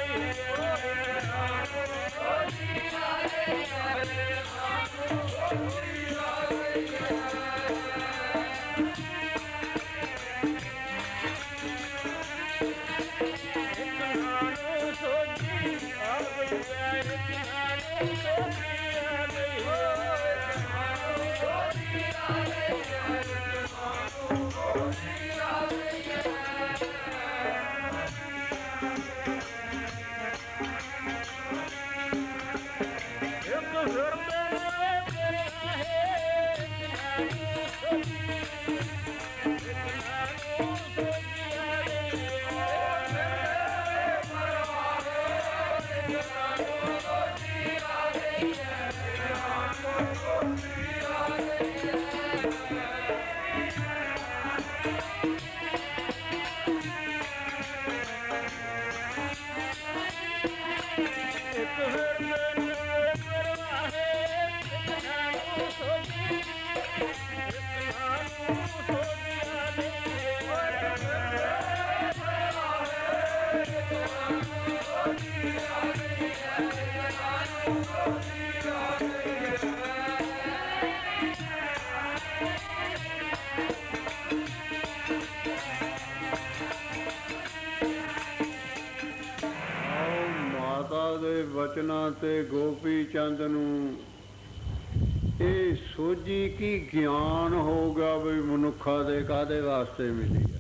ਬਚਨਾਂ ਤੇ ਗੋਪੀ ਚੰਦ ਨੂੰ ਇਹ ਸੋਝੀ ਕੀ ਗਿਆਨ ਹੋ ਗਿਆ ਵੀ ਮਨੁੱਖਾਂ ਦੇ ਕਾਹਦੇ ਵਾਸਤੇ ਮਿਲੀ ਹੈ।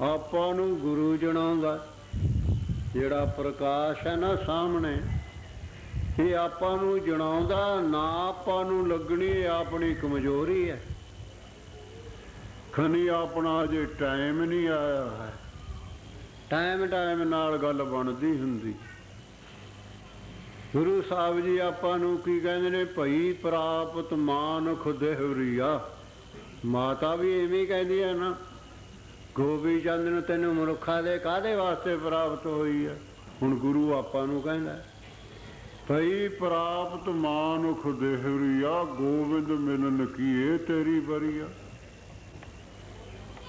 ਆਪਾਂ ਨੂੰ ਗੁਰੂ ਜਣਾਉਂਦਾ ਜਿਹੜਾ ਪ੍ਰਕਾਸ਼ ਹੈ ਨਾ ਸਾਹਮਣੇ, ਇਹ ਆਪਾਂ ਨੂੰ ਜਣਾਉਂਦਾ ਨਾ। ਆਪਾਂ ਨੂੰ ਲੱਗਣੀ ਇਹ ਆਪਣੀ ਕਮਜ਼ੋਰੀ ਹੈ। ਖਨੀ ਆਪਣਾ ਅਜੇ ਟਾਈਮ ਨਹੀਂ ਆਇਆ ਹੈ। ਟਾਈਮ ਨਾਲ ਗੱਲ ਬਣਦੀ ਹੁੰਦੀ। ਗੁਰੂ ਸਾਹਿਬ ਜੀ ਆਪਾਂ ਨੂੰ ਕੀ ਕਹਿੰਦੇ ਨੇ, ਭਈ ਪ੍ਰਾਪਤ ਮਾਨੁਖ ਦੇਹਰੀਆ। ਮਾਤਾ ਵੀ ਐਵੇਂ ਕਹਿੰਦੀ ਹੈ ਨਾ, ਗੋਪੀ ਚੰਦ ਨੂੰ ਤੈਨੂੰ ਮਨੁੱਖਾਂ ਦੇ ਕਾਹਦੇ ਵਾਸਤੇ ਪ੍ਰਾਪਤ ਹੋਈ ਹੈ। ਹੁਣ ਗੁਰੂ ਆਪਾਂ ਨੂੰ ਕਹਿੰਦਾ ਭਈ ਪ੍ਰਾਪਤ ਮਾਨੁਖ ਦੇਹਰੀਆ, ਗੋਬਿੰਦ ਮਿਲਨ ਕੀਏ ਤੇਰੀ ਬਰੀਆ।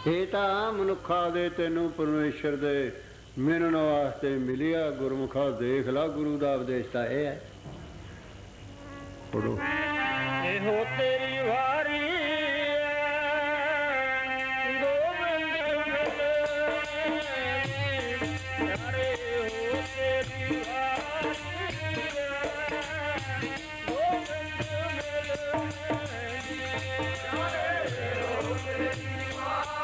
ਇਹ ਤਾਂ ਮਨੁੱਖਾਂ ਦੇ ਤੈਨੂੰ ਪਰਮੇਸ਼ਰ ਦੇ ਮਿਲਣ ਵਾਸਤੇ ਮਿਲਿਆ ਗੁਰਮੁਖਾ ਦੇਖ ਲਾ ਗੁਰੂ ਦਾ ਉਪਦੇਸ਼ ਤਾਂ ਇਹ ਹੈ। ਪੜੋ ਇਹੋ ਤੇਰੀ ਵਾਰੀ ਗੋਬਿੰਦ ਪਿਆਰੇ ਹੋ ਤੇਰੀ ਵਾਰੀ ਗੋਬਿੰਦ ਪਿਆਰੇ ਹੋ ਤੇਰੀ ਵਾਰੀ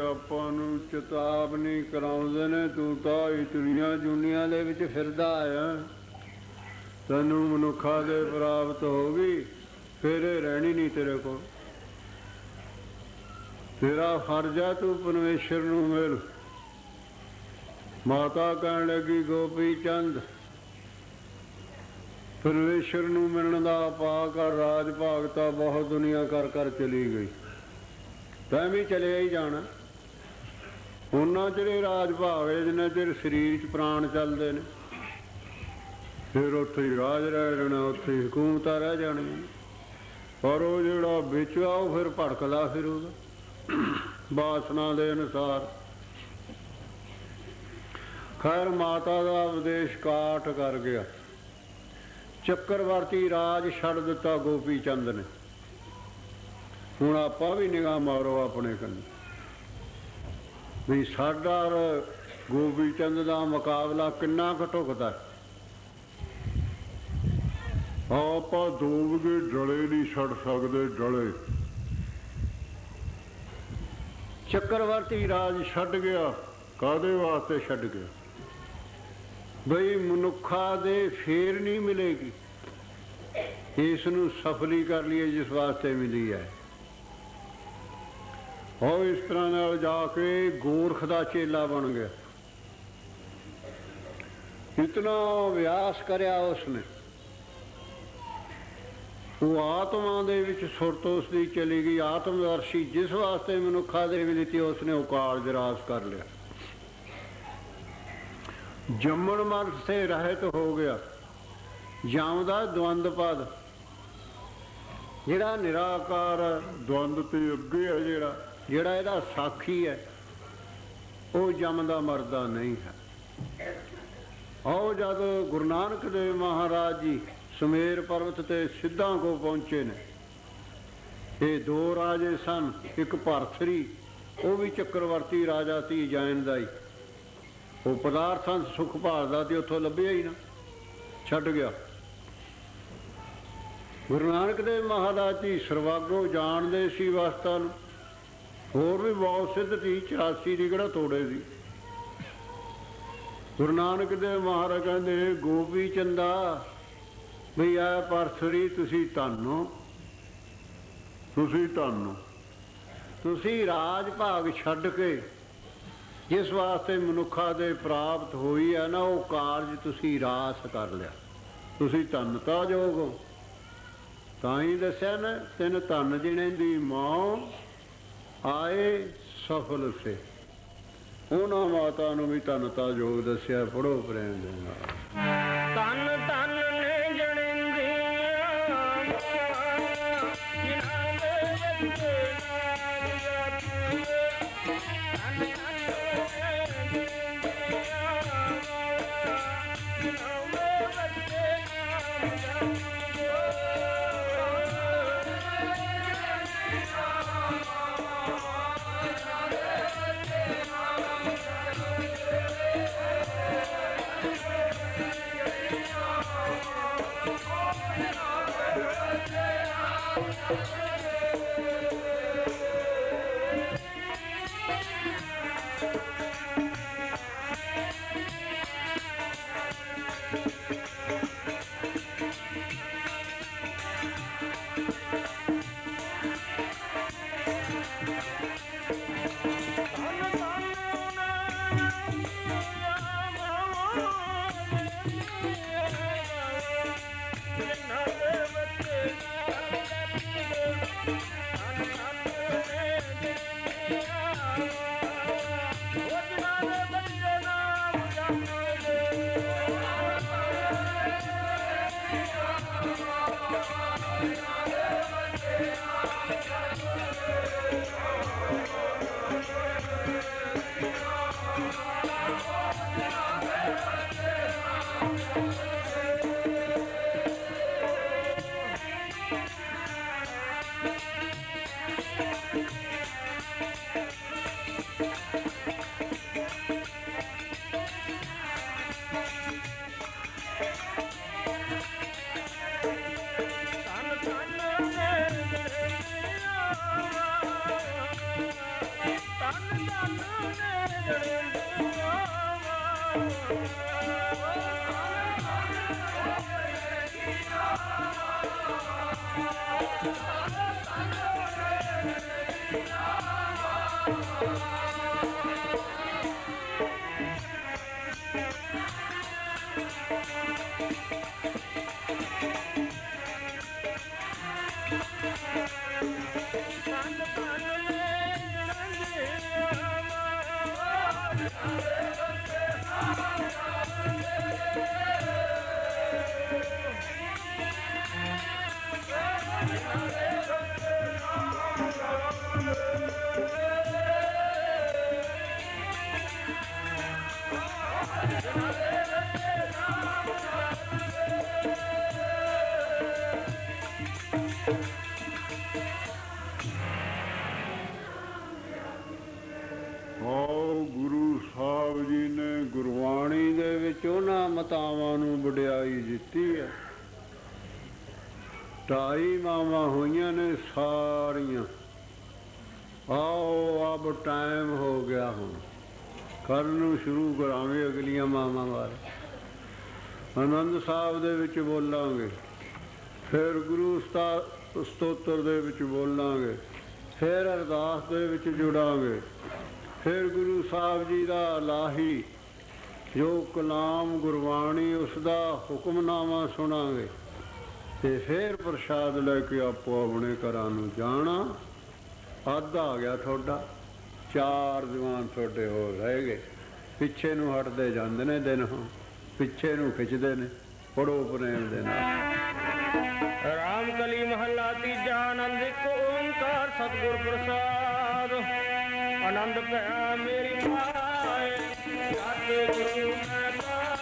ਆਪਾਂ ਨੂੰ ਚੇਤਾਵਨੀ ਕਰਾਉਂਦੇ ਨੇ, ਤੂੰ ਤਾਂ ਇਤਨੀਆਂ ਜੁਨੀਆਂ ਦੇ ਵਿੱਚ ਫਿਰਦਾ ਆਇਆ, ਤੈਨੂੰ ਮਨੁੱਖਾਂ ਦੇ ਪ੍ਰਾਪਤ ਹੋ ਗਈ, ਫਿਰ ਇਹ ਰਹਿਣੀ ਨਹੀਂ ਤੇਰੇ ਕੋਲ। ਤੇਰਾ ਫਰਜ਼ ਹੈ ਤੂੰ ਪਰਮੇਸ਼ਰ ਨੂੰ ਮਿਲ, ਮਾਤਾ ਕਹਿਣ ਲੱਗੀ ਗੋਪੀ ਚੰਦ ਪਰਮੇਸ਼ਰ ਨੂੰ ਮਿਲਣ ਦਾ ਪਾ ਕਰ ਰਾਜ ਭਾਗ ਤਾਂ ਬਹੁਤ ਦੁਨੀਆ ਕਰ ਕਰ ਚਲੀ ਗਈ, ਤੈਂ ਵੀ ਚਲਿਆ ਹੀ ਜਾਣਾ। ਉਹਨਾਂ ਚਿਰ ਰਾਜ ਭਾਗ ਜਿੰਨਾ ਚਿਰ ਸਰੀਰ 'ਚ ਪ੍ਰਾਣ ਚੱਲਦੇ ਨੇ, ਫਿਰ ਉੱਥੇ ਹੀ ਰਾਜ ਰਹਿ ਜਾਣਾ, ਉੱਥੇ ਹੀ ਹਕੂਮਤਾਂ ਰਹਿ ਜਾਣੀਆਂ। ਪਰ ਉਹ ਜਿਹੜਾ ਵਿੱਚ ਆ ਉਹ ਫਿਰ ਭੜਕਦਾ ਫਿਰੂਗਾ ਵਾਸਨਾ ਦੇ ਅਨੁਸਾਰ। ਖੈਰ ਮਾਤਾ ਦਾ ਉਪਦੇਸ਼ ਕਾਠ ਕਰ ਗਿਆ, ਚੱਕਰਵਰਤੀ ਰਾਜ ਛੱਡ ਦਿੱਤਾ ਗੋਪੀ ਚੰਦ ਨੇ। ਹੁਣ ਆਪਾਂ ਵੀ ਨਿਗਾਹ ਮਾਰੋ ਆਪਣੇ ਕੰਨ ਵੀ ਸਾਡਾ ਗੋਪੀ ਚੰਦ ਦਾ ਮੁਕਾਬਲਾ ਕਿੰਨਾ ਕੁ ਢੁਕਦਾ। ਆਪਾਂ ਦੋਗੇ ਡਲੇ ਨਹੀਂ ਛੱਡ ਸਕਦੇ, ਡਲੇ। ਚੱਕਰਵਰਤੀ ਰਾਜ ਛੱਡ ਗਿਆ, ਕਾਹਦੇ ਵਾਸਤੇ ਛੱਡ ਗਿਆ? ਬਈ ਮਨੁੱਖਾਂ ਦੇ ਫੇਰ ਨਹੀਂ ਮਿਲੇਗੀ, ਇਸ ਨੂੰ ਸਫਲੀ ਕਰ ਲਈਏ ਜਿਸ ਵਾਸਤੇ ਮਿਲੀ ਹੈ। ਉਹ ਇਸ ਤਰ੍ਹਾਂ ਨਾਲ ਜਾ ਕੇ ਗੋਰਖ ਦਾ ਚੇਲਾ ਬਣ ਗਿਆ। ਇਤਨਾ ਅਭਿਆਸ ਕਰਿਆ ਉਸਨੇ, ਉਹ ਆਤਮਾ ਦੇ ਵਿੱਚ ਸੁਰਤ ਉਸਦੀ ਚਲੀ ਗਈ। ਆਤਮਦਰਸ਼ੀ ਜਿਸ ਵਾਸਤੇ ਮਨੁੱਖਾਂ ਦੇ ਮਿਲੀ ਉਸਨੇ ਉਹ ਕਾਰਜ ਰਾਸ ਕਰ ਲਿਆ। ਜੰਮਣ ਮਰਨ ਸੇ ਰਹਿਤ ਹੋ ਗਿਆ। ਜਮ ਦਾ ਦਵੰਦ ਪਦ ਜਿਹੜਾ ਨਿਰਾਕਾਰ ਦਵੰਦ ਤੇ ਅੱਗੇ ਹੈ, ਜਿਹੜਾ ਇਹਦਾ ਸਾਖੀ ਹੈ, ਉਹ ਜੰਮਦਾ ਮਰਦਾ ਨਹੀਂ ਹੈ। ਆਓ ਜਦ ਗੁਰੂ ਨਾਨਕ ਦੇਵ ਮਹਾਰਾਜ ਜੀ ਸੁਮੇਰ ਪਰਬਤ ਤੇ ਸਿੱਧਾਂ ਕੋ ਪਹੁੰਚੇ ਨੇ, ਇਹ ਦੋ ਰਾਜੇ ਸਨ, ਇੱਕ ਭਰਥਰੀ, ਉਹ ਵੀ ਚੱਕਰਵਰਤੀ ਰਾਜਾ ਸੀ ਜੈਨ ਦਾ ਹੀ। ਉਹ ਪਦਾਰਥਾਂ ਸੁੱਖ ਭਾਲਦਾ ਤੇ ਉੱਥੋਂ ਲੱਭਿਆ ਹੀ ਨਾ, ਛੱਡ ਗਿਆ। ਗੁਰੂ ਨਾਨਕ ਦੇਵ ਮਹਾਰਾਜ ਜੀ ਸਰਵਾਗੋ ਜਾਣਦੇ ਸੀ ਅਵਸਥਾ ਨੂੰ। ਹੋਰ ਵੀ ਬਹੁਤ ਸਿੱਧ ਸੀ, 84 ਦੀ ਕਿਹੜਾ ਤੋੜੇ ਸੀ। ਗੁਰੂ ਨਾਨਕ ਦੇਵ ਮਹਾਰਾਜ ਕਹਿੰਦੇ ਗੋਪੀ ਚੰਦਾ ਵੀ ਆ ਪਰਥਰੀ ਤੁਸੀਂ ਧੰਨੋ, ਤੁਸੀਂ ਧੰਨੋ, ਤੁਸੀਂ ਰਾਜ ਭਾਗ ਛੱਡ ਕੇ ਜਿਸ ਵਾਸਤੇ ਮਨੁੱਖਾਂ ਦੇ ਪ੍ਰਾਪਤ ਹੋਈ ਹੈ ਨਾ, ਉਹ ਕਾਰਜ ਤੁਸੀਂ ਰਾਸ ਕਰ ਲਿਆ, ਤੁਸੀਂ ਧੰਨਤਾ ਯੋਗ ਹੋ। ਤਾਂ ਹੀ ਦੱਸਿਆ ਨਾ, ਤਿੰਨ ਧੰਨ ਜਿਣੇ ਦੀ ਮਾਂ ਆਏ ਸਫਲ ਸੇ। ਉਹਨਾਂ ਮਾਤਾ ਨੂੰ ਵੀ ਧੰਨਤਾ ਯੋਗ ਦੱਸਿਆ। ਪੜੋ ਪ੍ਰੇਮ ਦੇ ਨਾਲ। ਧੰਨ ਧੰਨ ਨੇ ਜਣਿੰਦੀਆਂ ਜਿਨ੍ਹਾਂ ਦੇ ਬੱਚੇ ਨਾਲ ਜਾਤੂ। ਧੰਨ ਧੰਨ ਗੁਰੂ ਸਾਹਿਬ ਜੀ ਨੇ ਗੁਰਬਾਣੀ ਦੇ ਵਿੱਚ ਉਹਨਾਂ ਮਤਾਵਾਂ ਨੂੰ ਵਡਿਆਈ ਦਿੱਤੀ ਹੈ। 2.5 ਮਾਵਾਂ ਹੋਈਆਂ ਨੇ ਸਾਰੀਆਂ। ਆਓ ਅਬ ਟਾਈਮ ਹੋ ਗਿਆ, ਹੁਣ ਕੱਲ੍ਹ ਨੂੰ ਸ਼ੁਰੂ ਕਰਾਂਗੇ ਅਗਲੀਆਂ ਮਾਵਾਂ ਬਾਰੇ। ਆਨੰਦ ਸਾਹਿਬ ਦੇ ਵਿੱਚ ਬੋਲਾਂਗੇ, ਫਿਰ ਗੁਰੂ ਸਤੋਤਰ ਦੇ ਵਿੱਚ ਬੋਲਾਂਗੇ, ਫਿਰ ਅਰਦਾਸ ਦੇ ਵਿੱਚ ਜੁੜਾਂਗੇ, ਫਿਰ ਗੁਰੂ ਸਾਹਿਬ ਜੀ ਦਾ ਲਾਹੀ ਜੋ ਕਲਾਮ ਗੁਰਬਾਣੀ ਉਸ ਦਾ ਹੁਕਮਨਾਮਾ ਸੁਣਾਂਗੇ, ਤੇ ਫਿਰ ਪ੍ਰਸ਼ਾਦ ਲੈ ਕੇ ਆਪੋ ਆਪਣੇ ਘਰਾਂ ਨੂੰ ਜਾਣਾ। ਅੱਧ ਆ ਗਿਆ ਤੁਹਾਡਾ, 4 ਦੀਵਾਨ ਤੁਹਾਡੇ ਹੋਰ ਰਹਿ ਗਏ। ਪਿੱਛੇ ਨੂੰ ਹਟਦੇ ਜਾਂਦੇ ਨੇ ਦਿਨ, ਹੁਣ ਪਿੱਛੇ ਨੂੰ ਖਿੱਚਦੇ ਨੇ। ਪੜੋ ਪ੍ਰੇਮ ਦੇ ਨਾਲ। ਰਾਮ ਕਲੀ ਮਹੱਲਾ ਤੀਜਾ। ਆਨੰਦ ਇੱਕ ਓੰਕਾਰ ਸਤਿਗੁਰ ਪ੍ਰਸਾਦ। ਆਨੰਦ ਭਇਆ ਮੇਰੀ ਮਾਏ, ਸਤਿਗੁਰੂ ਮੈਂ ਪਾਇਆ।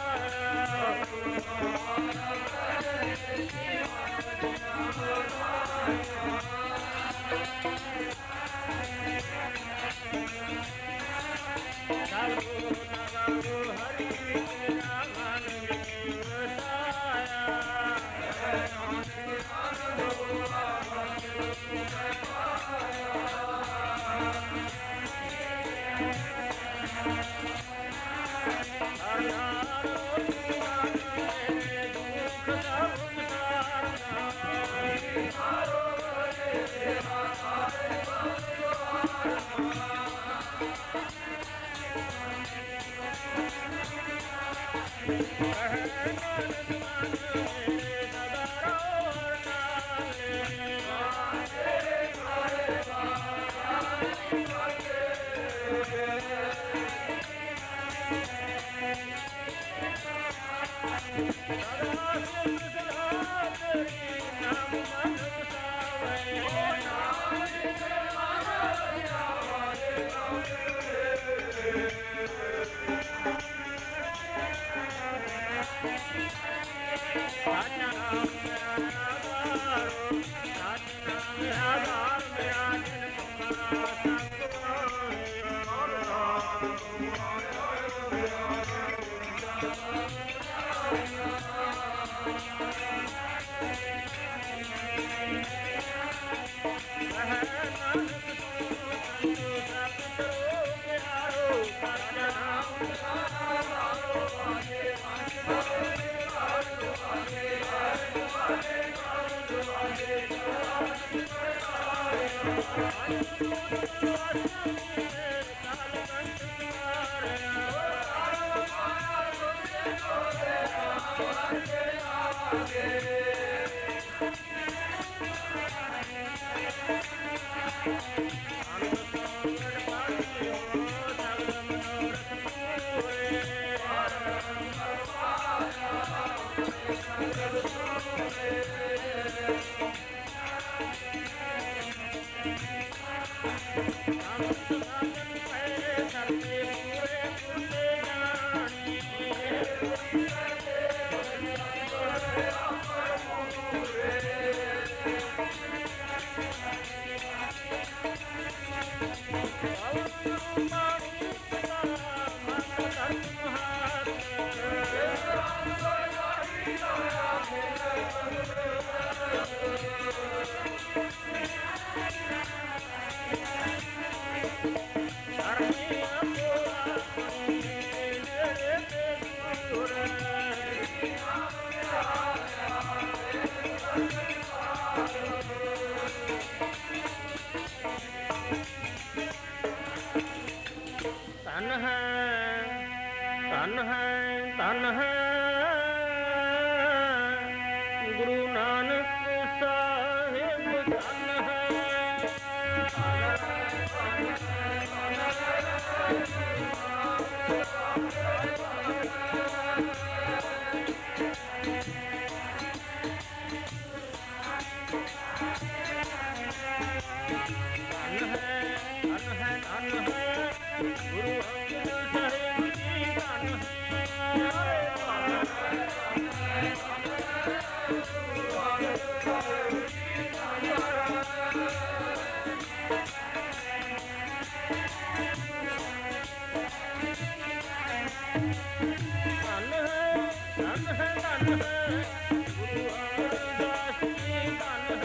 ਗੁਰੂ ਅਮਰਦਾਸ ਜੀ ਧੰਨ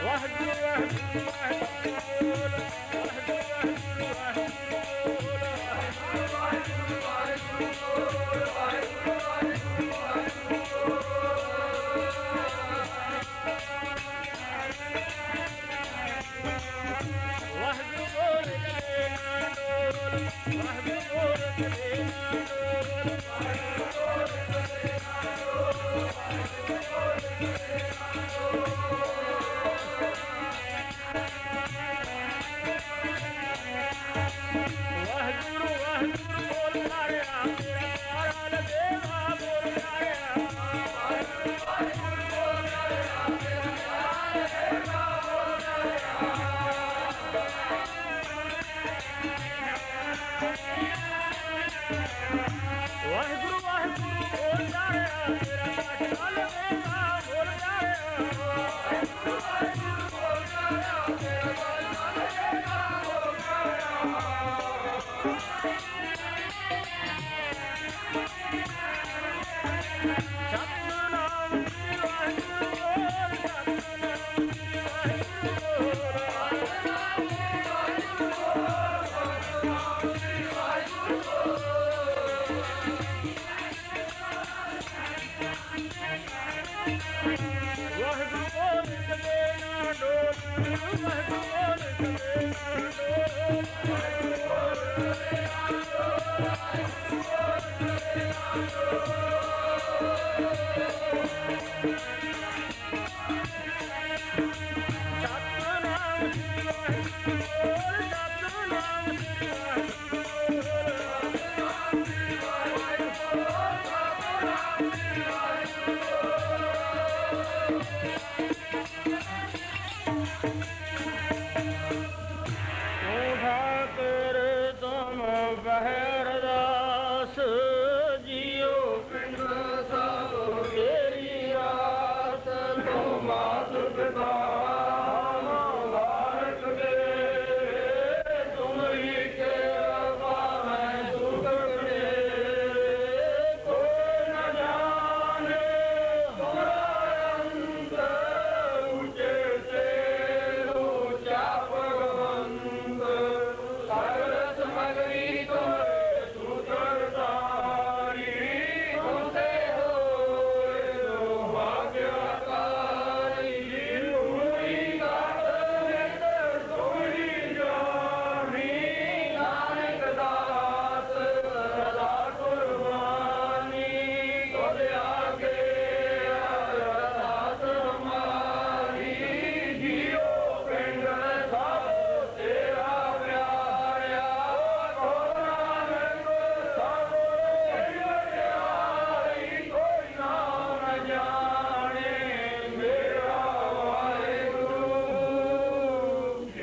ਵਾਹਿਗੁਰੂ ਵਾਹਿਗੁਰੂ ਵਾਹਿਗੁਰੂ ਵਾਹਿਗੁਰੂ ਵਾਹਿਗੁਰੂ ਸਤਨਾਮ ਸ੍ਰੀ ਵਾਹਿਗੁਰੂ। ਠਾਕੁਰ ਤੁਮ ਬਹਿਰਦਾਸ ਜੀਓ ਪਿੰਡ ਸਭ ਤੇਰੀ ਆਸ ਤੂੰ ਮਾਤ ਪਿਤਾ ਮਾਲਕ ਦੇ ਤੁਮਰੀ ਕੇ ਪਾਵੈ ਸੁਖ ਦੇ ਕੋਈ ਨ ਜਾਣੇ ਤੁਮਰਾ ਅੰਤ ਉੱਚੇ ਤੇ ਉੱਚਾ ਭਗਵੰਤ ਸਗਲ ਸਮਗਰੀ ਤੋਰੇ ਸੂਤਰ ਤਾਰੀ ਹੁੰਦੇ ਹੋਏ ਜੋ ਭਾਗਿਆਕਾਰੀ ਉਮਰੀ ਗਾਤ ਨਿਤ ਸੋਹਣੀ ਜਾਣੀ ਨਾਨਕ ਦਾਸ ਸਦਾ ਕੁਰਬਾਨੀ ਤੁਧ ਆਗੇ ਅਰਦਾਸ ਹਮਾਰੀ ਜੀਓ ਪਿੰਡ ਸਭ ਤੇਰਾ ਪਿਆਰਿਆ ਕੋ ਨਾਨਕ ਸਭ ਤੇਰੀ ਵਡਿਆਈ ਕੋਈ ਨਾਮ ਨ ਜਾਣੇ ਮੇਰਾ ਵਾਹਿਗੁਰੂ।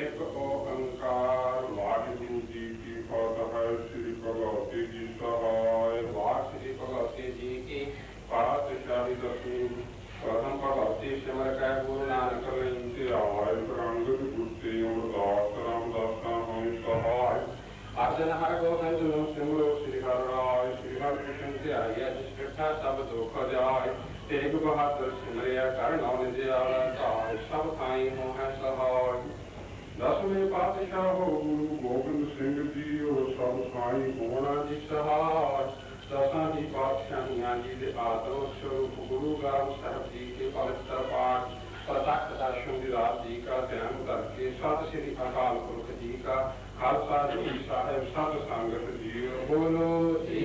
ਇੱਕ ਓੰਕਾਰ ਵਾਹਿਗੁਰੂ ਜੀ ਕੀ ਫਤਿਹ। ਸ੍ਰੀ ਭਗਵਤੀ ਜੀ ਸਹਾਇ। ਵਾਹਿ ਸ੍ਰੀ ਭਗਵਤੀ ਜੀ ਕੀ ਪਾਤਸ਼ਾਹੀ ਦਸਵੀਂ। ਪ੍ਰਥਮ ਭਗਵਤੀ ਸਿਮਰ ਕੈ ਗੁਰੂ ਨਾਨਕ ਲਈ ਧਿਆਇ। ਪ੍ਰੰਗਤ ਗੁਰਤੇ ਅਮਰਦਾਸ ਰਾਮਦਾਸਾਂ ਹੋਇ ਸਹਾਇ। ਅਰਜਨ ਹਰਿ ਗੋਬਿੰਦ ਨੂੰ ਸਿਮਰੋ ਸ੍ਰੀ ਹਰਿ ਰਾਇ। ਸ੍ਰੀ ਹਰਿ ਕ੍ਰਿਸ਼ਨ ਧਿਆਈਐ ਜਿਸ ਡਿਠਾ ਸਭ ਦੁਖ ਜਾਇ। ਤੇਗ ਬਹਾਦਰ ਸਿਮਰਿਆ ਕਰ ਨਾਮ ਨਿਜਿਆਲਾ ਧਾਇ। ਸਭ ਥਾਈ ਮੋਹਿ ਸਹਾਇ। ਦਸਵੇਂ ਪਾਤਸ਼ਾਹ ਗੁਰੂ ਗੋਬਿੰਦ ਸਿੰਘ ਜੀ ਉਹ ਸਭ ਥਾਈ ਹੋਣਾ ਜੀ ਸਹਾਇ। ਦਸਾਂ ਦੀ ਪਾਤਸ਼ਾਹੀਆਂ ਜੀ ਦੇ ਆਤਮ ਸਰੂਪ ਗੁਰੂ ਗ੍ਰੰਥ ਸਾਹਿਬ ਜੀ ਕੇ ਪਵਿੱਤਰ ਪਾਠ ਪ੍ਰਤੱਖ ਦਰਸ਼ਨ ਦੀ ਰਾਤ ਜੀ ਕਾ ਧਿਆਨ ਕਰਕੇ ਸਤਿ ਸ੍ਰੀ ਅਕਾਲ ਪੁਰਖ ਜੀ ਕਾ ਖਾਲਸਾ ਜੀ ਸਾਹਿਬ ਸਤ ਸੰਗਤ ਜੀ ਬੋਲੋ ਜੀ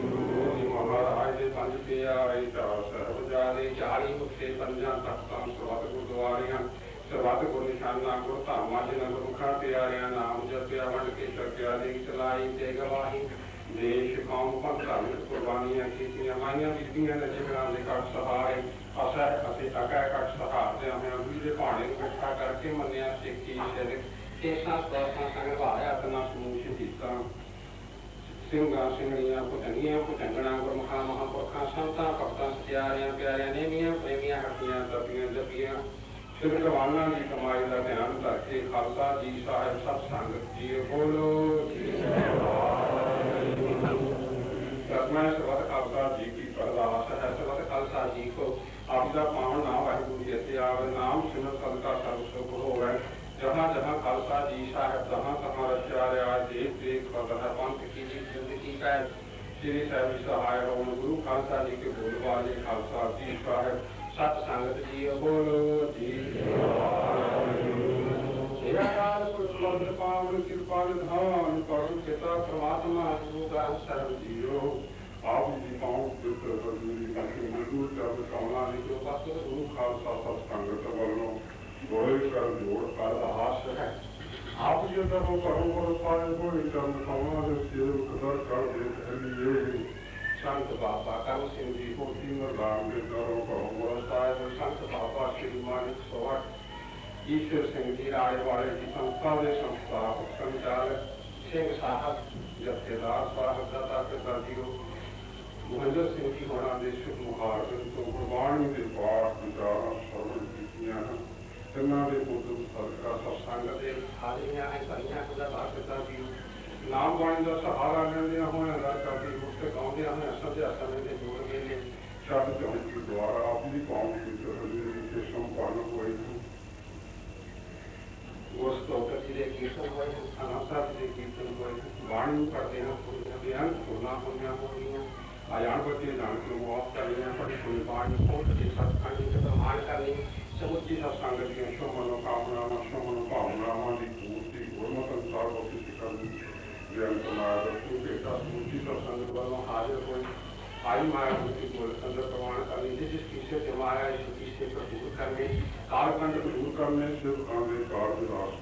ਗੁਰੂ ਜੀ ਮਹਾਰਾਜ ਦੇ ਪੰਜ ਪਿਆਰੇ ਚਾਰ ਸਾਹਿਬਜ਼ਾਦੇ 40 ਮੁਕਤੇ ਪੰਜਾਂ ਤਖਤਾਂ ਸਰਬੱਤ ਗੁਰਦੁਆਰਿਆਂ ਸਰਬੱਤ ਗੁਰ ਨਿਸ਼ਾਨਾ ਗੁਰ ਧਾਮਾਂ ਜਿਨ੍ਹਾਂ ਗੁਰਮੁਖਾਂ ਪਿਆਰਿਆਂ ਨਾਮ ਜਪਿਆ ਵੰਡ ਕੇ ਛਕਿਆ ਦੀ ਚਲਾਈ ਤੇ ਗਵਾਹੀ ਦੇਸ਼ ਕੌਮ ਪੰਥ ਧਾਰਮਿਕ ਕੁਰਬਾਨੀਆਂ ਕੀਤੀਆਂ ਮਾਈਆਂ ਬੀਬੀਆਂ ਦੇ ਜਿਗਰਾਂ ਦੇ ਕੱਟ ਸਹਾਰੇ ਅਸਰ ਅਤੇ ਅਕੈ ਕੱਟ ਸਹਾਰਦੇ ਹੋਏ ਅੰਬੀ ਦੇ ਭਾਣੇ ਨੂੰ ਇਕੱਠਾ ਕਰਕੇ ਮੰਨਿਆ ਸਿੱਖੀ ਸਿਰ ਕੇਸਾਂ ਸਤਾਸਾਂ ਸੰਗਵਾਇਆ ਤਨਾ ਸਮੂਹ ਸ਼ਹੀਦਾਂ ਸਿੰਘਾਂ ਸਿੰਘਣੀਆਂ ਭੁਜੰਗੀਆਂ ਭੁਜੰਗਣਾ ਗੁਰਮੁਖਾਂ ਮਹਾਂਪੁਰਖਾਂ ਸੰਤਾਂ ਭਗਤਾਂ ਸਤਿਆਰਿਆਂ ਪਿਆਰਿਆਂ ਨੇਮੀਆਂ ਪ੍ਰੇਮੀਆਂ ਹੱਟੀਆਂ ਤਪੀਆਂ ਜਪੀਆਂ ਸਿਰ ਜਵਾਨਾਂ ਦੀ ਕਮਾਈ ਦਾ ਧਿਆਨ ਕਰਕੇ ਖਾਲਸਾ ਜੀ ਸਾਹਿਬ ਸਤ ਸੰਗਤ ਜੀ ਬੋਲੋ ਜੀ ਮੈਂ ਸਰਬੱਤ ਖਾਲਸਾ ਜੀ ਕੀ ਅਰਦਾਸ ਹੈ। ਸਰਬੱਤ ਖਾਲਸਾ ਜੀ ਕੋ ਆਪ ਦਾ ਪਾਵਨ ਨਾਮ ਵਾਹਿਗੁਰੂ ਜੀ ਅਤੇ ਆਵੇ ਨਾਮ ਸਿਮਰ ਸਦਕਾ ਸਰਬ ਸੁਖ ਹੋਵੇ। जहाँ जहाँ खालसा जी साहब तहाँ तहाँ रचा रहा देख देख फतह पंथ की जिंदगी का श्री साहब सहाय होम गुरु खालसा जी के बोलबाले खालसा जी साहब सत संगत जी बोलो जी। पावन कृपाल धान परम पिता परमात्मा गुरु ग्रंथ साहब जीरो आप जी पाऊँ मजदूर चरण कमला ने जो बस गुरु खालसा सत संगत बोलो गोले कर जोड़ कर हास है आप जो तब करो पाए कोई चरण कमला से सिर कदर कर देते लिए संत बाबा कर्म सिंह जी को तीन राम के करो करो संत बाबा श्री मानिक सोहट ईश्वर सिंह जी राय वाले की संस्था के संस्थापक संचालक सिंह साहब जत्थेदार साहब दाता पिता जी महेंद्र सिंह जी होना देश मुहार तो गुरबाणी के पाठ विचार सरल कीतियां तिना के पुत्र सरकार सत्संग के हारियां है सरियां खुदा दाता जी नाम बाणी का सहारा लेंदे होए अदा करके मुक्त गाउंदे हमें सजा समय के जोड़ गए शब्द के द्वारा अपनी कौम की के संपन्न हुए वो स्तोत्र जी कीर्तन हुए अनंता जी कीर्तन हुए वाणी पढ़ते हैं ध्यान सुनना होनिया होनिया आयान बच्चे जान के मुआफ कर लेना पड़ी कोई वाणी पोत के सत्संग के प्रमाण करनी समुची सत्संग की शो मनोकामना शो मनोकामना की पूर्ति गुरमत अनुसार होती करनी ज्ञान समाज के समुची सत्संग वालों हाजिर हुए आई माया बुद्धि को संदर्भ प्रमाण करनी, जिस चीज से जमाया इस चीज से दूर करने, कालखंड को दूर करने, शिव कांडे कार्य रास